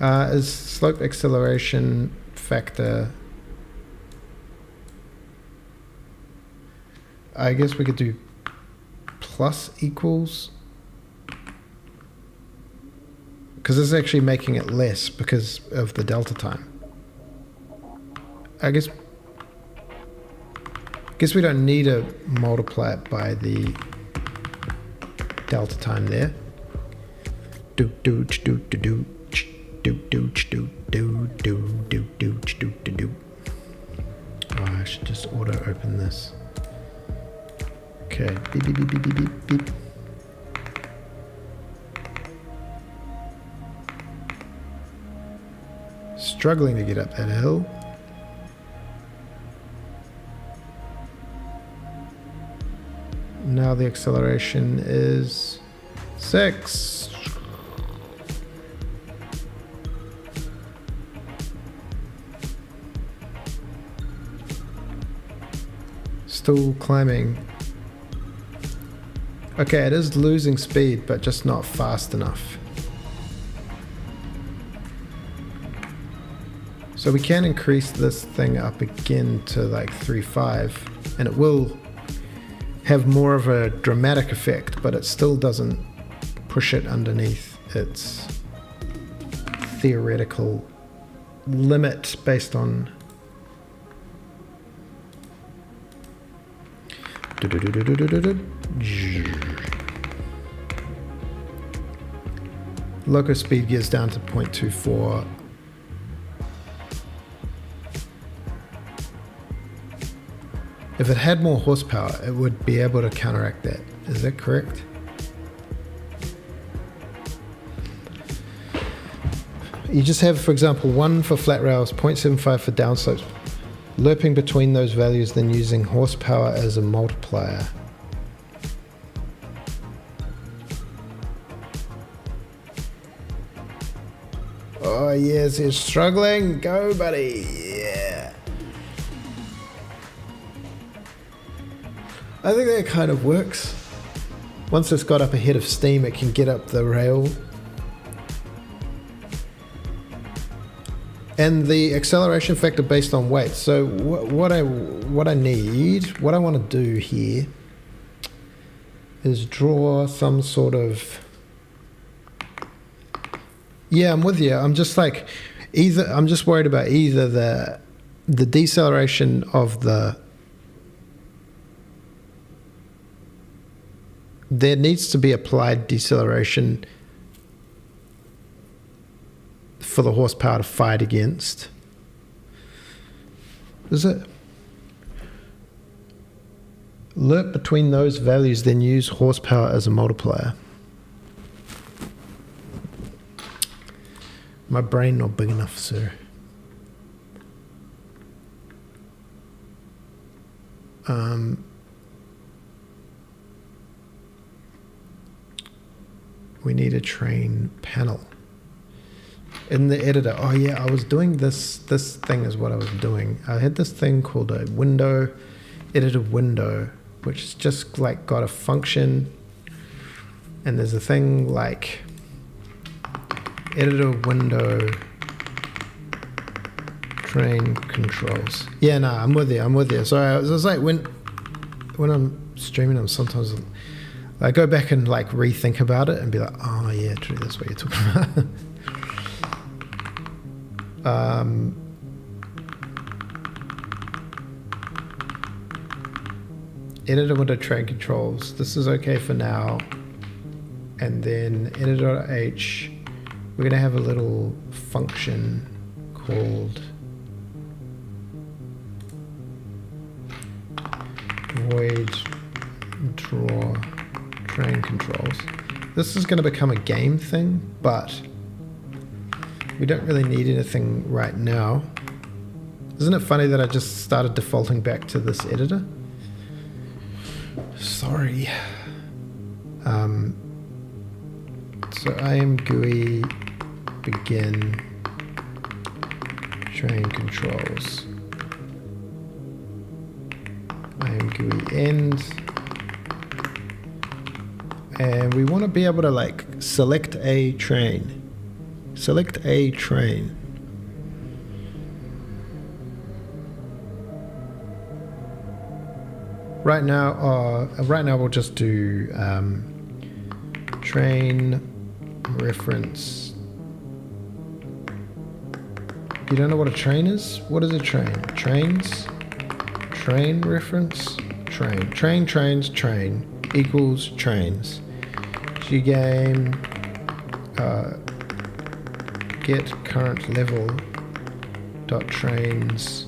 A: Is slope acceleration factor... I guess we could do plus equals, because it's actually making it less because of the delta time. I guess we don't need to multiply it by the delta time there. Oh, I should just auto open this. Okay, beep beep beep beep beep beep beep. Struggling to get up that hill. Now the acceleration is 6. Still climbing. Okay, it is losing speed, but just not fast enough. So we can increase this thing up again to like 3.5, and it will have more of a dramatic effect, but it still doesn't push it underneath its theoretical limit based on loco speed gears down to 0.24. If it had more horsepower, it would be able to counteract that. Is that correct? You just have, for example, 1 for flat rails, 0.75 for downslopes, looping between those values, then using horsepower as a multiplier. Oh yes, you're struggling. Go, buddy. Yeah. I think that kind of works. Once it's got up a head of steam, it can get up the rail. And the acceleration factor based on weight. So what I want to do here is draw some sort of. Yeah, I'm with you. I'm just like I'm just worried about either the deceleration of there needs to be applied deceleration for the horsepower to fight against. Is it? Lerp between those values, then use horsepower as a multiplier. My brain not big enough, sir. We need a train panel. In the editor, oh yeah, I was doing this thing is what I was doing. I had this thing called a window, editor window, which is just like got a function, and there's a thing like editor window train controls. Yeah, no, I'm with you. Sorry, I was like when I'm streaming them, sometimes I go back and like rethink about it and be like, oh yeah, true, that's what you're talking about. Editor window train controls. This is okay for now. And then editor.h, we're going to have a little function called void draw train controls. This is going to become a game thing, but we don't really need anything right now. Isn't it funny that I just started defaulting back to this editor? Sorry. So I am GUI begin train controls. I am GUI end. And we want to be able to like select a train. Select a train. Right now we'll just do train reference. You don't know what a train is? What is a train? Trains? Train reference? Train. Train, trains, train equals trains. Game get current level dot trains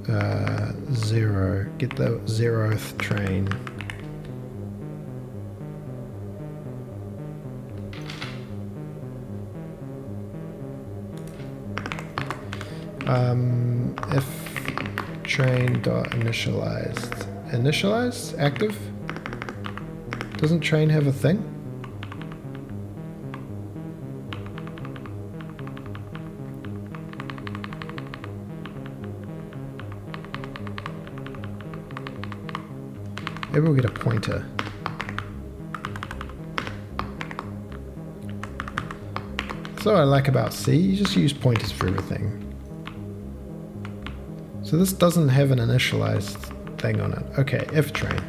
A: 0. Get the 0th train. If train dot initialized. Initialized? Active? Doesn't train have a thing? Maybe we'll get a pointer. That's what I like about C. You just use pointers for everything. So this doesn't have an initialized thing on it. Okay, if train.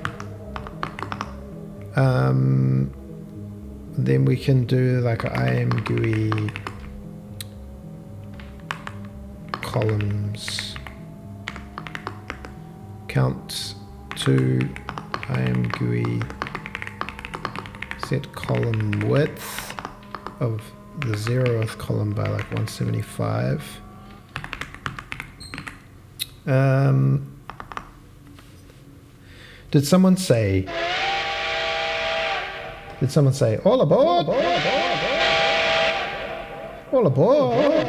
A: Then we can do like a IAM GUI columns count to IAM GUI set column width of the 0th column by like 175. Did someone say all aboard? All aboard.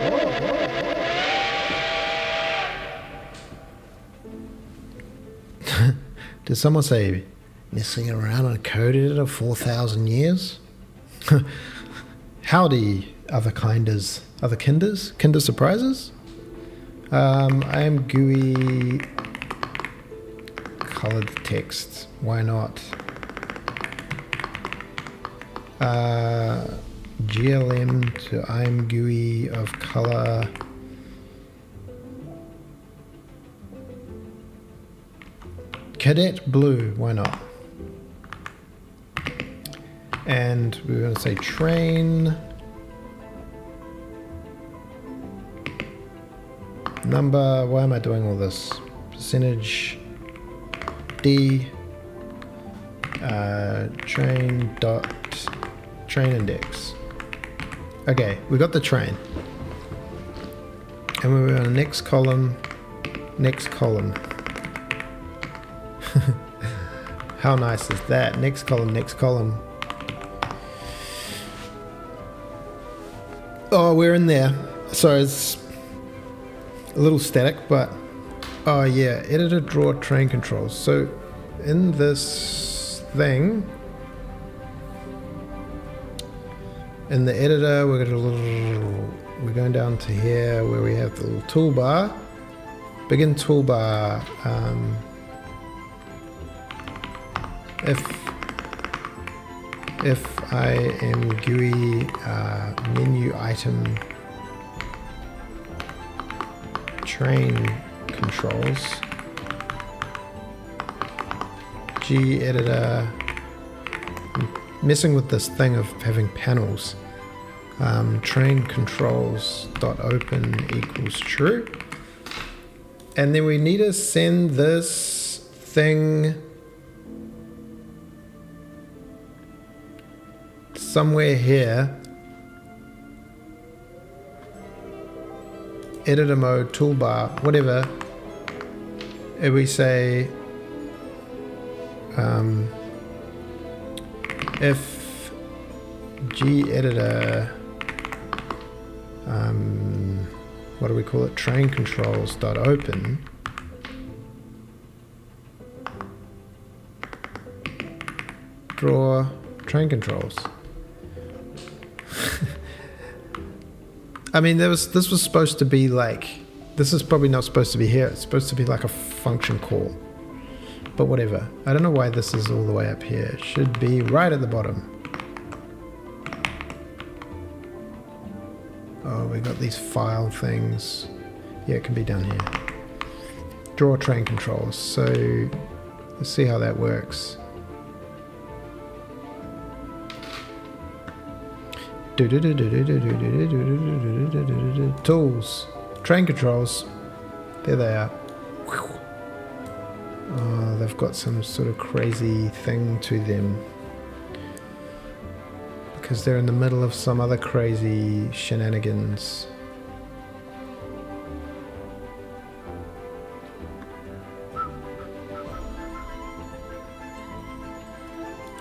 A: Did someone say messing around on a code editor 4,000 years? Howdy, other kinders, other kinders, kinder surprises. I am GUI colored text. Why not? GLM to I'm GUI of color. Cadet blue, why not? And we're going to say train number. Why am I doing all this? Percentage D train index. Okay, we got the train. And we're on the next column. How nice is that? Next column. Oh, we're in there. So it's a little static, but oh yeah, editor draw train controls. So in this thing, in the editor, we're going down to here where we have the little toolbar. Begin toolbar. If I am GUI menu item train controls G editor. I'm messing with this thing of having panels. Train controls dot open equals true, and then we need to send this thing somewhere here. Editor mode, toolbar, whatever. And we say if G editor, what do we call it? Train controls dot open. Draw train controls. I mean, this was supposed to be like, this is probably not supposed to be here. It's supposed to be like a function call, but whatever. I don't know why this is all the way up here. It should be right at the bottom. Oh, we got these file things. Yeah, it can be down here. Draw train controls. So let's see how that works. Tools, train controls, there they are. Oh, they've got some sort of crazy thing to them because they're in the middle of some other crazy shenanigans.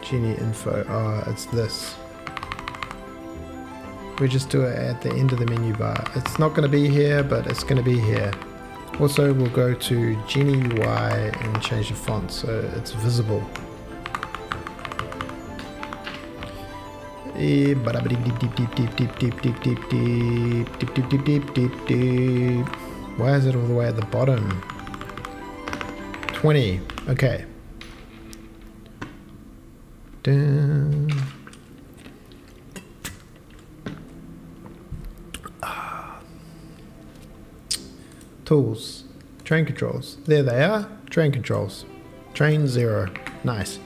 A: Genie info, oh, it's this. We just do it at the end of the menu bar. It's not going to be here, but it's going to be here. Also, we'll go to Genie UI and change the font so it's visible. Why is it all the way at the bottom? 20. Okay. Dun. Tools, train controls. There they are, train controls. Train 0, nice.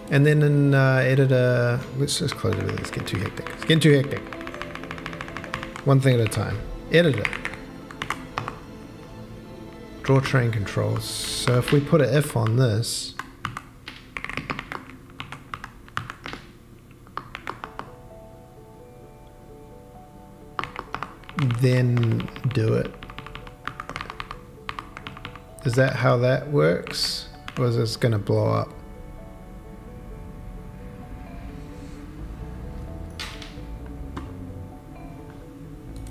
A: And then in editor, let's just close it. Let's get too hectic. It's getting too hectic. One thing at a time. Editor. Draw train controls. So if we put an if on this, then do it. Is that how that works? Or is this going to blow up?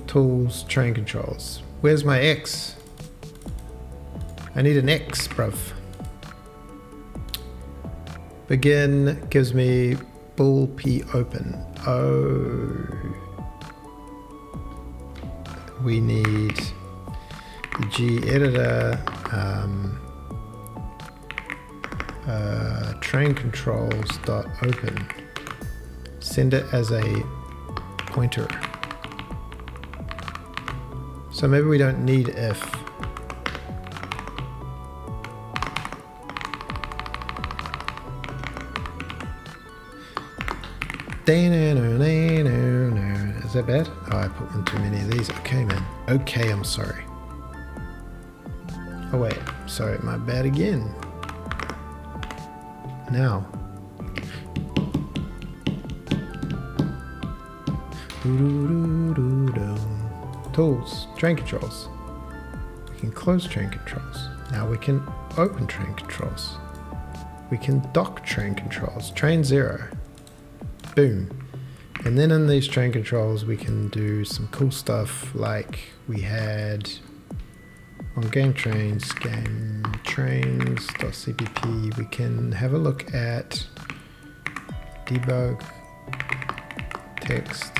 A: Tools, train controls. Where's my X? I need an X, bruv. Begin gives me bool p open. Oh. We need the G editor, train controls dot open. Send it as a pointer. So maybe we don't need if. Is that bad? Oh, I put in too many of these. Okay, man. Okay, I'm sorry. Oh wait, sorry, my bad again. Now. Tools, train controls. We can close train controls. Now we can open train controls. We can dock train controls. Train 0. Boom. And then in these train controls we can do some cool stuff like we had on game trains.cpp. We can have a look at debug text.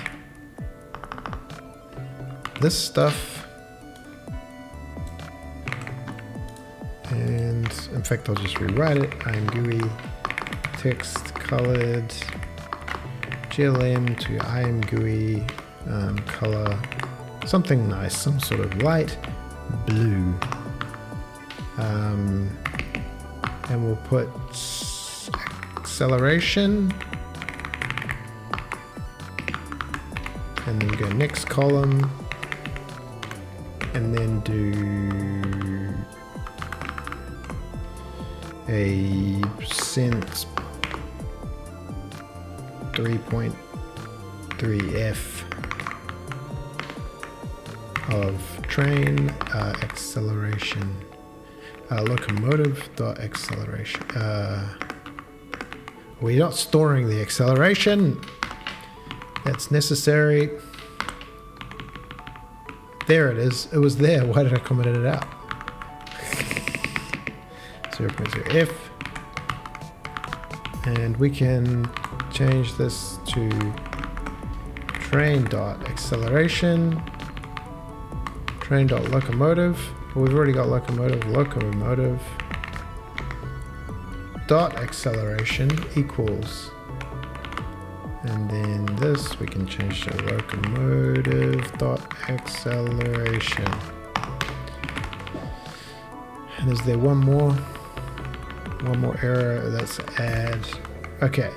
A: This stuff, and in fact I'll just rewrite it. I'm GUI text colored GLM to I am GUI color something nice, some sort of light blue, and we'll put acceleration, and then go next column, and then do a % 3.3f of train acceleration, locomotive dot acceleration. We're not storing the acceleration that's necessary. There it is. It was there. Why did I comment it out? 0.0f, and we can change this to train dot acceleration, train dot locomotive. Well, we've already got locomotive dot acceleration equals, and then this we can change to locomotive dot acceleration. And is there one more error? That's add. Okay,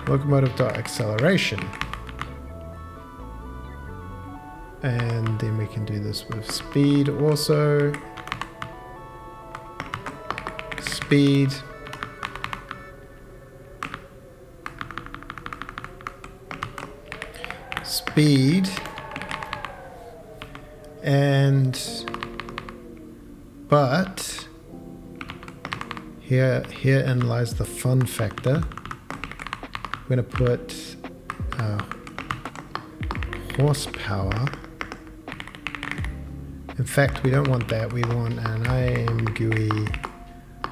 A: locomotive dot acceleration, and then we can do this with speed also. Speed and but herein lies the fun factor. We're going to put horsepower. In fact, we don't want that. We want an IAM GUI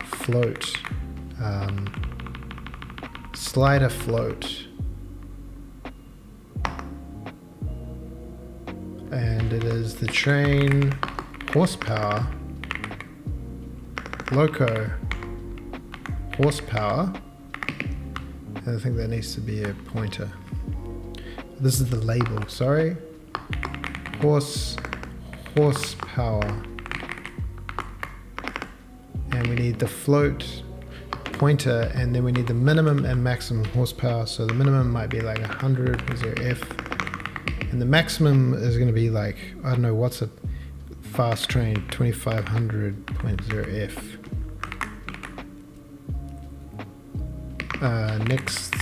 A: float, slider float. And it is the train horsepower, loco horsepower. I think that needs to be a pointer. This is the label, sorry. Horsepower. And we need the float pointer, and then we need the minimum and maximum horsepower. So the minimum might be like 100.0f, and the maximum is going to be like, I don't know, what's a fast train, 2500.0f. Next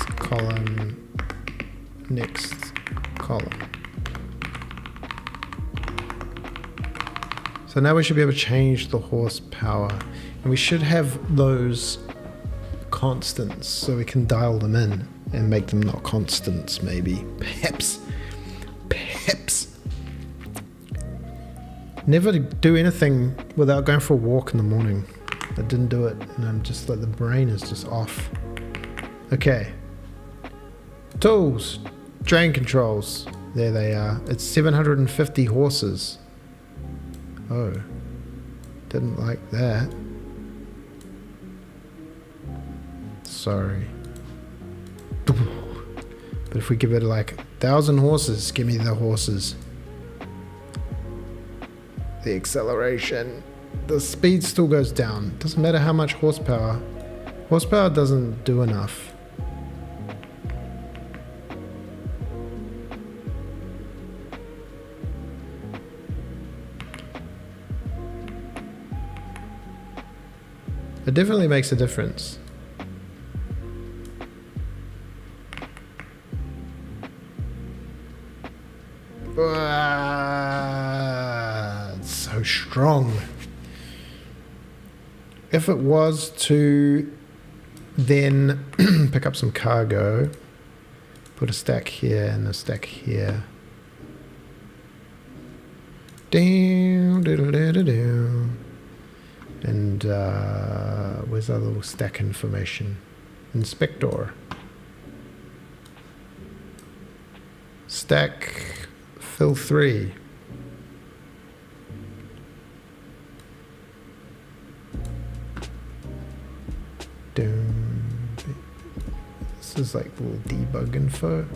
A: column. So now we should be able to change the horsepower, and we should have those constants so we can dial them in and make them not constants, maybe. Perhaps. Never do anything without going for a walk in the morning. I didn't do it, and I'm just like, the brain is just off. Okay. Tools. Train controls. There they are. It's 750 horses. Oh. Didn't like that. Sorry. But if we give it like 1,000 horses, give me the horses. The acceleration. The speed still goes down. Doesn't matter how much horsepower. Horsepower doesn't do enough. It definitely makes a difference. It's so strong. If it was to then pick up some cargo, put a stack here and a stack here. And where's our little stack information? Inspector. Stack fill 3. This is like little debug info.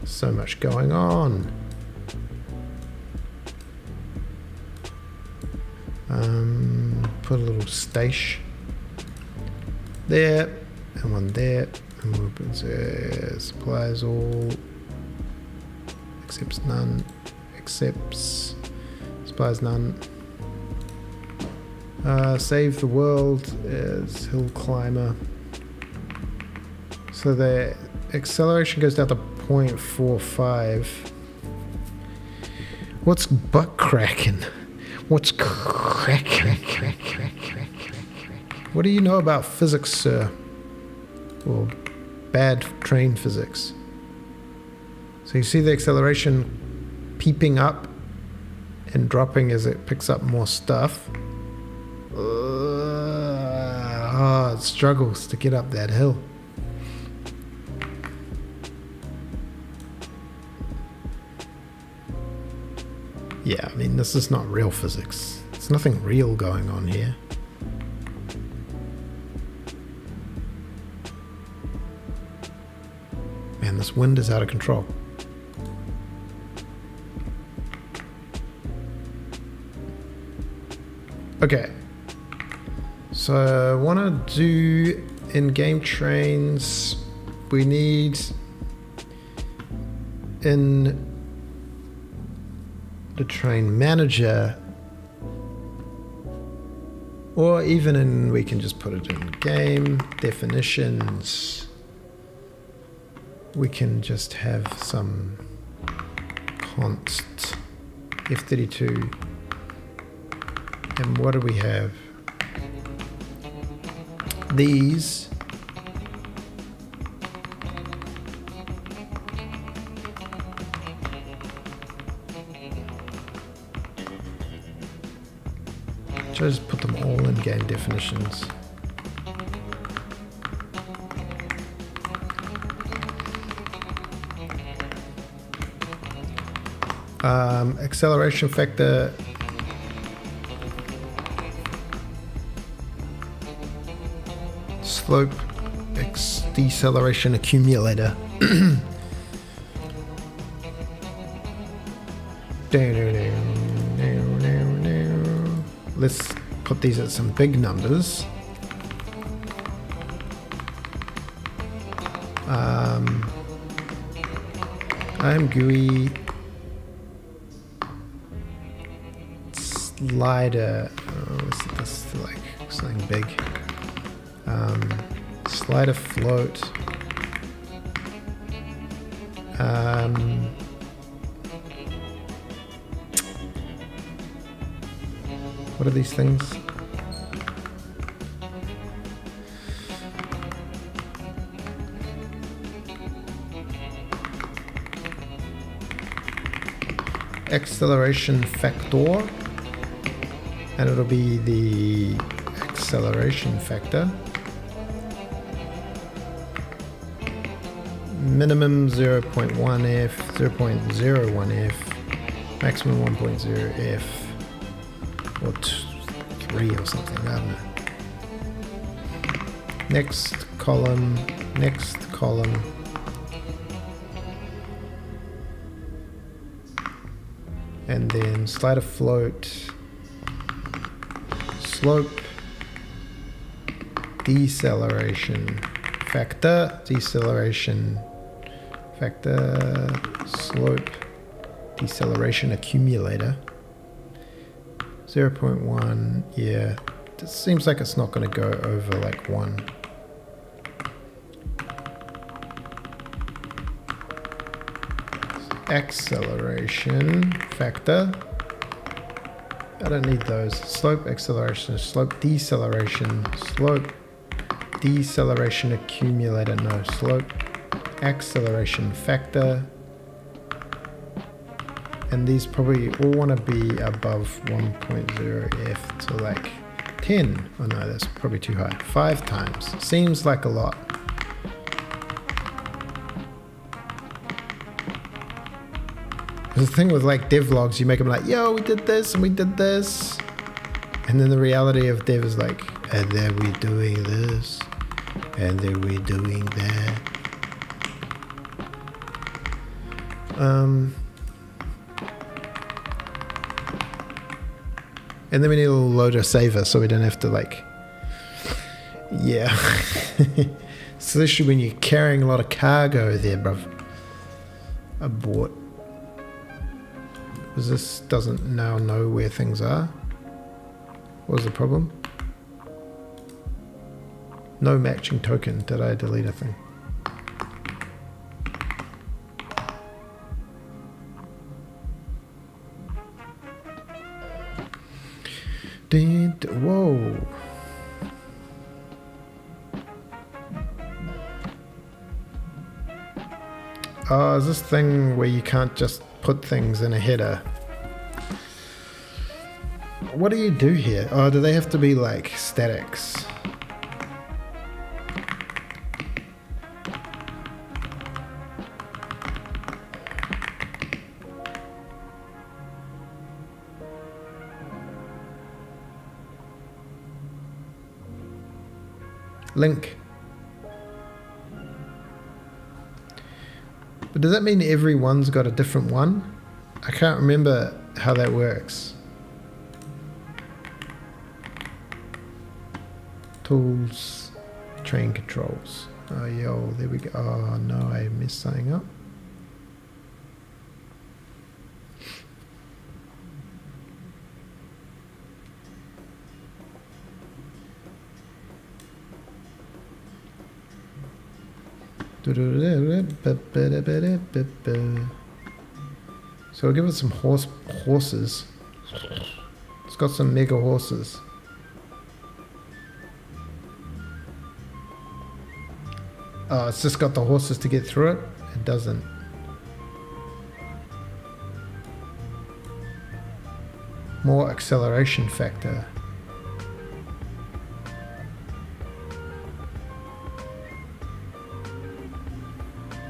A: So much going on. Put a little station there and one there, and we'll put supplies all, accepts none, accepts, supplies none. Save the world is hill climber. So the acceleration goes down to 0.45. What's butt cracking? What's cracking? What do you know about physics, sir? Or bad train physics? So you see the acceleration peeping up and dropping as it picks up more stuff. It struggles to get up that hill. Yeah, I mean, this is not real physics. There's nothing real going on here. Man, this wind is out of control. Okay. So I want to do in-game trains. We need in the train manager, or even in, we can just put it in game definitions. We can just have some const F32. And what do we have? These. Just put them all in game definitions. Acceleration factor. Slope deceleration accumulator. Let's put these at some big numbers. I'm GUI slider. Let's set this to like something big. Slider float. What are these things? Acceleration factor, and it'll be the acceleration factor. Minimum 0.1 F, 0.01 F, maximum 1.0 F. or 3 or something, I don't know. Next column, next column. And then slider float, slope, deceleration factor, deceleration factor, slope, deceleration accumulator. 0.1, yeah. It seems like it's not going to go over like 1. Acceleration factor. I don't need those. Slope, acceleration, slope, deceleration, slope, deceleration accumulator, no. Slope, acceleration factor. And these probably all want to be above 1.0f to like 10. Oh no, that's probably too high. 5 times. Seems like a lot. The thing with like devlogs, you make them like, yo, we did this and we did this. And then the reality of dev is like, and then we doing this. And then we doing that. And then we need a little loader saver so we don't have to like, yeah. Especially when you're carrying a lot of cargo there, bruv. Abort. Because this doesn't now know where things are. What was the problem? No matching token. Did I delete a thing? Whoa. Oh, is this thing where you can't just put things in a header? What do you do here? Oh, do they have to be like statics? Link. But does that mean everyone's got a different one? I can't remember how that works. Tools, train controls. Oh, yo, there we go. Oh, no, I messed something up. So I'll give it some horses. It's got some mega horses. Oh, it's just got the horses to get through it? It doesn't. More acceleration factor.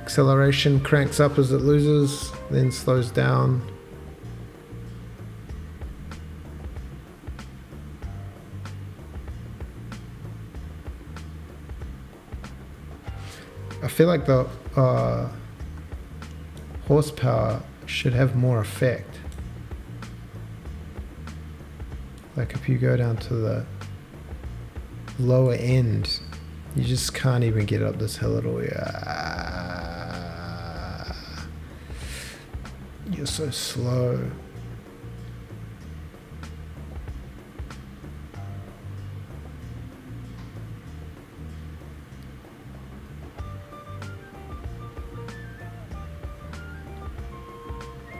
A: Acceleration cranks up as it loses, then slows down. I feel like the horsepower should have more effect. Like if you go down to the lower end, you just can't even get up this hill at all. You're so slow.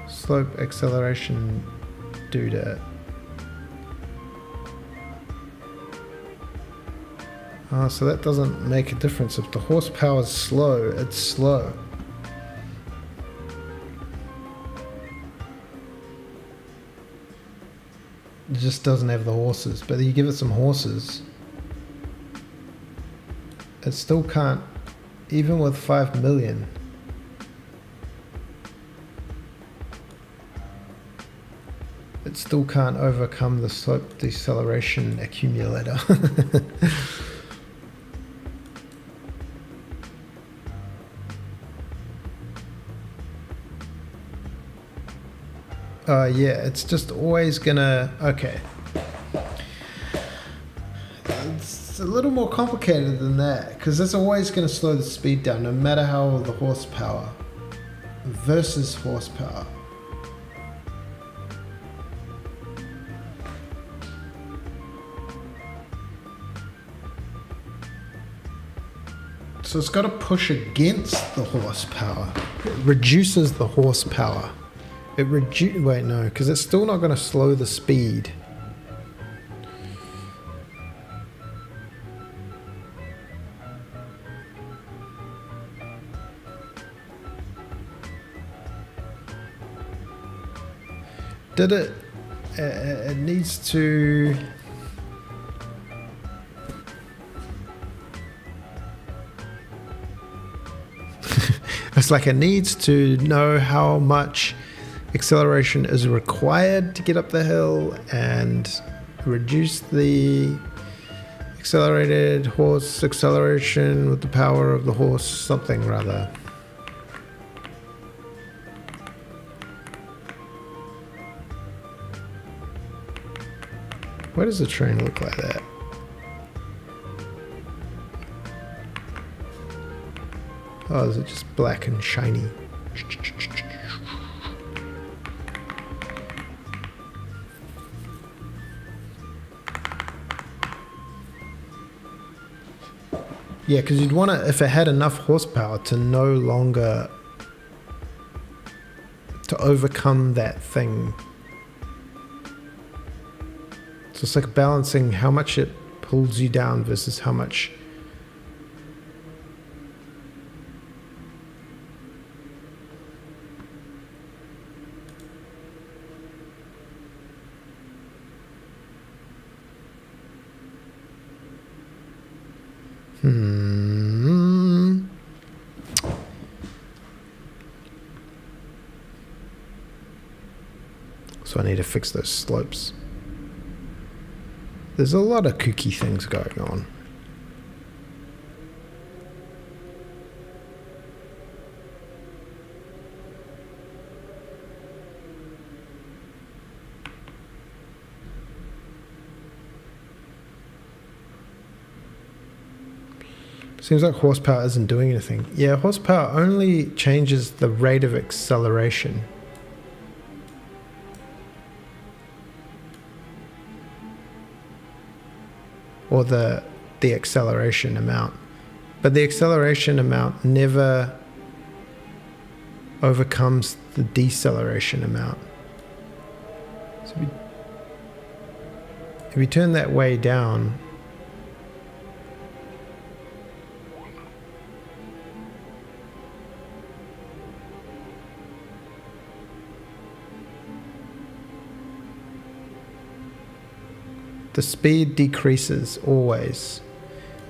A: Slope, acceleration, do that. So that doesn't make a difference. If the horsepower is slow, it's slow. It just doesn't have the horses. But you give it some horses, it still can't, even with 5 million. . It still can't overcome the slope deceleration accumulator. Yeah, it's just always gonna... Okay. It's a little more complicated than that, because it's always gonna slow the speed down, no matter how the horsepower versus horsepower. So it's got to push against the horsepower. It reduces the horsepower. Wait, no, because it's still not going to slow the speed. Did it? It needs to... It's like it needs to know how much acceleration is required to get up the hill and reduce the accelerated horse acceleration with the power of the horse, something rather. Why does the train look like that? Oh, is it just black and shiny? Yeah, because you'd want to, if it had enough horsepower to no longer, to overcome that thing. So it's like balancing how much it pulls you down versus how much. So I need to fix those slopes. There's a lot of kooky things going on. Seems like horsepower isn't doing anything. Yeah, horsepower only changes the rate of acceleration. Or the acceleration amount. But the acceleration amount never overcomes the deceleration amount. So if we turn that way down, the speed decreases always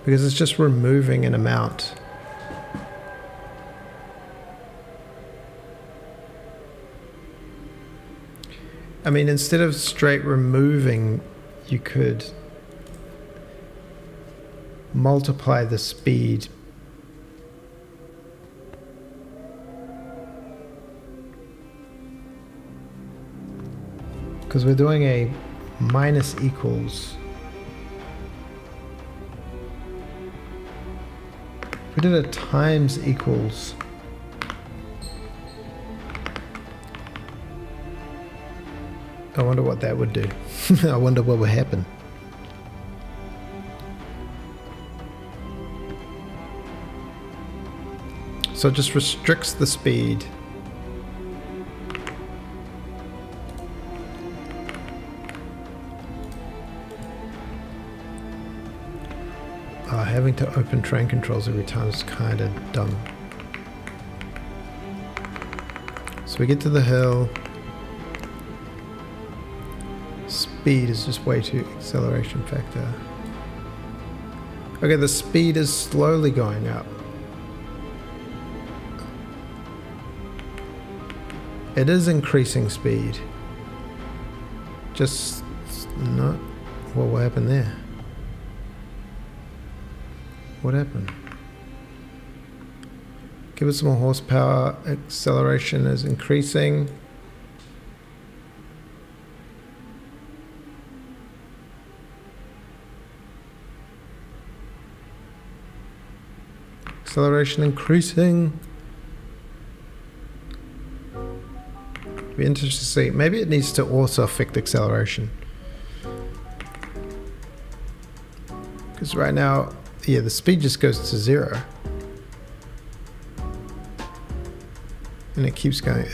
A: because it's just removing an amount. I mean, instead of straight removing, you could multiply the speed . Because we're doing a minus equals. If we did a times equals. I wonder what that would do. I wonder what would happen. So it just restricts the speed. Having to open train controls every time is kind of dumb. So we get to the hill. Speed is just way too acceleration factor. Okay, the speed is slowly going up. It is increasing speed. just not. What happened there? What happened? Give it some more horsepower. Acceleration is increasing. Acceleration increasing. Be interesting to see. Maybe it needs to also affect acceleration. Because right now, yeah, the speed just goes to 0. And it keeps going.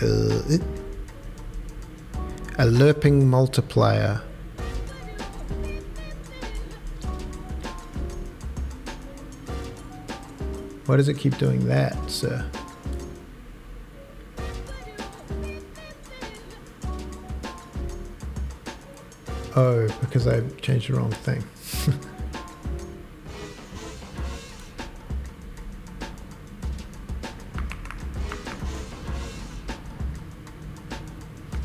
A: A lerping multiplier. Why does it keep doing that, sir? Oh, because I changed the wrong thing.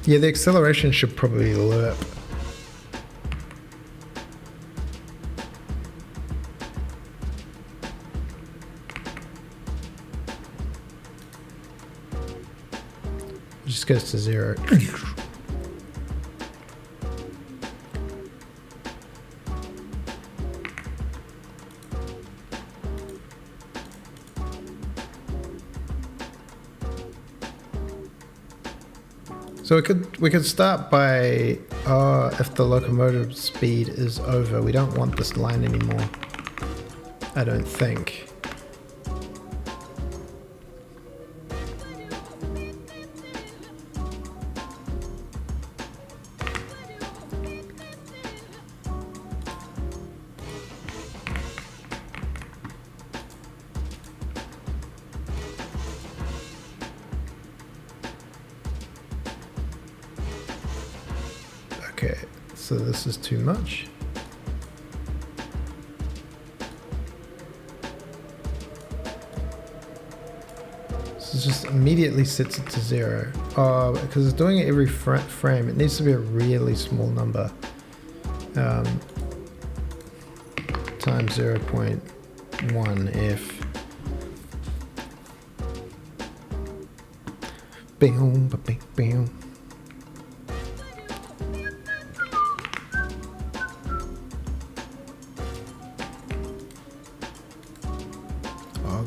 A: Yeah, the acceleration should probably lerp. It just goes to 0. So we could start by if the locomotive speed is over. We don't want this line anymore, I don't think. Okay, so this is too much. So it just immediately sets it to 0. Because it's doing it every frame. It needs to be a really small number. Times 0.1 if. Boom, boom, boom.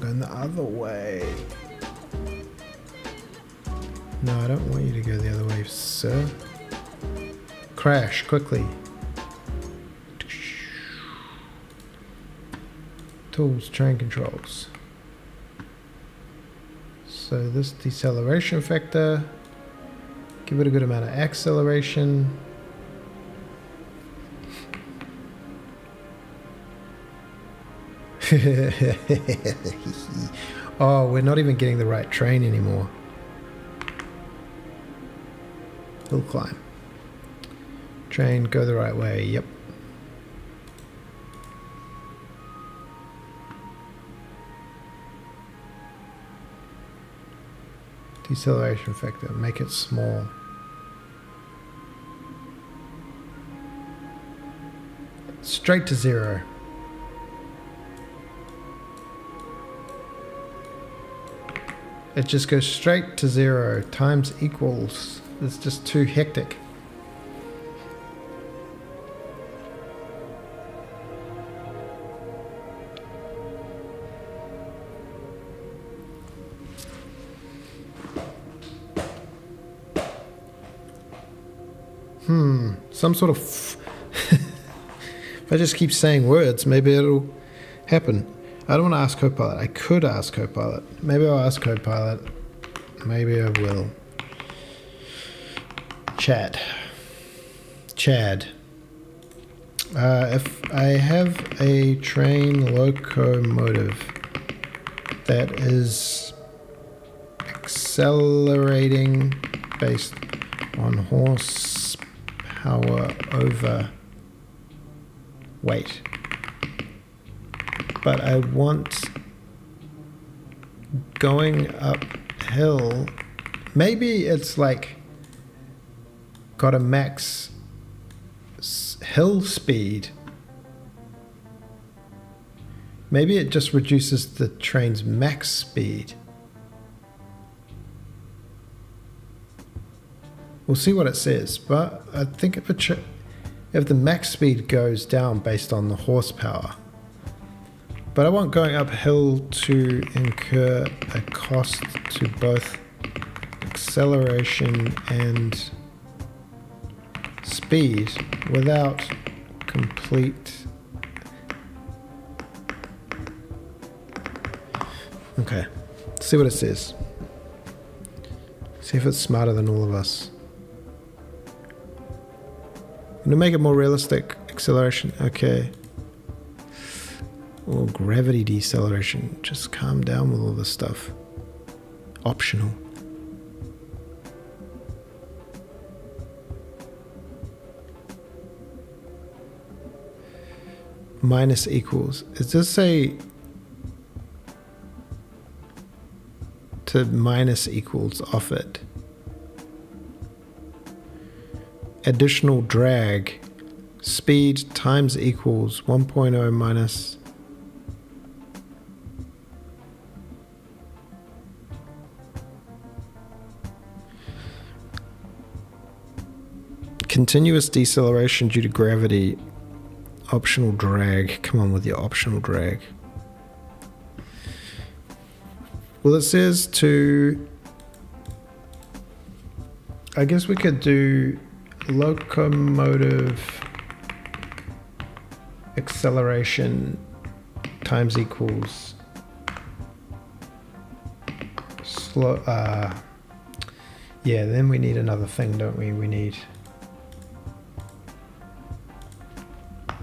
A: Going the other way. No, I don't want you to go the other way, sir. Crash quickly. Tools, train controls. So this deceleration factor, give it a good amount of acceleration. Oh, we're not even getting the right train anymore. Hill climb. Train, go the right way. Yep. Deceleration factor, make it small. Straight to 0. It just goes straight to 0. Times equals. It's just too hectic. Some sort of... If I just keep saying words, maybe it'll happen. I don't want to ask Copilot. I could ask Copilot. Maybe I'll ask Copilot. Maybe I will. Chad. If I have a train locomotive that is accelerating based on horsepower over weight, but I want going uphill, maybe it's like got a max hill speed. Maybe it just reduces the train's max speed. We'll see what it says, but I think if the max speed goes down based on the horsepower. But I want going uphill to incur a cost to both acceleration and speed without complete. Okay, let's see what it says. See if it's smarter than all of us. I'm gonna make it more realistic. Acceleration, okay. Or gravity deceleration. Just calm down with all this stuff. Optional. Minus equals. Is this a to minus equals off it? Additional drag. Speed times equals 1.0 minus. Continuous deceleration due to gravity. Optional drag. Come on with your optional drag. Well, it says to... I guess we could do locomotive acceleration times equals slow. Yeah, then we need another thing, don't we? We need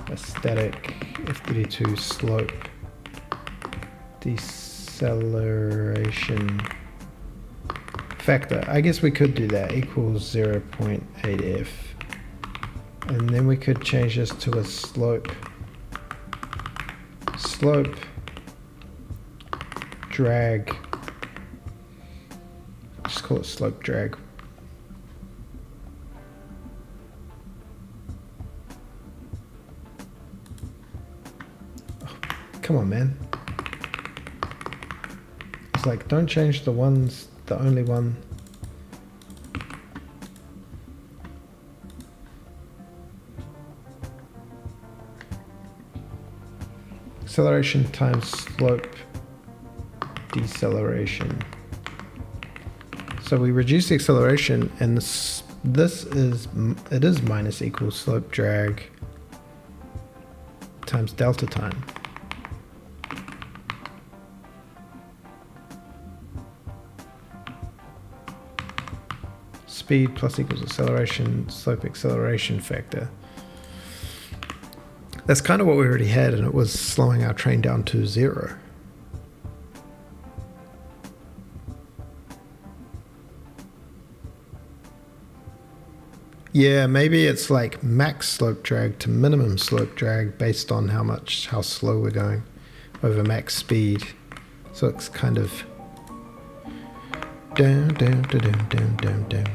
A: a static F32 slope deceleration factor. I guess we could do that, equals 0.8f. And then we could change this to a slope drag. Just call it slope drag. Oh, come on, man. It's like, don't change the ones, the only one. Acceleration times slope deceleration. So we reduce the acceleration, and this is minus equals slope drag times delta time. Speed plus equals acceleration, slope acceleration factor. That's kind of what we already had, and it was slowing our train down to 0. Yeah, maybe it's like max slope drag to minimum slope drag based on how slow we're going over max speed. So it's kind of down, down, down, down, down, down.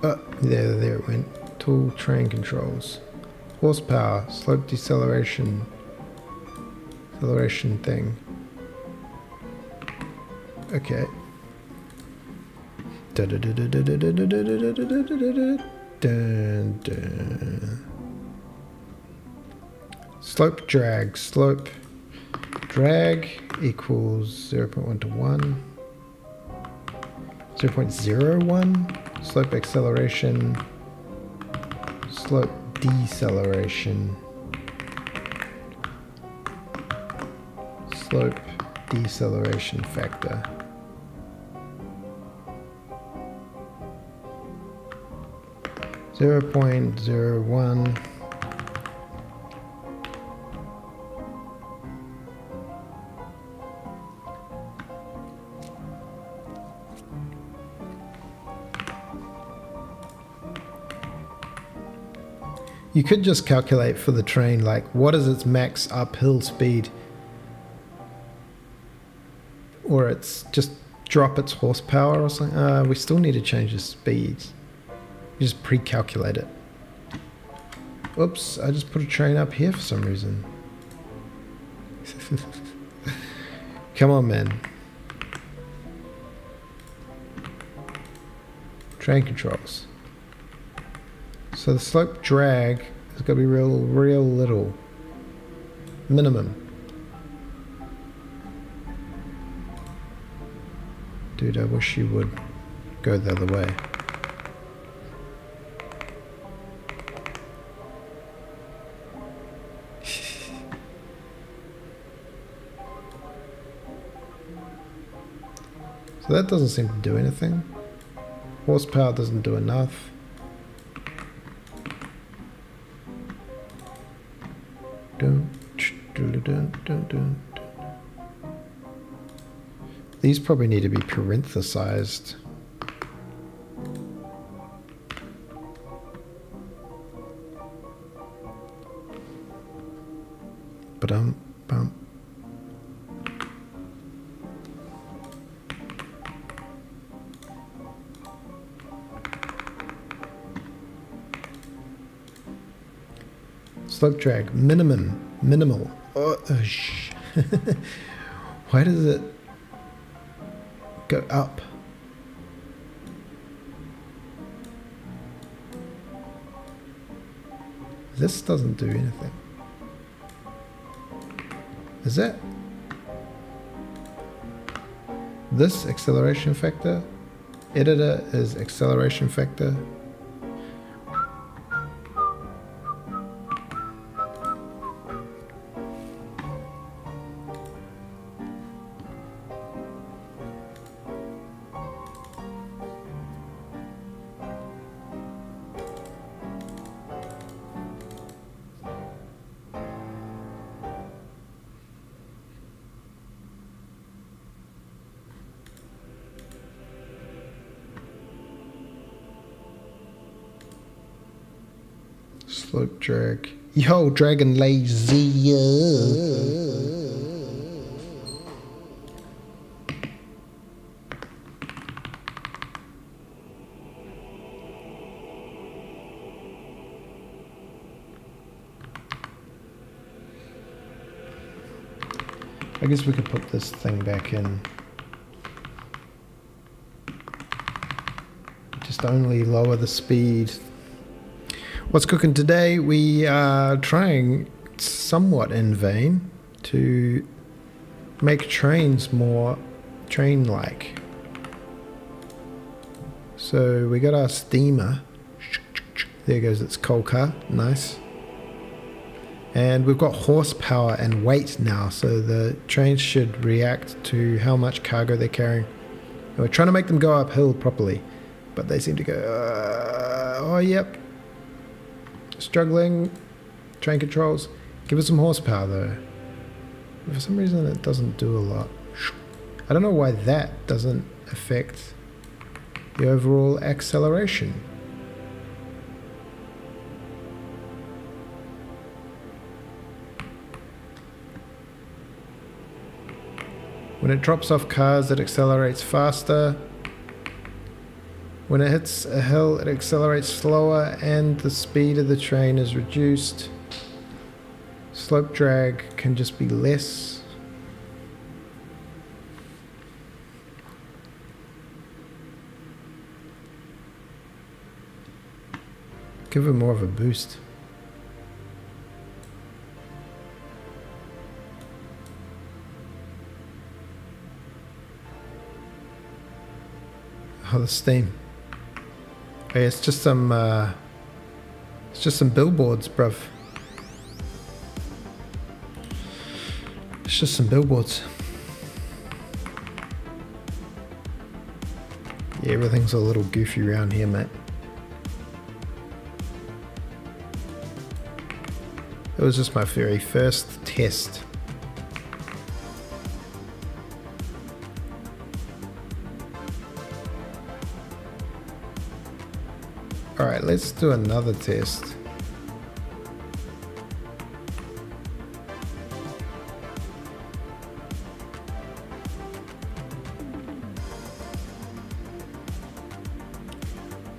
A: Oh, there it went. Tool train controls. Horsepower, slope deceleration, acceleration thing. Okay. Slope drag. Slope drag equals 0.1 to 1. 0.01. Slope acceleration, slope deceleration, slope deceleration factor. (0.01) You could just calculate for the train, like, what is its max uphill speed? Or it's just drop its horsepower or something. We still need to change the speeds. You just pre-calculate it. Oops, I just put a train up here for some reason. Come on, man. Train controls. So the slope drag is going to be real little. Minimum. Dude, I wish you would go the other way. So that doesn't seem to do anything. Horsepower doesn't do enough. These probably need to be parenthesized. Bum. Slope drag, minimal. Oh, why does it go up? This doesn't do anything. Is it? This acceleration factor? Editor is acceleration factor. Slope drag. Yo, dragon lazy. I guess we could put this thing back in. Just only lower the speed. What's cooking today? We are trying somewhat in vain to make trains more train-like. So we got our steamer. There goes its coal car. Nice. And we've got horsepower and weight now, so the trains should react to how much cargo they're carrying. And we're trying to make them go uphill properly, but they seem to go, oh yep. Struggling. Train controls. Give us some horsepower though. For some reason it doesn't do a lot. I don't know why that doesn't affect the overall acceleration. When it drops off cars, it accelerates faster. When it hits a hill, it accelerates slower and the speed of the train is reduced. Slope drag can just be less. Give it more of a boost. Oh, the steam. Hey, it's just some billboards, bruv. It's just some billboards. Yeah, everything's a little goofy around here, mate. It was just my very first test. Alright, let's do another test.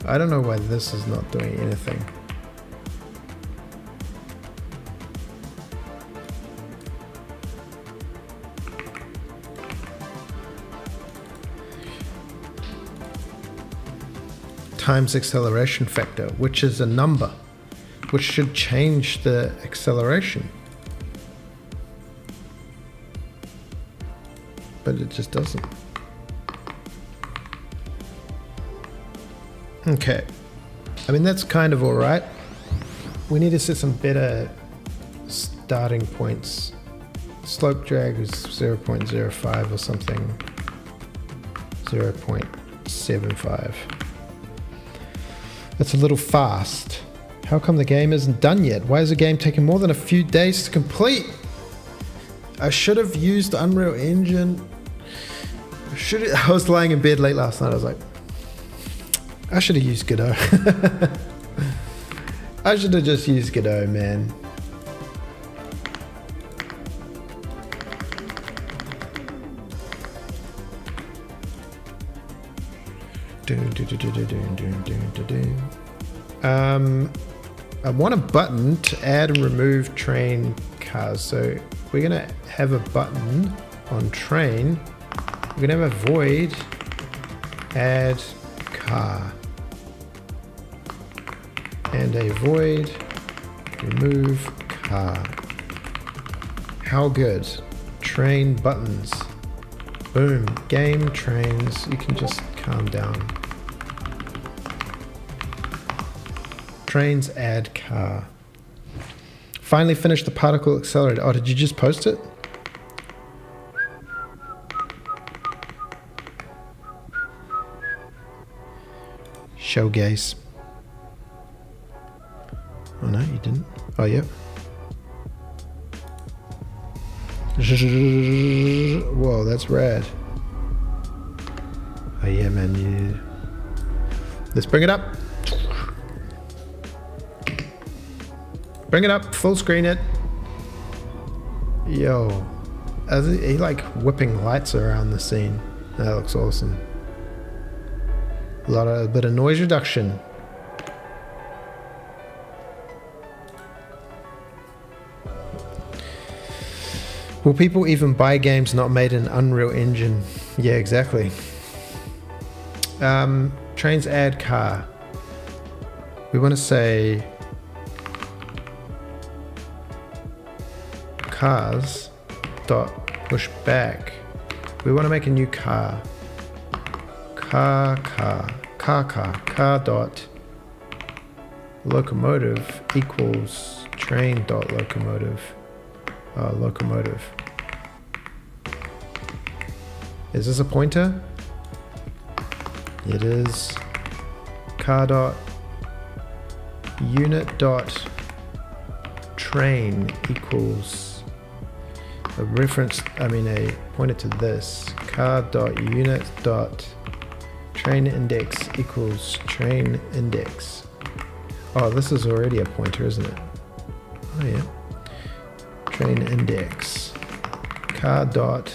A: I don't know why this is not doing anything. Times acceleration factor, which is a number, which should change the acceleration. But it just doesn't. Okay. I mean, that's kind of all right. We need to set some better starting points. Slope drag is 0.05 or something. 0.75. That's a little fast. How come the game isn't done yet? Why is the game taking more than a few days to complete? I should have used Unreal Engine. I was lying in bed late last night. I was like, I should have used Godot. I should have just used Godot, man. I want a button to add and remove train cars. So we're gonna have a button on train. We're gonna have a void add car and a void remove car. How good? Train buttons. Boom. Game trains. You can just calm down. Trains add car. Finally finished the particle accelerator. Oh, did you just post it? Showgaze. Oh no, you didn't. Oh, yep. Whoa, that's rad. Oh yeah, man. Yeah. Let's bring it up. Bring it up. Full screen it. Yo. He like whipping lights around the scene. That looks awesome. A bit of noise reduction. Will people even buy games not made in Unreal Engine? Yeah, exactly. Trains add car. We want to say cars dot push back. We want to make a new car. Car dot locomotive equals train dot locomotive. Locomotive. Is this a pointer? It is. Car dot unit dot train equals a reference, a pointer to this. Car dot unit dot train index equals train index. Oh, this is already a pointer, isn't it? Oh yeah. Train index. Car dot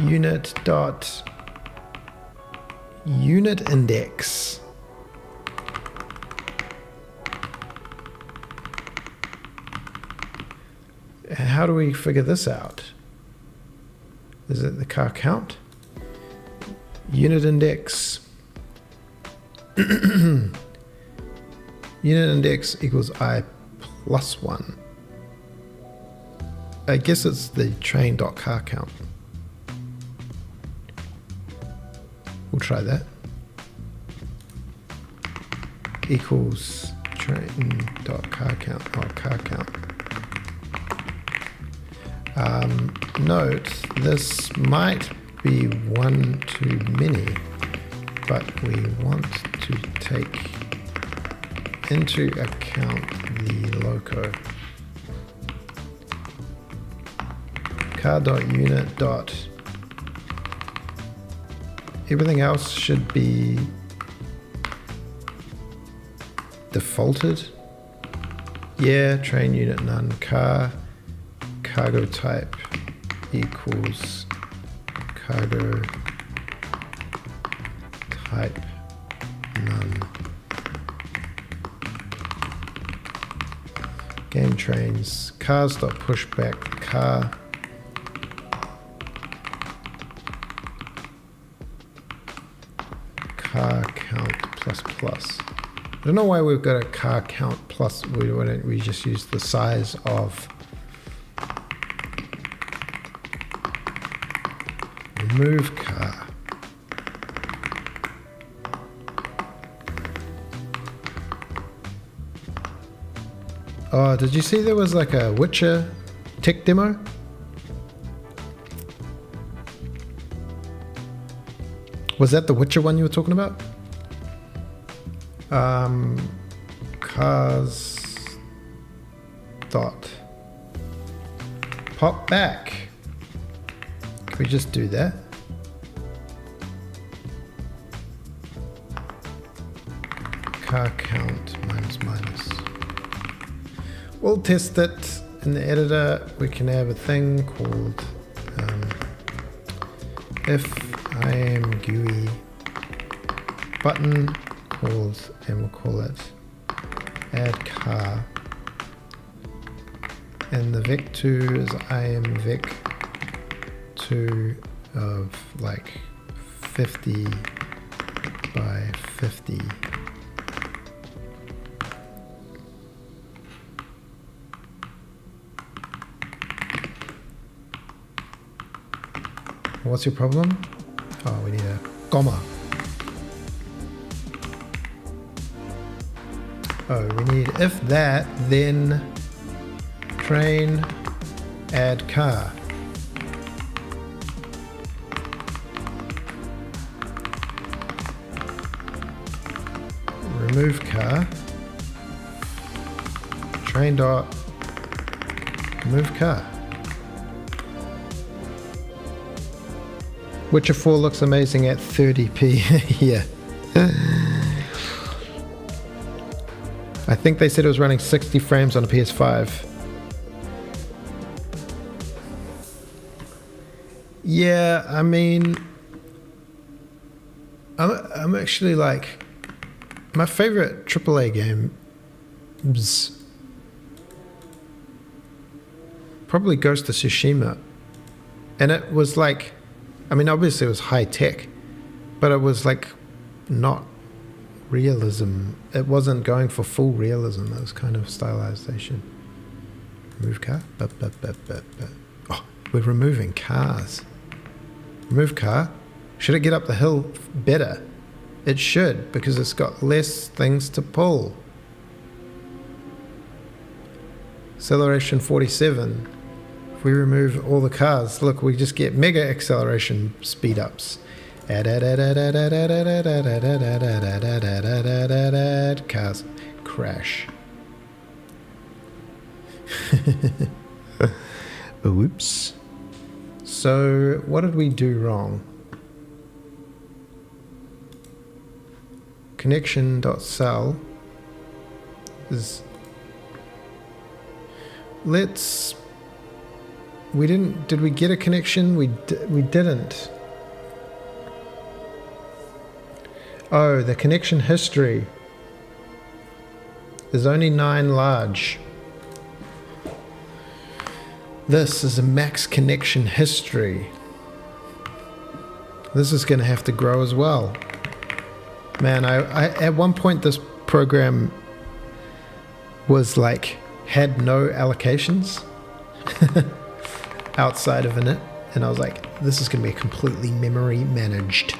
A: unit index. How do we figure this out? Is it the car count? Unit index. Unit index equals I plus 1. I guess it's the train dot car count. We'll try that. Equals train dot car count. Oh, car count. Note, this might be one too many, but we want to take into account the loco. Car dot unit dot. Everything else should be defaulted. Yeah, train unit none. Cargo type equals cargo type none. Game trains cars.pushback car count plus plus. I don't know why we've got a car count plus. Why don't we just use the size of remove car. Oh, did you see there was like a Witcher tech demo? Was that the Witcher one you were talking about? Cars dot pop back. Can we just do that? Car count minus. We'll test it in the editor. We can have a thing called if I am GUI button called, and we'll call it add car, and the vec2 is I am vec2 of like 50 by 50. What's your problem? Oh, we need a comma. Oh, we need if that, then train, add car. Remove car. Train dot remove car. Witcher 4 looks amazing at 30p. Yeah. I think they said it was running 60 frames on a PS5. Yeah, I mean, I'm actually like, my favorite AAA game is probably Ghost of Tsushima. And it was like, I mean, obviously it was high tech, but it was like not realism. It wasn't going for full realism. It was kind of stylization. Remove car. Oh, we're removing cars. Remove car. Should it get up the hill better? It should, because it's got less things to pull. Acceleration 47. If we remove all the cars, look, we just get mega acceleration speed ups. Cars crash. Oops. So what did we do wrong? Connection.cell is, did we get a connection? We didn't. Oh, the connection history. There's only 9 large. This is a max connection history. This is going to have to grow as well. Man, I at one point this program was like, had no allocations outside of init, and I was like, this is going to be completely memory managed.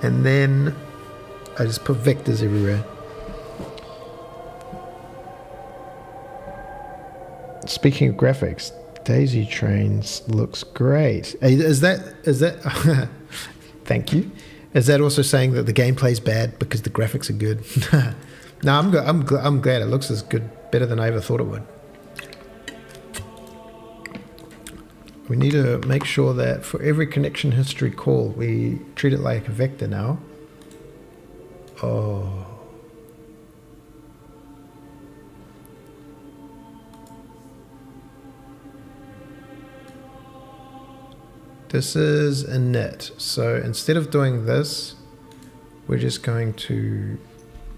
A: And then I just put vectors everywhere. Speaking of graphics, Daisy Trains looks great. Is that thank you. Is that also saying that the gameplay's bad because the graphics are good? No, I'm glad it looks as good, better than I ever thought it would. We need to make sure that for every connection history call, we treat it like a vector now. Oh. This is init. So instead of doing this, we're just going to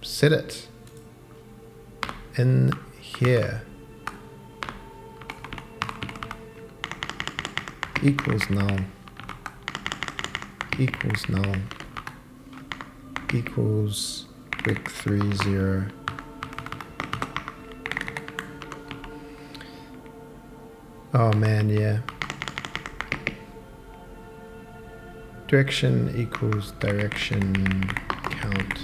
A: set it in here. Equals null. Equals null. Equals rec3 0. Oh man, yeah. Direction equals direction count.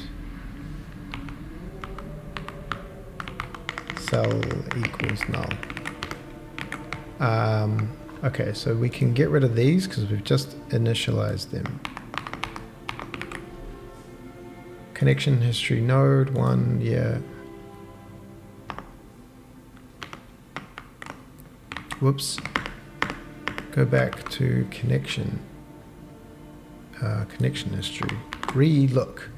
A: Cell equals null. Okay, so we can get rid of these because we've just initialized them. Connection history node 1, yeah. Whoops. Go back to connection. Connection history. Re-look.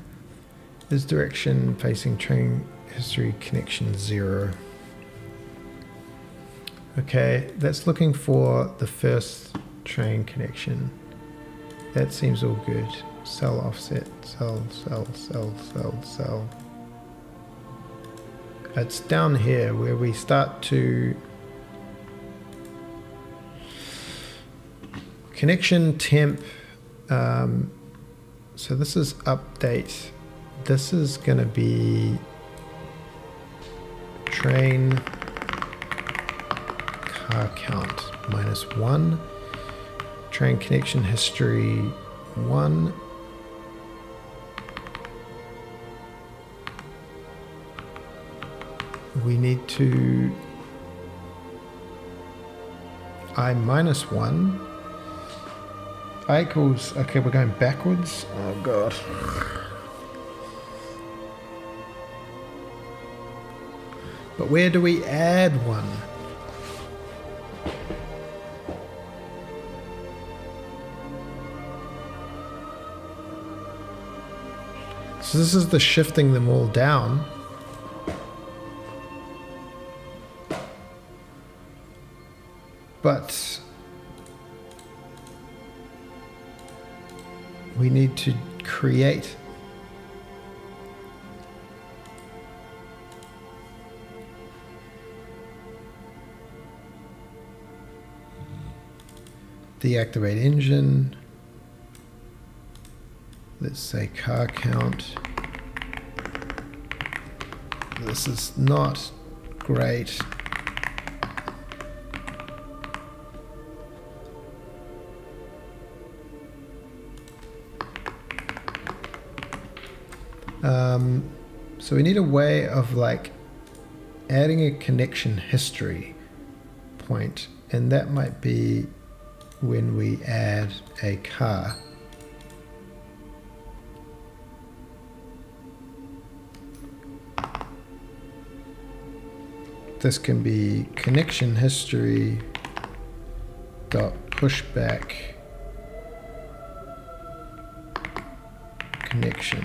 A: Is direction facing train history connection 0. Okay, that's looking for the first train connection. That seems all good. Cell offset, cell. It's down here where we start to connection temp. So this is update. This is going to be train car count -1. Train connection history 1. We need to I-1. I equals, okay, we're going backwards. Oh god. But where do we add 1? So this is the shifting them all down. But we need to create deactivate engine. Let's say car count. This is not great. So we need a way of like adding a connection history point, and that might be when we add a car. This can be connection history dot pushback connection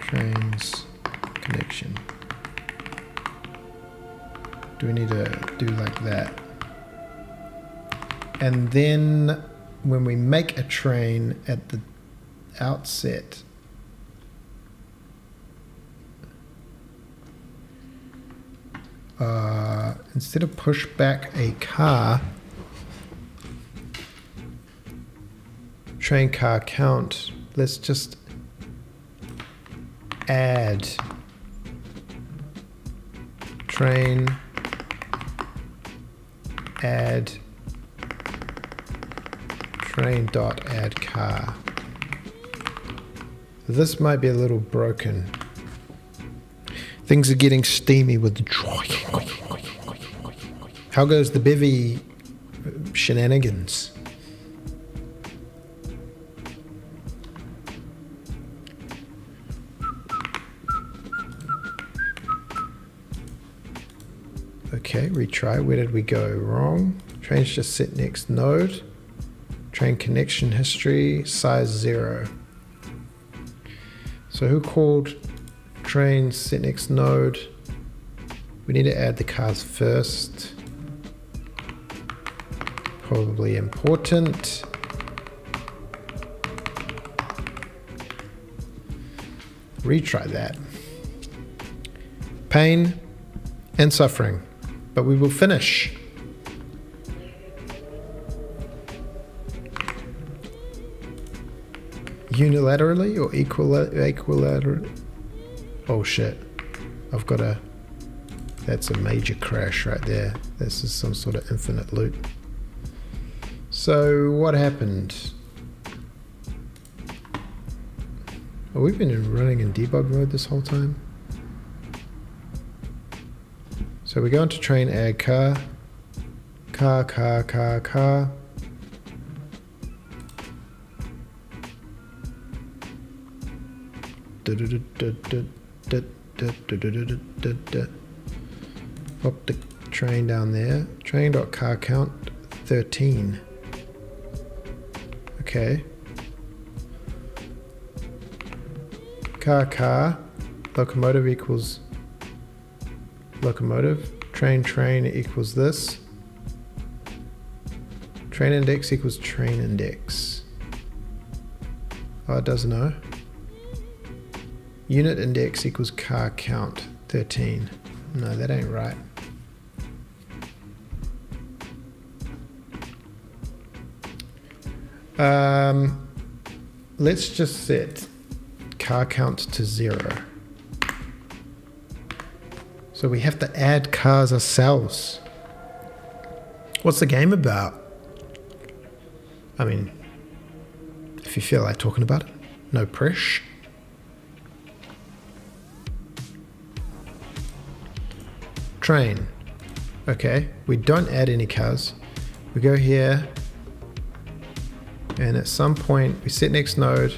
A: trains connection. Do we need to do like that? And then when we make a train at the outset, instead of push back a car, train car count, let's just add train add train dot add car. This might be a little broken. Things are getting steamy with the drawing. How goes the bevy shenanigans? Okay, retry. Where did we go wrong? Train's just set next node. Train connection history, size 0. So who called train set next node? We need to add the cars first. Probably important. Retry that. Pain and suffering, but we will finish. Unilaterally or equilaterally? Oh shit. I've got a... That's a major crash right there. This is some sort of infinite loop. So what happened? Oh, we've been running in debug mode this whole time. So we go into train, add car. Car. Pop the train down there. Train.car count 13. Okay. Car. Locomotive equals locomotive. Train equals this. Train index equals train index. Oh, it doesn't know. Unit index equals car count 13. No, that ain't right. Let's just set car count to 0. So we have to add cars ourselves. What's the game about? I mean, if you feel like talking about it, no pressure. Train. Okay, we don't add any cars. We go here, and at some point we set next node.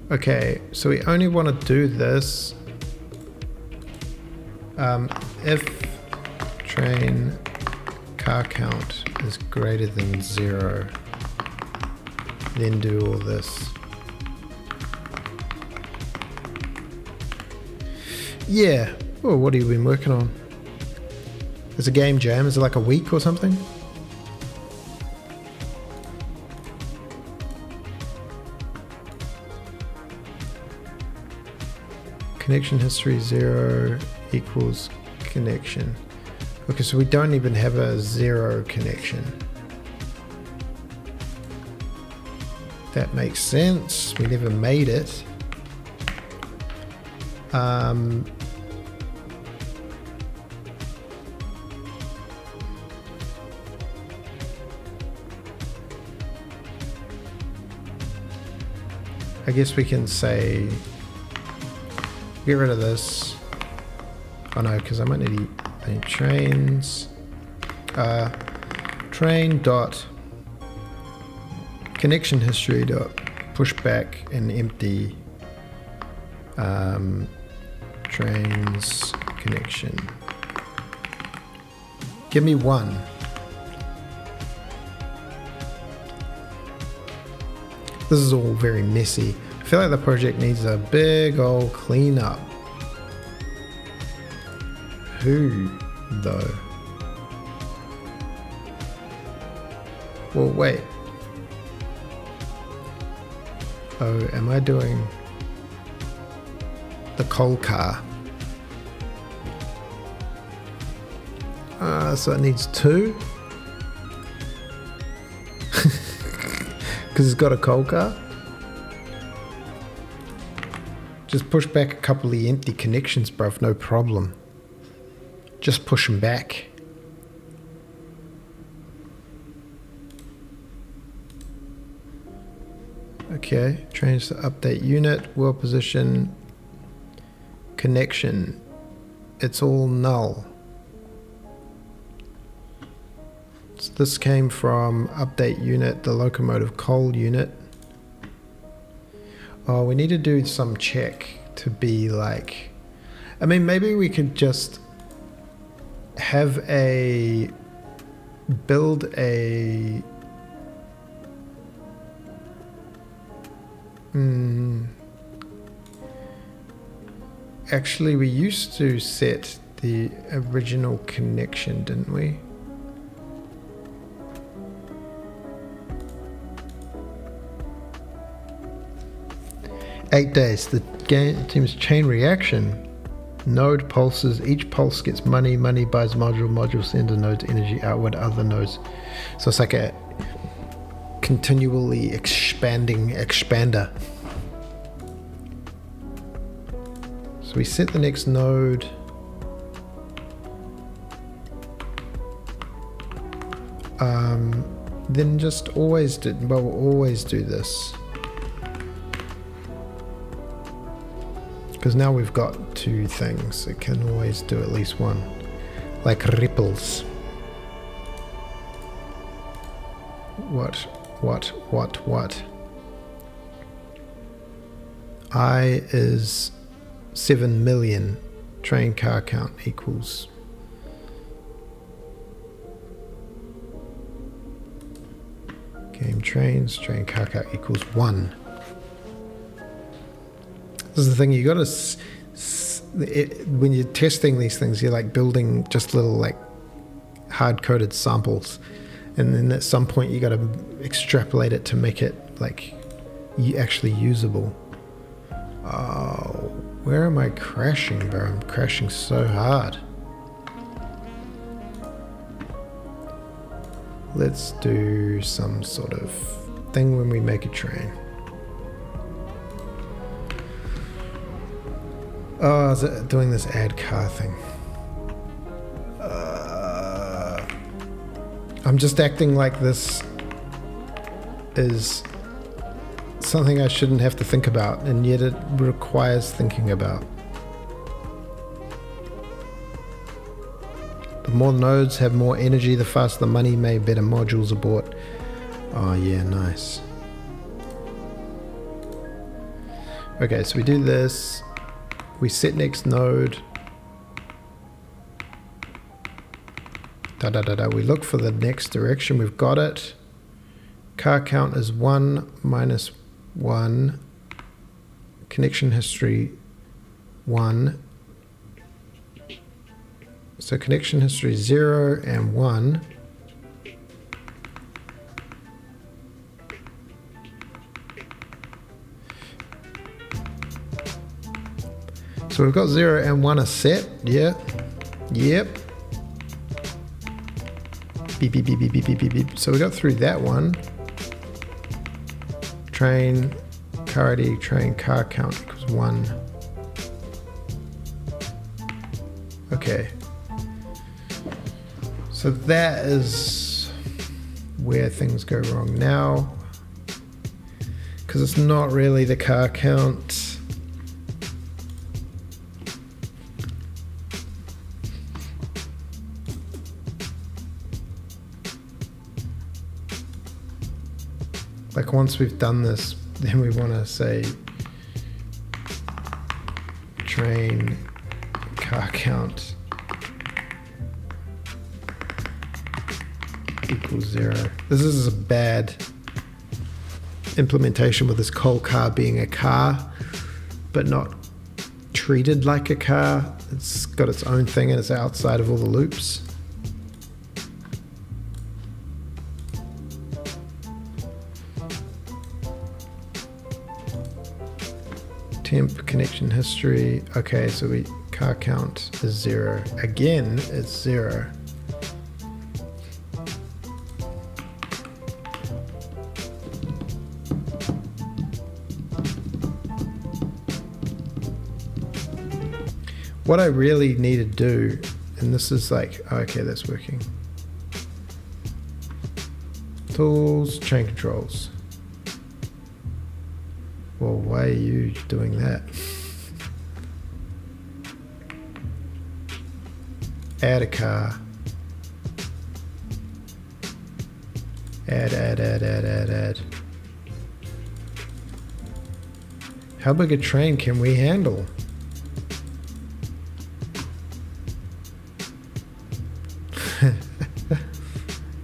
A: Okay, so we only want to do this if train car count is greater than 0, then do all this. Yeah. Oh, what have you been working on? Is a game jam? Is it like a week or something? Connection history 0 equals connection. Okay, so we don't even have a 0 connection. That makes sense. We never made it. I guess we can say get rid of this. Oh no, because I might need trains. Train dot connection history dot push back and empty trains connection. Give me 1. This is all very messy. I feel like the project needs a big old cleanup. Who, though? Well, wait. Oh, am I doing the coal car? So it needs 2? Because it's got a coal car? Just push back a couple of the empty connections, bruv, no problem. Just push them back. Okay, change the update unit, world position, connection. It's all null. So this came from update unit, the locomotive coal unit. Oh, we need to do some check to be like... I mean, maybe we could just have a... build a... Actually, we used to set the original connection, didn't we? 8 days. The game team's chain reaction. Node pulses. Each pulse gets money. Money buys module. Module sends a node's energy outward. Other nodes. So it's like a continually expanding expander. So we set the next node. Then just always do. Well, we'll always do this. Because now we've got 2 things. It can always do at least one. Like ripples. What? I is 7 million. Train car count equals. Game trains. Train car count equals 1. This is the thing, you gotta, when you're testing these things, you're like building just little like hard-coded samples, and then at some point you gotta extrapolate it to make it like actually usable. Oh, where am I crashing, bro? I'm crashing so hard. Let's do some sort of thing when we make a train. Oh, is it doing this add car thing? I'm just acting like this is something I shouldn't have to think about, and yet it requires thinking about. The more nodes have more energy, the faster the money made, better modules are bought. Oh yeah, nice. Okay, so we do this. We set next node. We look for the next direction. We've got it. Car count is 1 minus 1. Connection history 1. So connection history 0 and 1. So we've got 0 and 1 are set. Yeah. Yep. Beep, beep, beep, beep, beep, beep, beep, beep. So we got through that one. Train, car ID, train, car count equals 1. Okay. So that is where things go wrong now. Because it's not really the car count. Like once we've done this, then we want to say train car count equals 0. This is a bad implementation with this coal car being a car, but not treated like a car. It's got its own thing and it's outside of all the loops. Temp connection history. Okay, so we car count is 0. Again, it's 0. What I really need to do, and this is like, okay, that's working. Tools, chain controls. Well, why are you doing that? Add a car. Add. How big a train can we handle?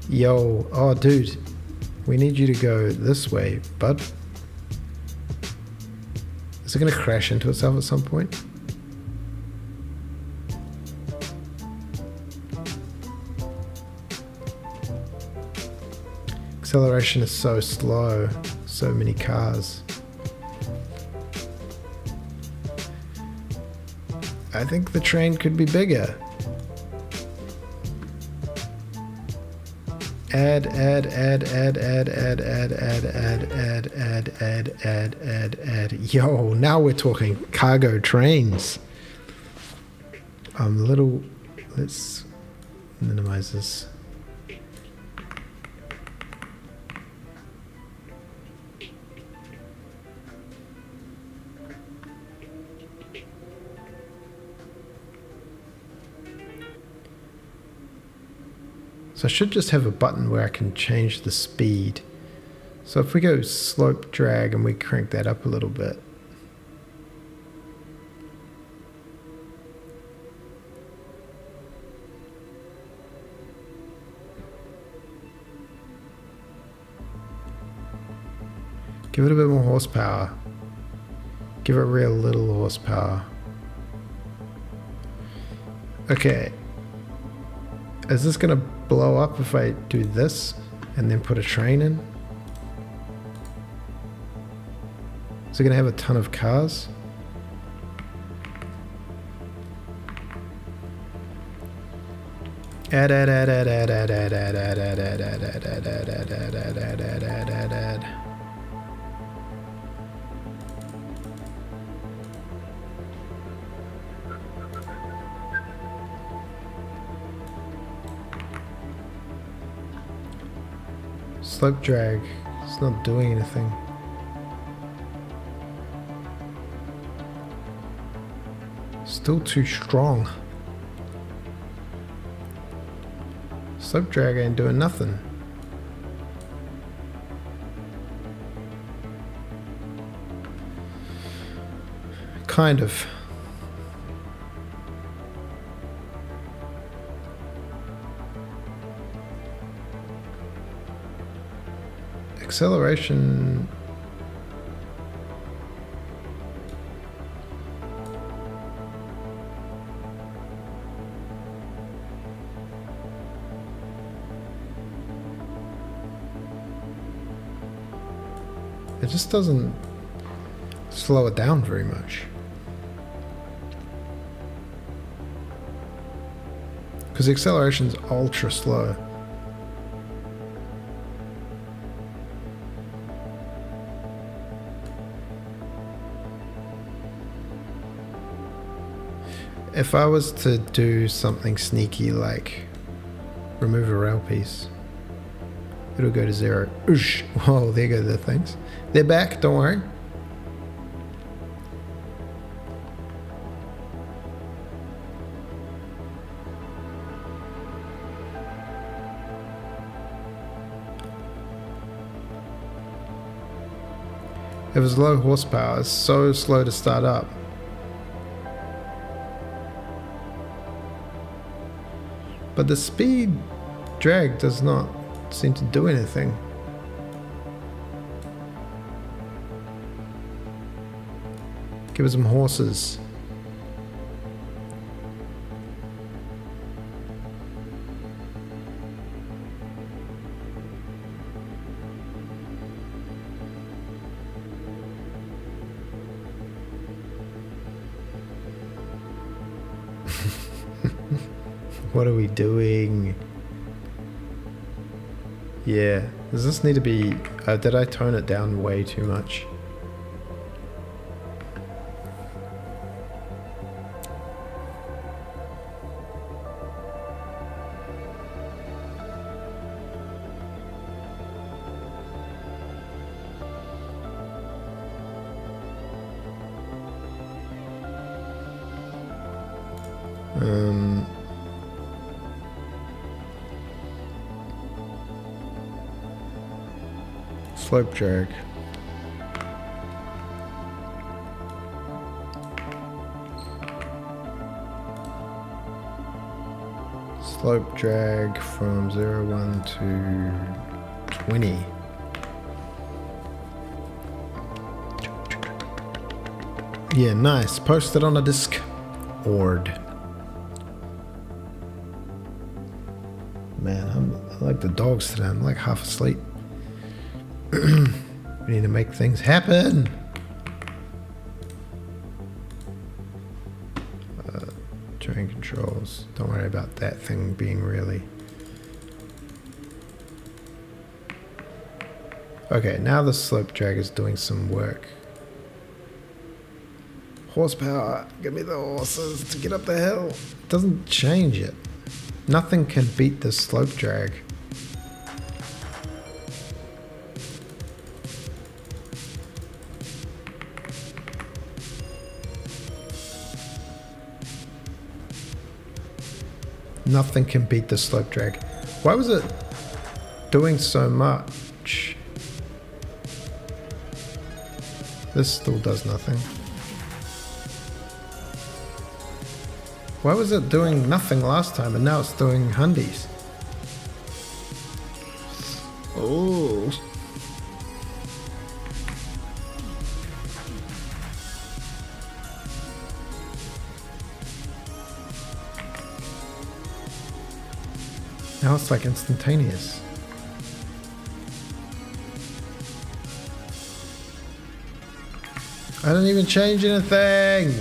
A: Yo, oh dude, we need you to go this way, bud. Is it going to crash into itself at some point? Acceleration is so slow. So many cars. I think the train could be bigger. Add. Yo, now we're talking cargo trains. Let's minimize this. So I should just have a button where I can change the speed. So if we go slope drag and we crank that up a little bit. Give it a bit more horsepower. Give it real little horsepower. Okay. Is this gonna blow up if I do this and then put a train in? Is it gonna have a ton of cars? Add. Slope drag. It's not doing anything. Still too strong. Slope drag ain't doing nothing. Kind of. Acceleration. It just doesn't slow it down very much. Because the acceleration's ultra slow. If I was to do something sneaky like remove a rail piece, it'll go to 0. Oosh. Whoa, there go the things. They're back, don't worry. If it's low horsepower, it's so slow to start up. But the speed drag does not seem to do anything. Give us some horses. What are we doing? Yeah, does this need to be... did I tone it down way too much? Slope drag. Slope drag from 0, 1 to 20. Yeah, nice. Post it on a Discord. Man, I like the dogs today. I'm like half asleep. We need to make things happen. controls. Don't worry about that thing being really. Okay, now the slope drag is doing some work. Horsepower, give me the horses to get up the hill. It doesn't change it. Nothing can beat the slope drag. Nothing can beat the slope drag. Why was it doing so much? This still does nothing. Why was it doing nothing last time and now it's doing hundies? Oh. Now it's like instantaneous. I didn't even change anything.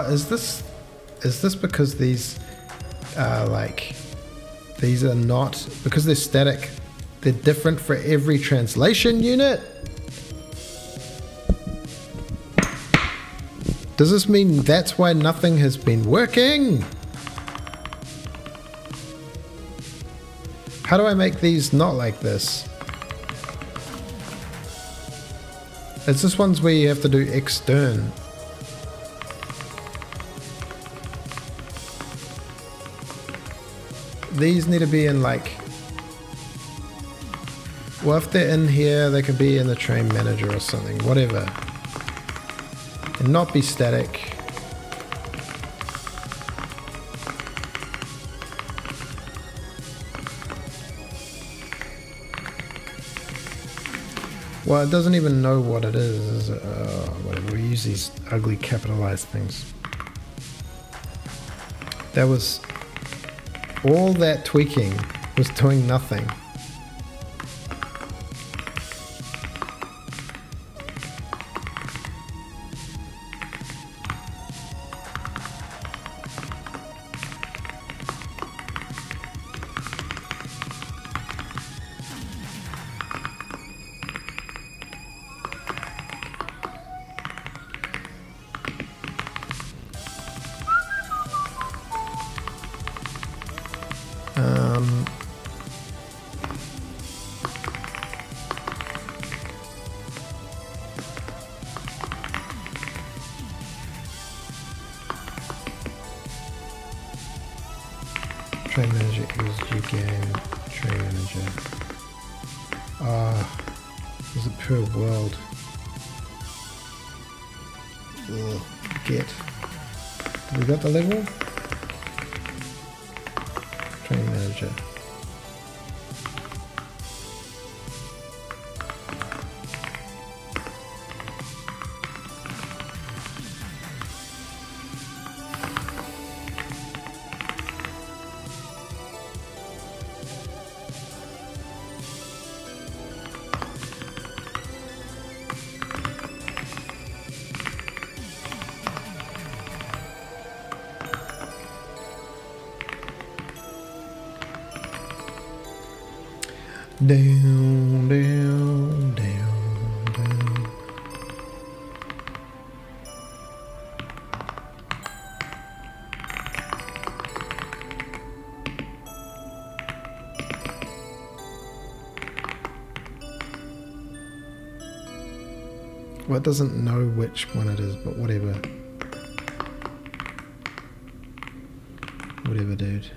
A: Is this because these these are not, because they're static, they're different for every translation unit? Does this mean that's why nothing has been working? How do I make these not like this? It's this ones where you have to do extern. These need to be in like, well, if they're in here, they could be in the train manager or something, whatever. And not be static. Well, it doesn't even know what it is it? Whatever, we use these ugly capitalized things. That was, all that tweaking was doing nothing. Train manager equals G-game, train manager. Is it per world? Ugh, get. We got the level? Train manager. Down, down, down, down. Well, it doesn't know which one it is, but whatever. Whatever, dude.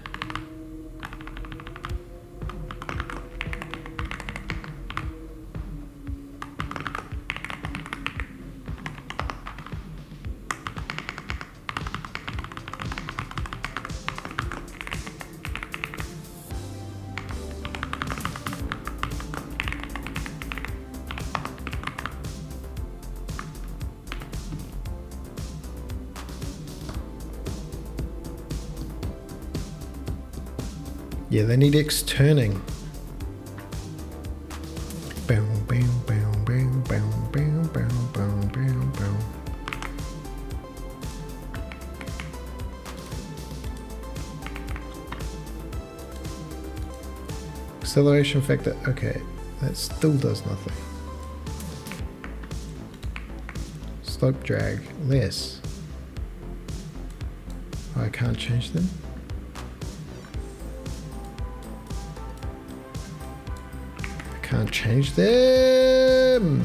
A: Yeah, they need externing. Bow, bow, bow, bow, bow, bow, bow, bow, bow, bow. Acceleration factor. Okay, that still does nothing. Slope drag. Less. Oh, I can't change them? I can't change them!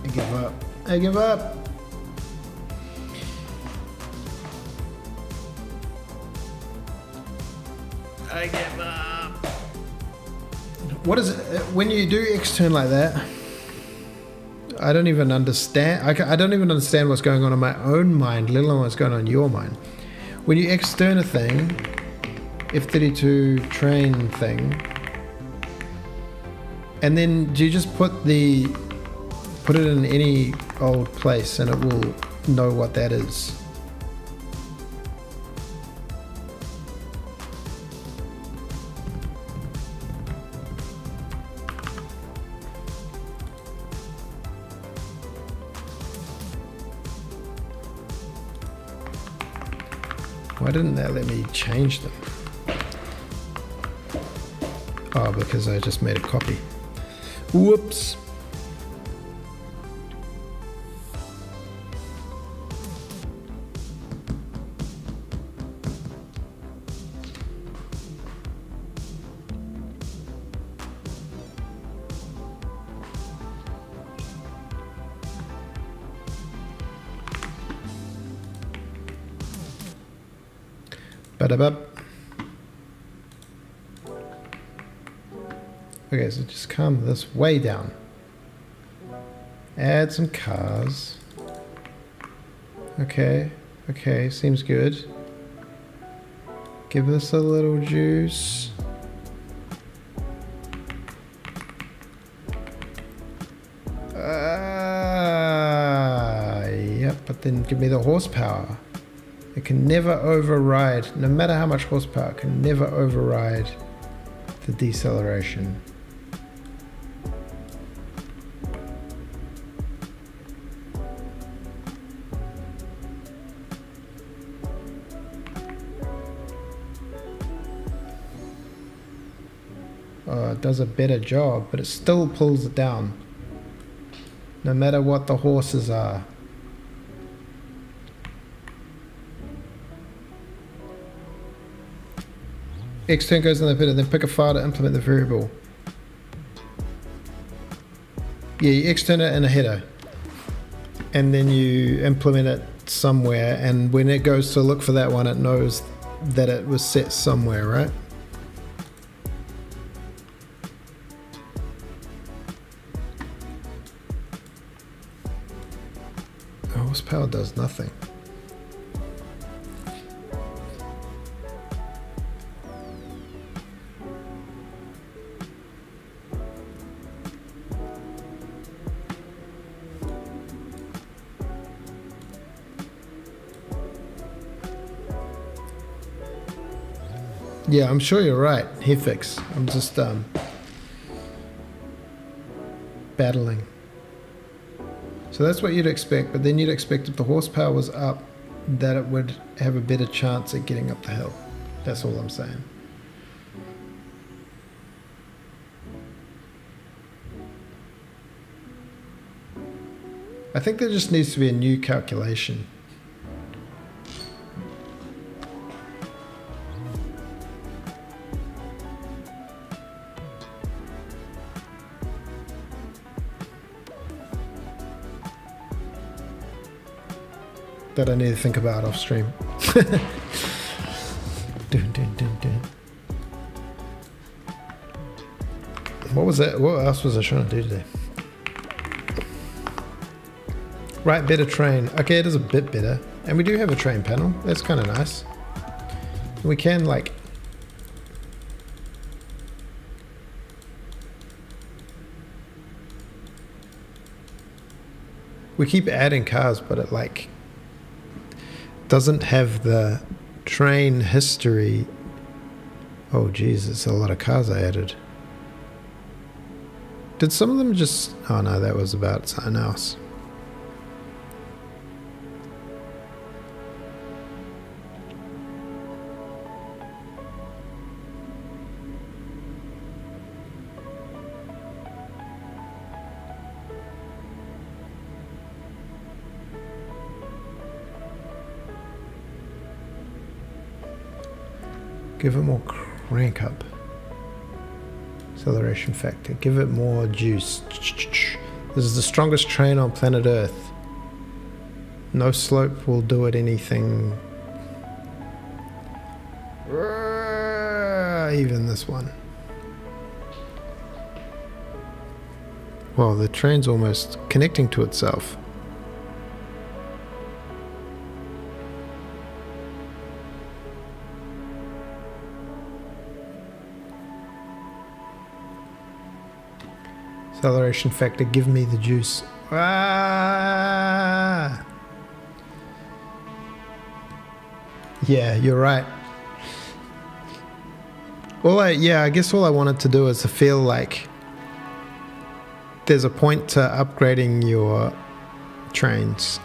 A: I give up. I give up! I give up. What is it when you do extern like that? I don't even understand. I don't even understand what's going on in my own mind, let alone what's going on in your mind. When you extern a thing, F32 train thing, and then do you just put it in any old place and it will know what that is? Why didn't that let me change them? Oh, because I just made a copy. Whoops. Ba-da-bub. Okay, so just calm this way down. Add some cars. Okay, okay, seems good. Give this a little juice. Yep, but then give me the horsepower. It can never override, no matter how much horsepower, it can never override the deceleration. It does a better job, but it still pulls it down, no matter what the horses are. Extern goes in the pit and then pick a file to implement the variable. Yeah, you extern it in a header and then you implement it somewhere, and when it goes to look for that one, it knows that it was set somewhere, right? Horsepower does nothing. Yeah, I'm sure you're right. Fix. I'm just battling. So that's what you'd expect, but then you'd expect if the horsepower was up, that it would have a better chance at getting up the hill. That's all I'm saying. I think there just needs to be a new calculation. That I need to think about off stream. Dun, dun, dun, dun. What was that? What else was I trying to do today? Right, better train. Okay, it is a bit better. And we do have a train panel. That's kind of nice. We can like... We keep adding cars, but it like... doesn't have the train history. Oh geez, it's a lot of cars I added. Did some of them just... oh no, that was about something else. Give it more crank up. Acceleration factor. Give it more juice. This is the strongest train on planet Earth. No slope will do it anything. Even this one. Well, the train's almost connecting to itself. Acceleration factor, give me the juice. Ah! Yeah, you're right. I guess all I wanted to do is to feel like there's a point to upgrading your trains.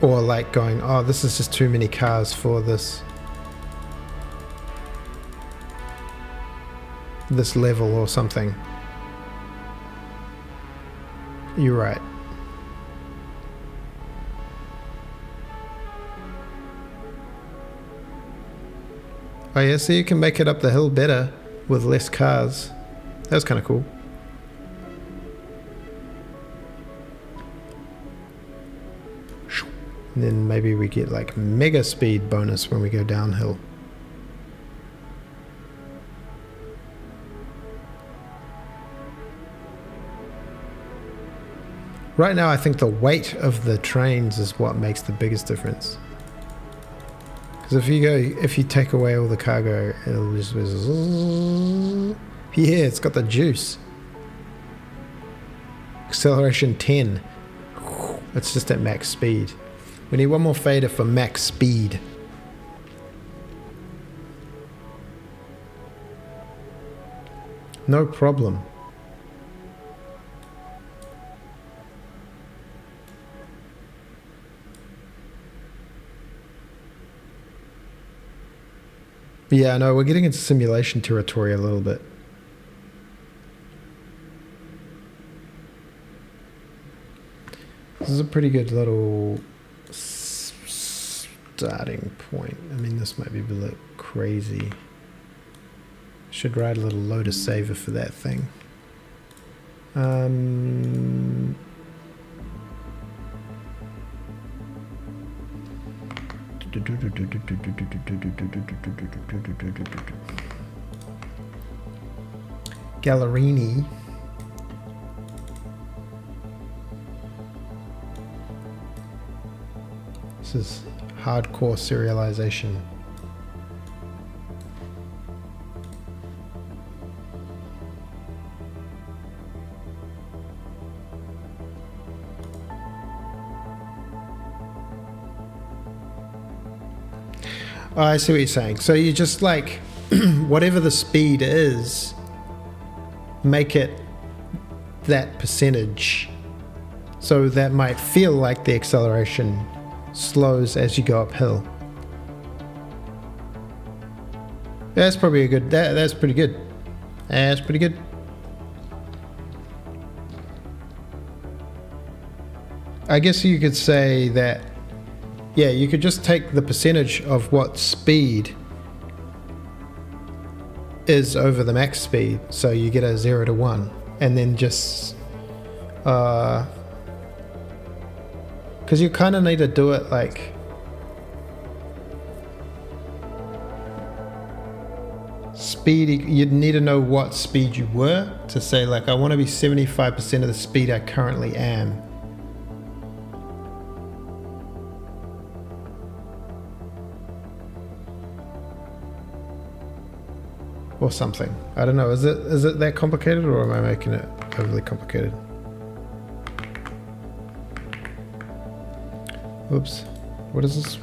A: Or like going, oh, this is just too many cars for this level or something. You're right. Oh yeah, so you can make it up the hill better with less cars. That's kind of cool. And then maybe we get like mega speed bonus when we go downhill. Right now I think the weight of the trains is what makes the biggest difference. Because if you take away all the cargo, it'll just... Yeah, it's got the juice. Acceleration 10. It's just at max speed. We need one more fader for max speed. No problem. Yeah, no, we're getting into simulation territory a little bit. This is a pretty good little starting point. I mean, this might be a bit crazy. Should write a little Lotus saver for that thing. Gallerini. This is hardcore serialization. Oh, I see what you're saying. So you just like, whatever the speed is, make it that percentage. So that might feel like the acceleration slows as you go uphill. That's probably a good, that's pretty good. That's pretty good. I guess you could say that, yeah, you could just take the percentage of what speed is over the max speed. So you get a 0 to 1 and then just, because you kind of need to do it like, speed, you'd need to know what speed you were to say like, I want to be 75% of the speed I currently am. Or something. I don't know. Is it that complicated, or am I making it overly complicated? Oops. What is this?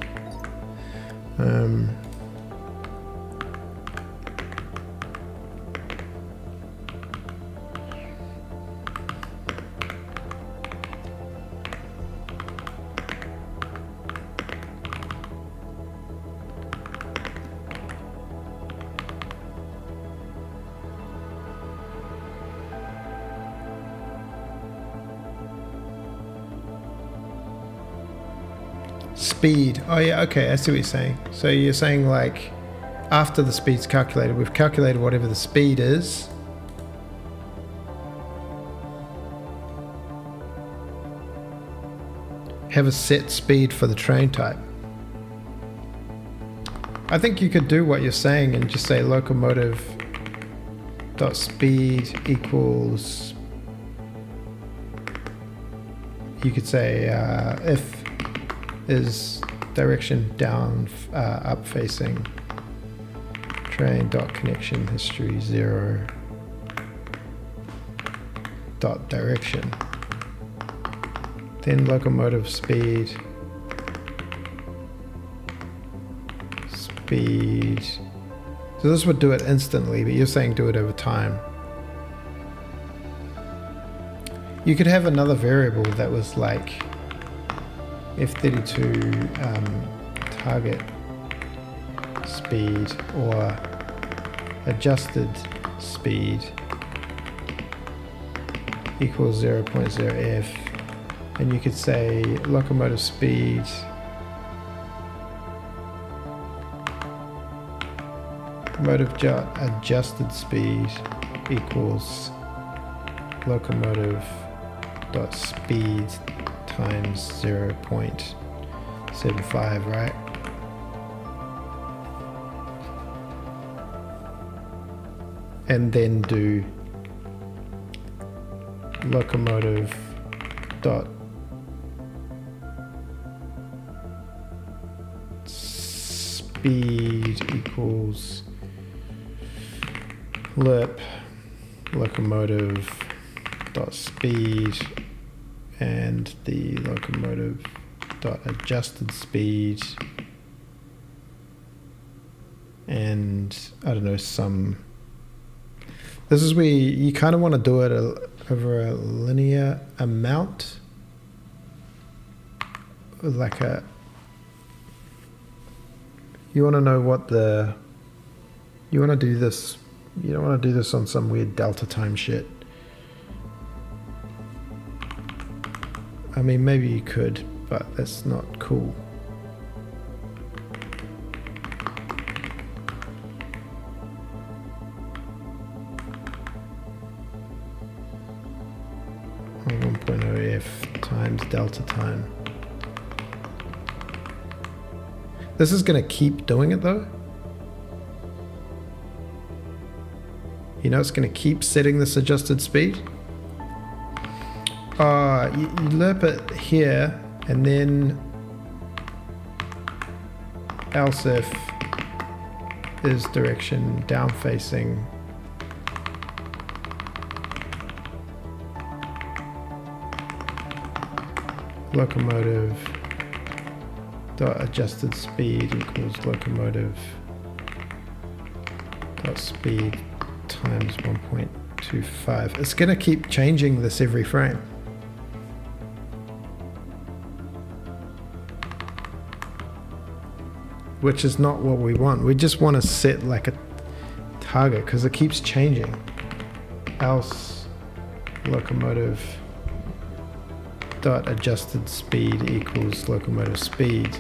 A: speed. Oh yeah, okay, I see what you're saying. So you're saying like after the speed's calculated, we've calculated whatever the speed is. Have a set speed for the train type. I think you could do what you're saying and just say locomotive dot speed equals, you could say if is direction down, up facing, train dot connection history 0 dot direction, then locomotive speed so this would do it instantly, but you're saying do it over time. You could have another variable that was like F32 target speed or adjusted speed equals 0.0f, and you could say locomotive speed adjusted speed equals locomotive dot speed times 0.75, right? And then do locomotive dot speed equals lip locomotive dot speed and the locomotive dot adjusted speed and I don't know, some. This is where you kind of want to do it over a linear amount, like you want to know what you want to do this. You don't want to do this on some weird delta time shit. I mean, maybe you could, but that's not cool. Or 1.0f times delta time. This is going to keep doing it though. You know, it's going to keep setting this adjusted speed. You lerp it here, and then else if is direction down facing locomotive dot adjusted speed equals locomotive dot speed times 1.25. It's going to keep changing this every frame. Which is not what we want. We just want to set like a target because it keeps changing. Else locomotive dot adjusted speed equals locomotive speed.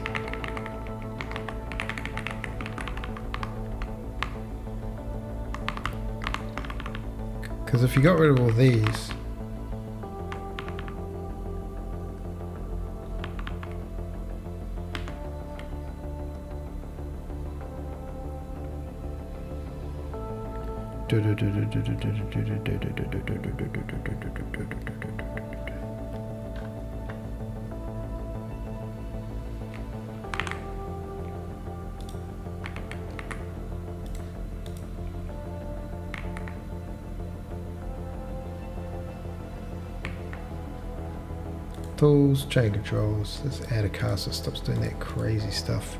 A: Because if you got rid of all these, tools, train controls. Let's add a car so it stops doing that crazy stuff.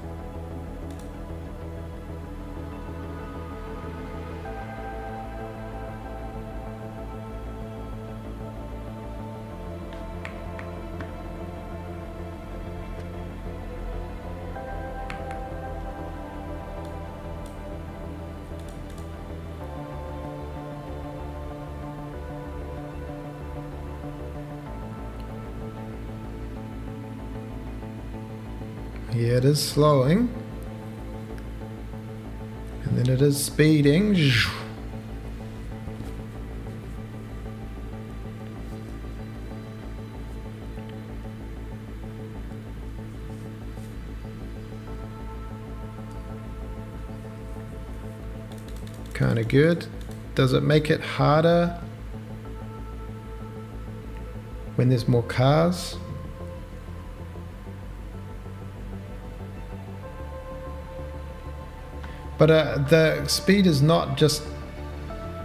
A: Here it is slowing. And then it is speeding. Kind of good. Does it make it harder when there's more cars? But the speed is not just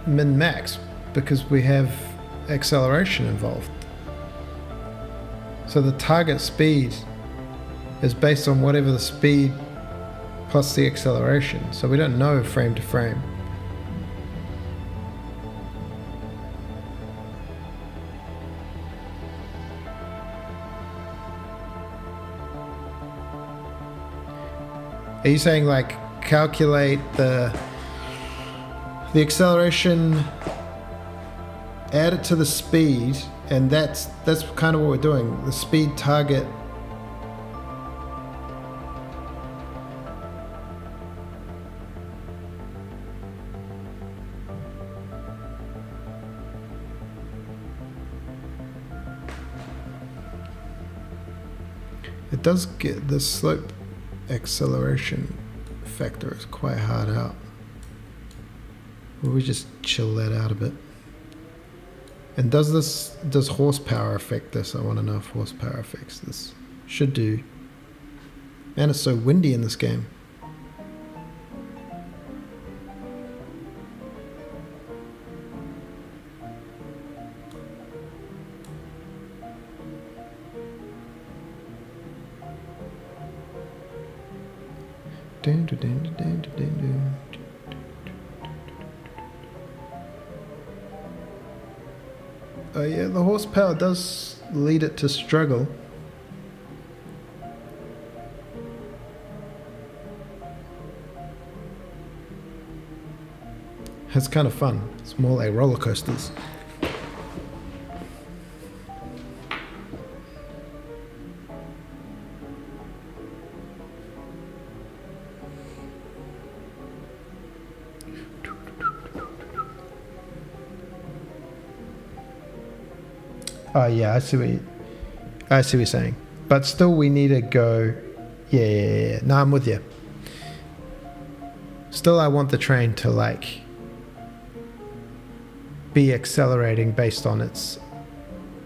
A: min-max because we have acceleration involved. So the target speed is based on whatever the speed plus the acceleration. So we don't know frame to frame. Are you saying like calculate the acceleration, add it to the speed, and that's kind of what we're doing. The speed target. It does get the slope acceleration factor is quite hard out. Will we just chill that out a bit? And does horsepower affect this? I want to know if horsepower affects this. Should do. And it's so windy in this game. Oh yeah, the horsepower does lead it to struggle. It's kind of fun. It's more like roller coasters. Oh yeah, I see what you're saying. But still we need to go. Yeah. No, I'm with you. Still I want the train to like be accelerating based on its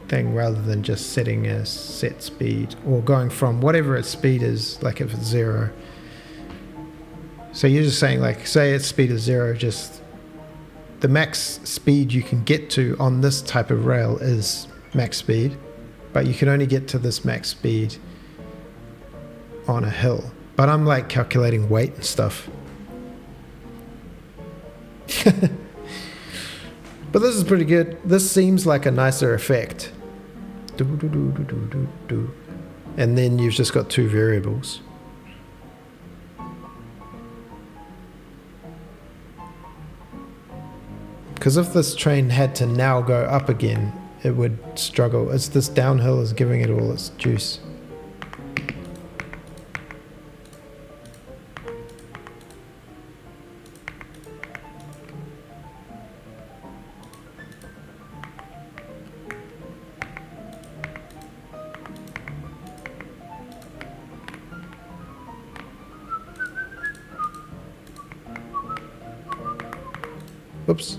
A: thing rather than just setting a set speed or going from whatever its speed is, like if it's 0. So you're just saying like, say its speed is 0, just the max speed you can get to on this type of rail is max speed, but you can only get to this max speed on a hill. But I'm like calculating weight and stuff. But this is pretty good. This seems like a nicer effect. And then you've just got 2 variables. Because if this train had to now go up again, it would struggle. It's this downhill is giving it all its juice. Oops.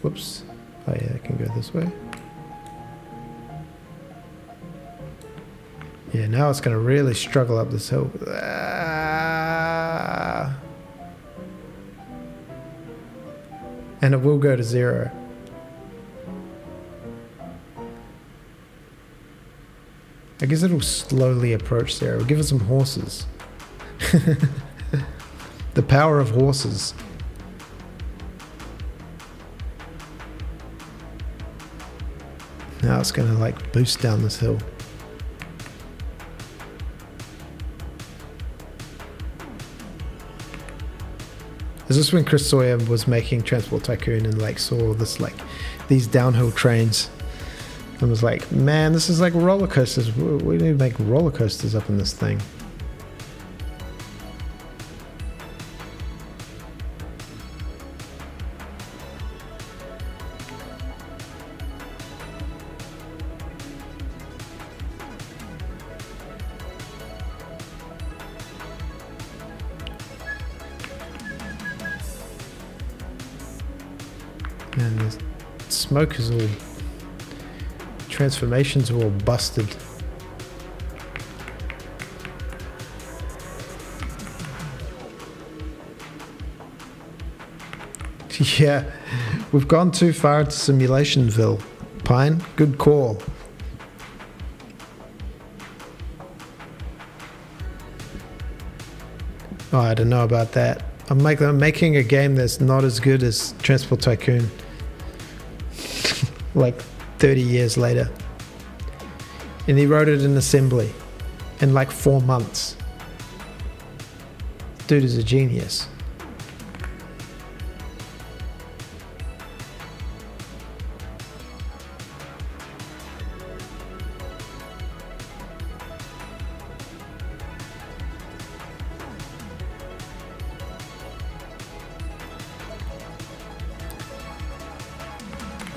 A: Whoops. Oh yeah, I can go this way. Yeah, now it's going to really struggle up this hill. And it will go to 0. I guess it'll slowly approach 0. We'll give it some horses. The power of horses. Now it's going to like boost down this hill. Is this when Chris Sawyer was making Transport Tycoon and like saw this like these downhill trains and was like, man, this is like roller coasters. We need to make roller coasters up in this thing. And the smoke is all... transformations are all busted. Yeah, we've gone too far to Simulationville. Pine, good call. Oh, I don't know about that. I'm making a game that's not as good as Transport Tycoon. Like 30 years later. And he wrote it in assembly in like 4 months. Dude is a genius.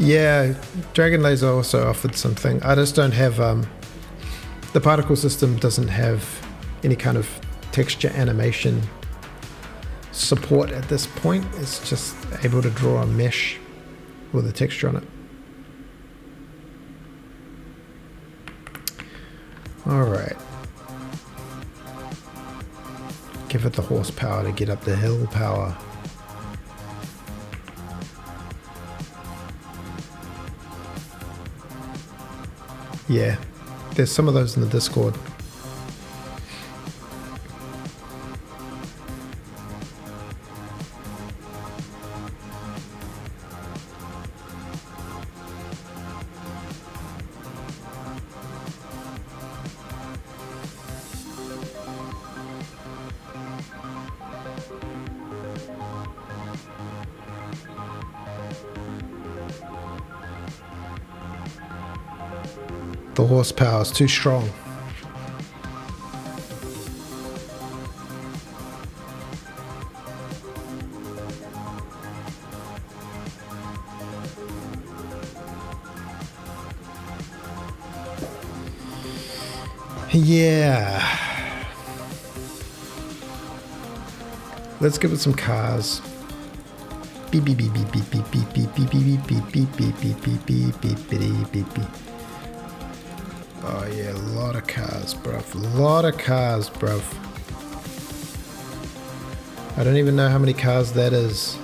A: Yeah, Dragon Laser also offered something. I just don't have... the particle system doesn't have any kind of texture animation support at this point. It's just able to draw a mesh with a texture on it. Alright. Give it the horsepower to get up the hill power. Yeah, there's some of those in the Discord. The horsepower is too strong. Yeah. Let's give it some cars. Beep beep beep beep beep beep beep beep beep beep beep beep beep beep beep beep beep beep beep beep. Oh yeah, a lot of cars, bruv. A lot of cars, bruv. I don't even know how many cars that is.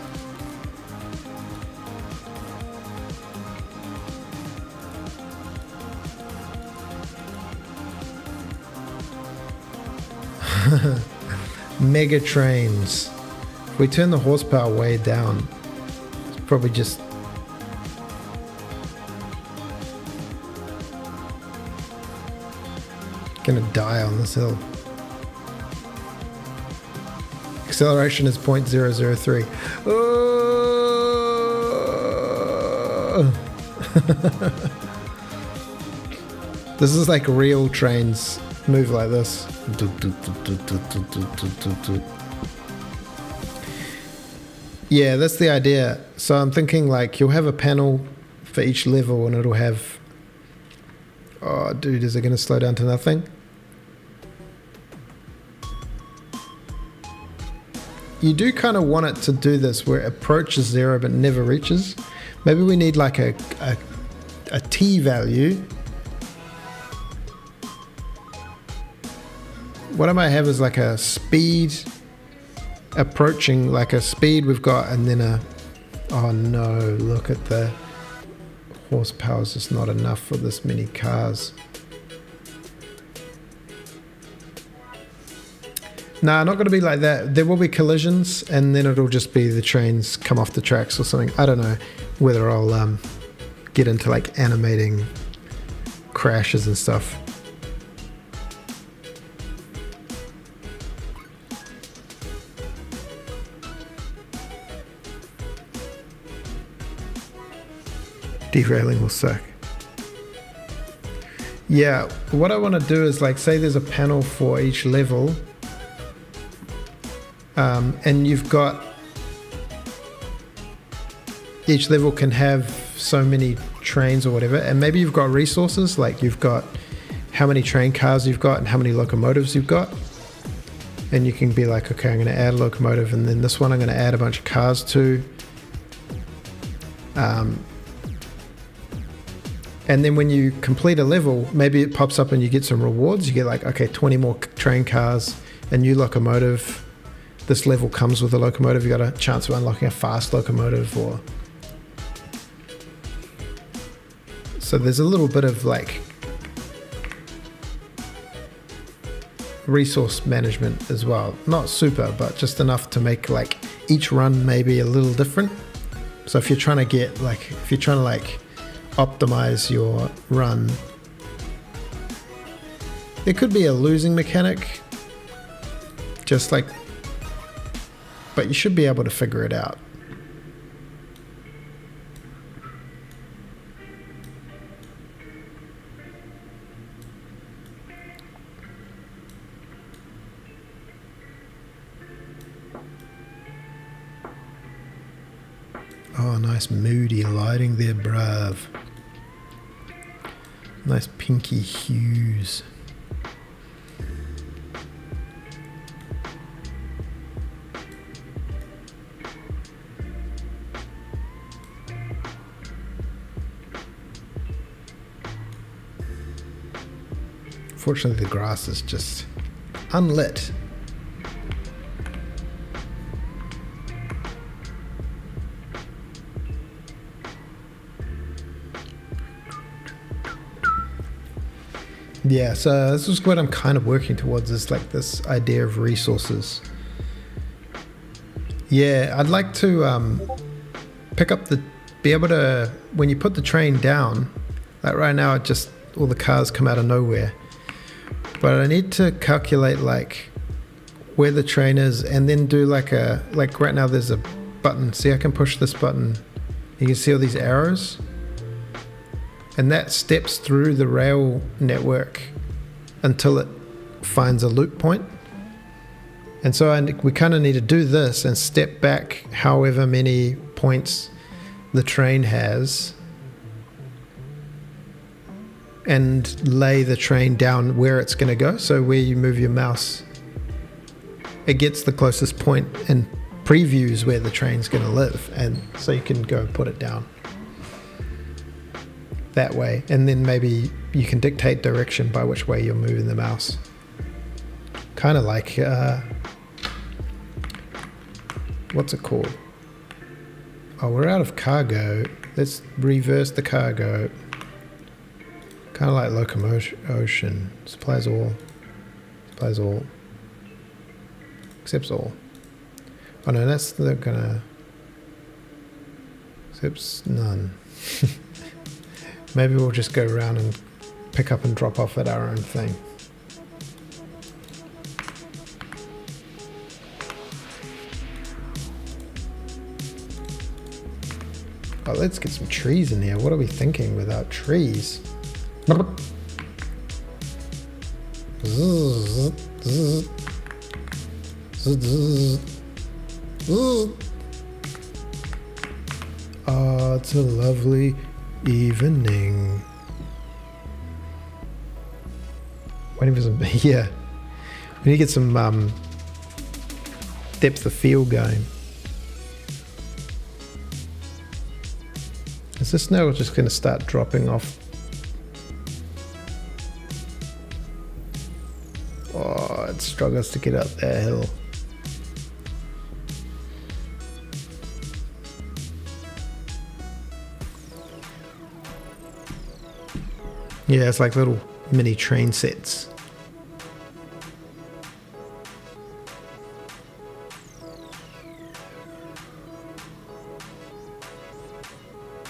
A: Mega trains. If we turn the horsepower way down, it's probably just... gonna die on this hill. Acceleration is 0.003. Oh! This is like real trains move like this. Yeah, that's the idea. So I'm thinking like you'll have a panel for each level and it'll have... Oh dude, is it gonna slow down to nothing? You do kind of want it to do this where it approaches 0 but never reaches. Maybe we need like a T value. What I might have is like a speed approaching, like a speed we've got, and then a... Oh no, look at the horsepower is just not enough for this many cars. Nah, not going to be like that. There will be collisions, and then it'll just be the trains come off the tracks or something. I don't know whether I'll get into like animating crashes and stuff. Derailing will suck. Yeah, what I want to do is like say there's a panel for each level, and you've got each level can have so many trains or whatever, and maybe you've got resources like you've got how many train cars you've got and how many locomotives you've got, and you can be like, okay, I'm going to add a locomotive, and then this one I'm going to add a bunch of cars to. And then when you complete a level, maybe it pops up and you get some rewards. You get like, okay, 20 more train cars, a new locomotive. This level comes with a locomotive. You got a chance of unlocking a fast locomotive, or so there's a little bit of like resource management as well. Not super, but just enough to make like each run maybe a little different. So if you're trying to optimize your run, there could be a losing mechanic, just like, but you should be able to figure it out. Oh, nice moody lighting there, bruv. Nice pinky hues. Fortunately, the grass is just unlit. Yeah, so this is what I'm kind of working towards, is like this idea of resources. Yeah, I'd like to be able to, when you put the train down, like right now, all the cars come out of nowhere. But I need to calculate like where the train is, and then do like right now there's a button. See, I can push this button. You can see all these arrows. And that steps through the rail network until it finds a loop point. And so we kind of need to do this and step back however many points the train has and lay the train down where it's going to go. So where you move your mouse, it gets the closest point and previews where the train's going to live. And so you can go put it down that way, and then maybe you can dictate direction by which way you're moving the mouse. Kind of like what's it called? Oh, we're out of cargo. Let's reverse the cargo. Kind of like locomotion. Supplies all. Supplies all. Accepts all. Oh no, that's not gonna. Accepts none. Maybe we'll just go around and pick up and drop off at our own thing. Oh, let's get some trees in here. What are we thinking without trees? Oh, it's a lovely evening. Waiting for some, yeah. We need to get some depth of field going. Is this snow just going to start dropping off? Oh, it struggles to get up that hill. Yeah, it's like little mini train sets.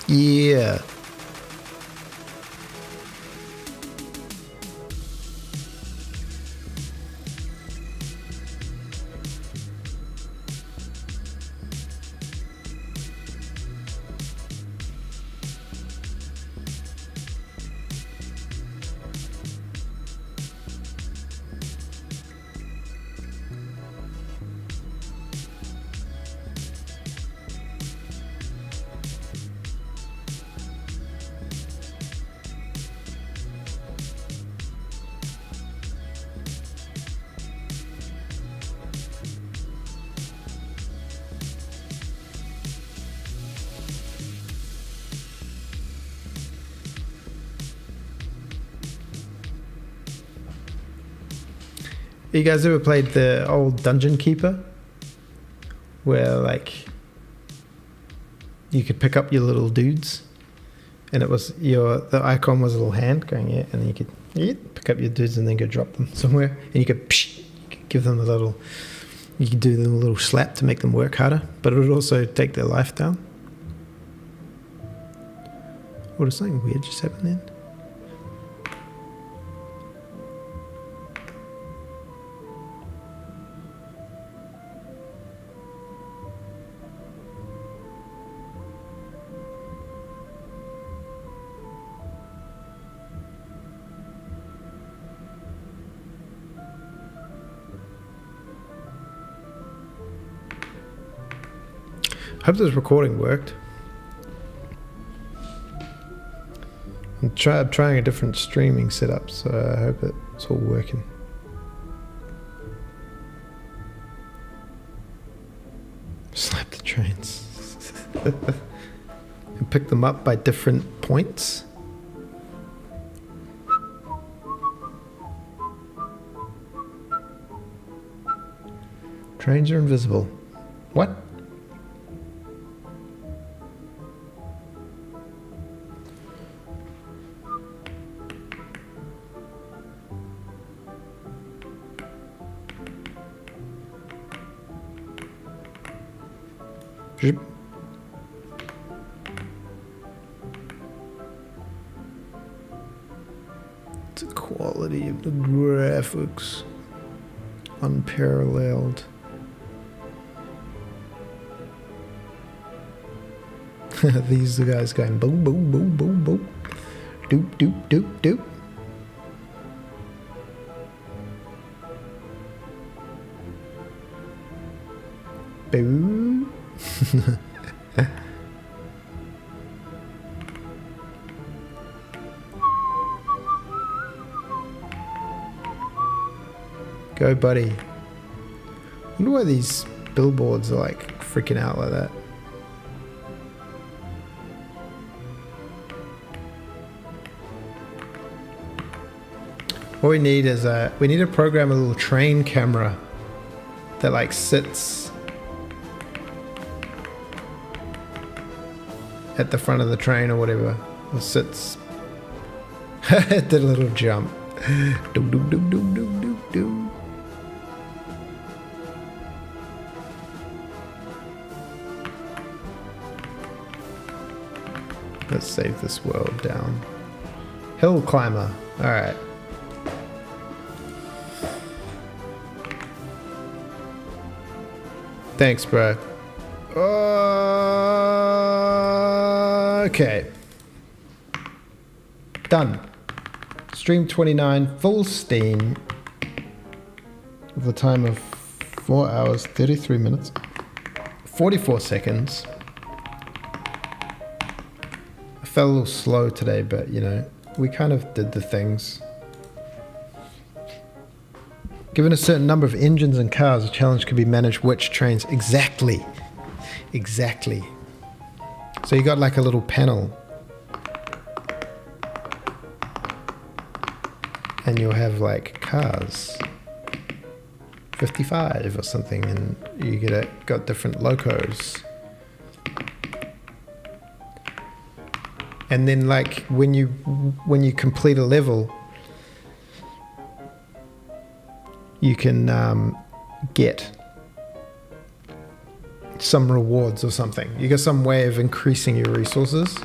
A: Yeah. You guys ever played the old Dungeon Keeper? Where like you could pick up your little dudes, and it was the icon was a little hand going and then you could pick up your dudes and then go drop them somewhere, and you could give them you could do the little slap to make them work harder, but it would also take their life down. What is something weird just happened then? I hope this recording worked. I'm trying a different streaming setup, so I hope it's all working. Slap the trains. And pick them up by different points. Trains are invisible. What? The quality of the graphics, unparalleled. These are the guys going boom, boom, boom, boom, boom, doop, doop, doop, doop. Boo. Go, buddy. I wonder why these billboards are like freaking out like that. What we need is we need to program a little train camera that like sits at the front of the train or whatever, or sits. It did a little jump. Do do do do do do do. Let's save this world down. Hill climber. All right. Thanks, bro. Okay. Done. Stream 29, full steam. With the time of 4 hours, 33 minutes, 44 seconds. I felt a little slow today, but you know, we kind of did the things. Given a certain number of engines and cars, a challenge could be manage which trains. Exactly. Exactly. So you got like a little panel. And you'll have like cars. 55 or something, and you got different locos. And then like when you complete a level, you can get some rewards or something. You got some way of increasing your resources.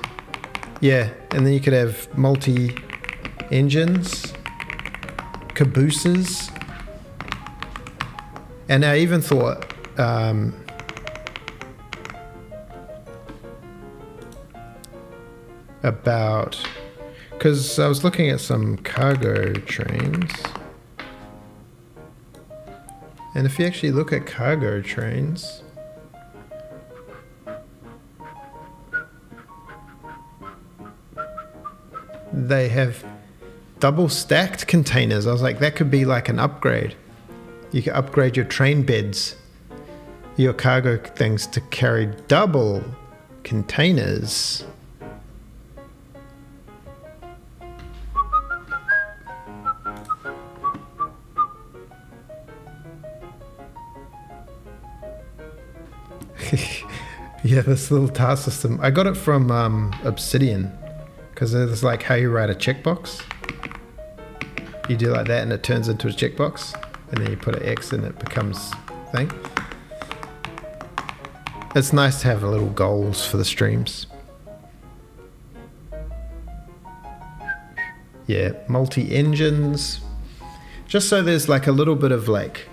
A: Yeah, and then you could have multi-engines, cabooses, and I even thought about, because I was looking at some cargo trains. And if you actually look at cargo trains, they have double stacked containers. I was like, that could be like an upgrade. You can upgrade your train beds, your cargo things to carry double containers. Yeah, this little task system. I got it from Obsidian, because it's like how you write a checkbox. You do like that and it turns into a checkbox, and then you put an X and it becomes a thing. It's nice to have little goals for the streams. Yeah, multi-engines. Just so there's like a little bit of like,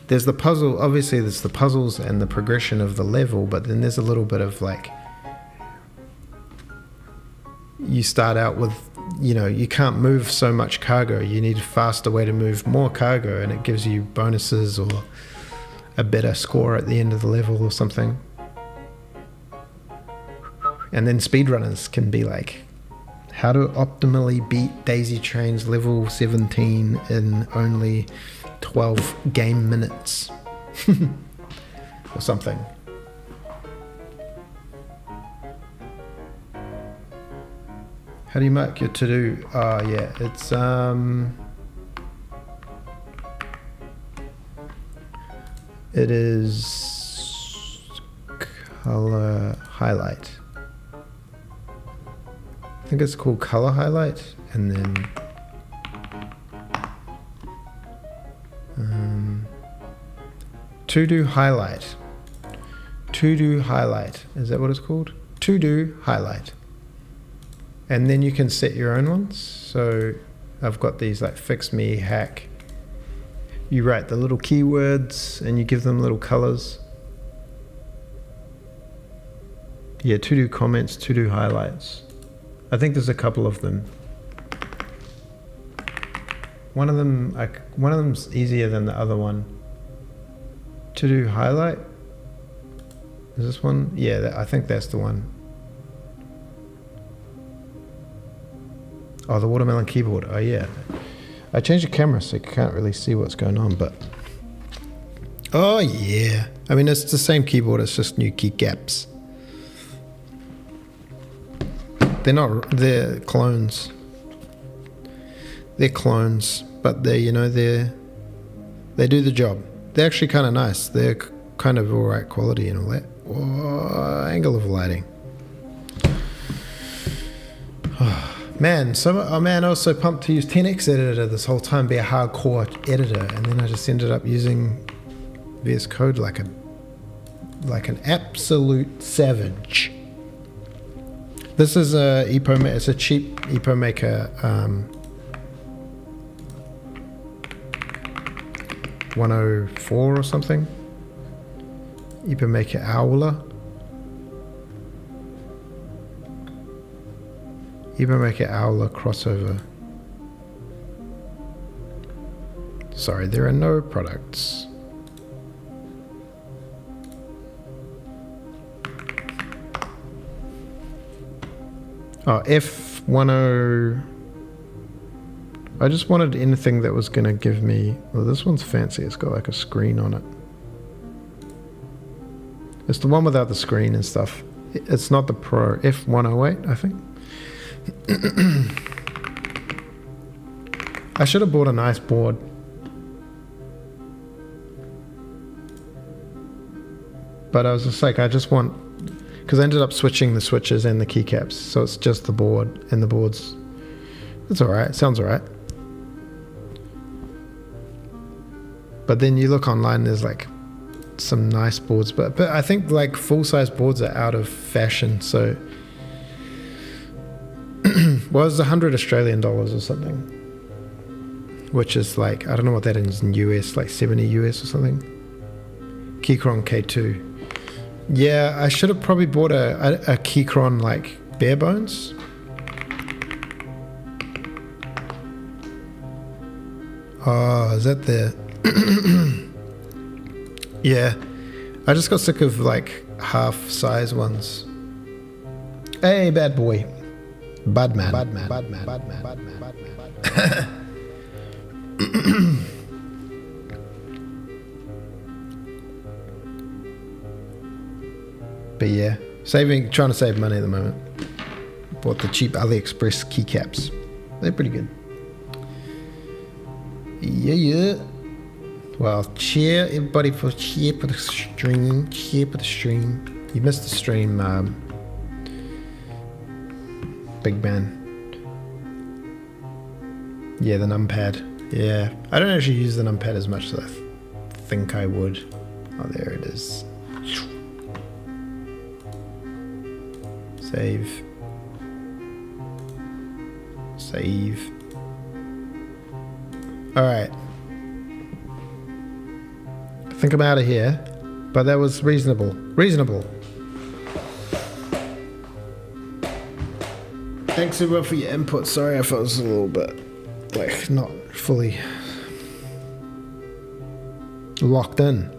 A: there's the puzzle, obviously there's the puzzles and the progression of the level, but then there's a little bit of like, you start out with, you know, you can't move so much cargo. You need a faster way to move more cargo, and it gives you bonuses or a better score at the end of the level or something. And then speedrunners can be like, how to optimally beat Daisy Train's level 17 in only 12 game minutes or something. How do you mark your to-do? Oh yeah, it's it is color highlight. I think it's called color highlight, and then to-do highlight. To-do highlight. Is that what it's called? To-do highlight. And then you can set your own ones. So I've got these like fix me, hack. You write the little keywords and you give them little colors. Yeah, to-do comments, to-do highlights. I think there's a couple of them. One of them's easier than the other one. To-do highlight. Is this one? Yeah, I think that's the one. Oh, the watermelon keyboard. Oh yeah. I changed the camera so you can't really see what's going on, but... Oh yeah. I mean, it's the same keyboard, it's just new keycaps. They're clones. They're clones, but they do the job. They're actually kind of nice. They're kind of alright quality and all that. Oh, angle of lighting. Man, I was so pumped to use 10x editor this whole time, be a hardcore editor, and then I just ended up using VS Code like an absolute savage. This is it's a cheap EPO maker 104 or something. EPO maker Owler. EPO maker Owler crossover. Sorry, there are no products. Oh, F10. I just wanted anything that was going to give me... Well, this one's fancy. It's got like a screen on it. It's the one without the screen and stuff. It's not the Pro. F108, I think. I should have bought a nice board. But I was just like, I just want... Because I ended up switching the switches and the keycaps. So it's just the board, and the board's... It's alright. It sounds alright. But then you look online, there's like some nice boards. But I think like full-size boards are out of fashion, so... Well, it was 100 Australian dollars or something, which is like, I don't know what that is in US, like 70 US or something. Keychron K2. Yeah, I should have probably bought a Keychron like bare bones. Oh, is that the... Yeah, I just got sick of like half size ones. Hey, bad boy. Budman. But yeah, trying to save money at the moment. Bought the cheap AliExpress keycaps. They're pretty good. Yeah. Well, cheer everybody for the stream. Cheer for the stream. You missed the stream, big man. Yeah, the numpad. Yeah, I don't actually use the numpad as much as I think I would. Oh, there it is. Save. Save. Alright. I think I'm out of here, but that was reasonable. Reasonable. Thanks everyone for your input. Sorry if I was a little bit, like, not fully locked in.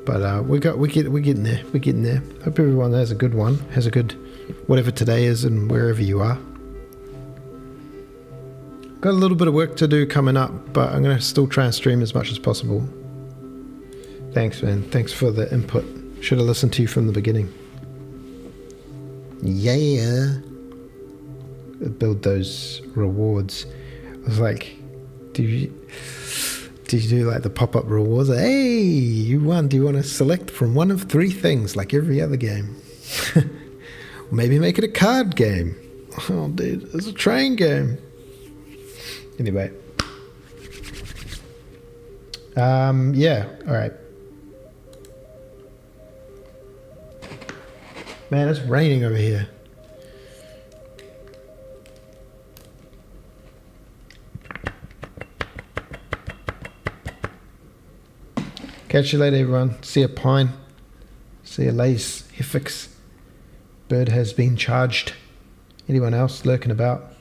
A: But we're getting there. We're getting there. Hope everyone has a good one. Has a good whatever today is and wherever you are. Got a little bit of work to do coming up, but I'm gonna still try and stream as much as possible. Thanks, man. Thanks for the input. Should have listened to you from the beginning. Yeah. Build those rewards. I was like, did you do like the pop-up rewards? Hey, you won. Do you want to select from one of 3 things like every other game? Maybe make it a card game. Oh, dude, it's a train game. Anyway. Yeah, all right. Man, it's raining over here. Catch you later, everyone. See ya, Pine. See ya, Lace. Hifix. Bird has been charged. Anyone else lurking about?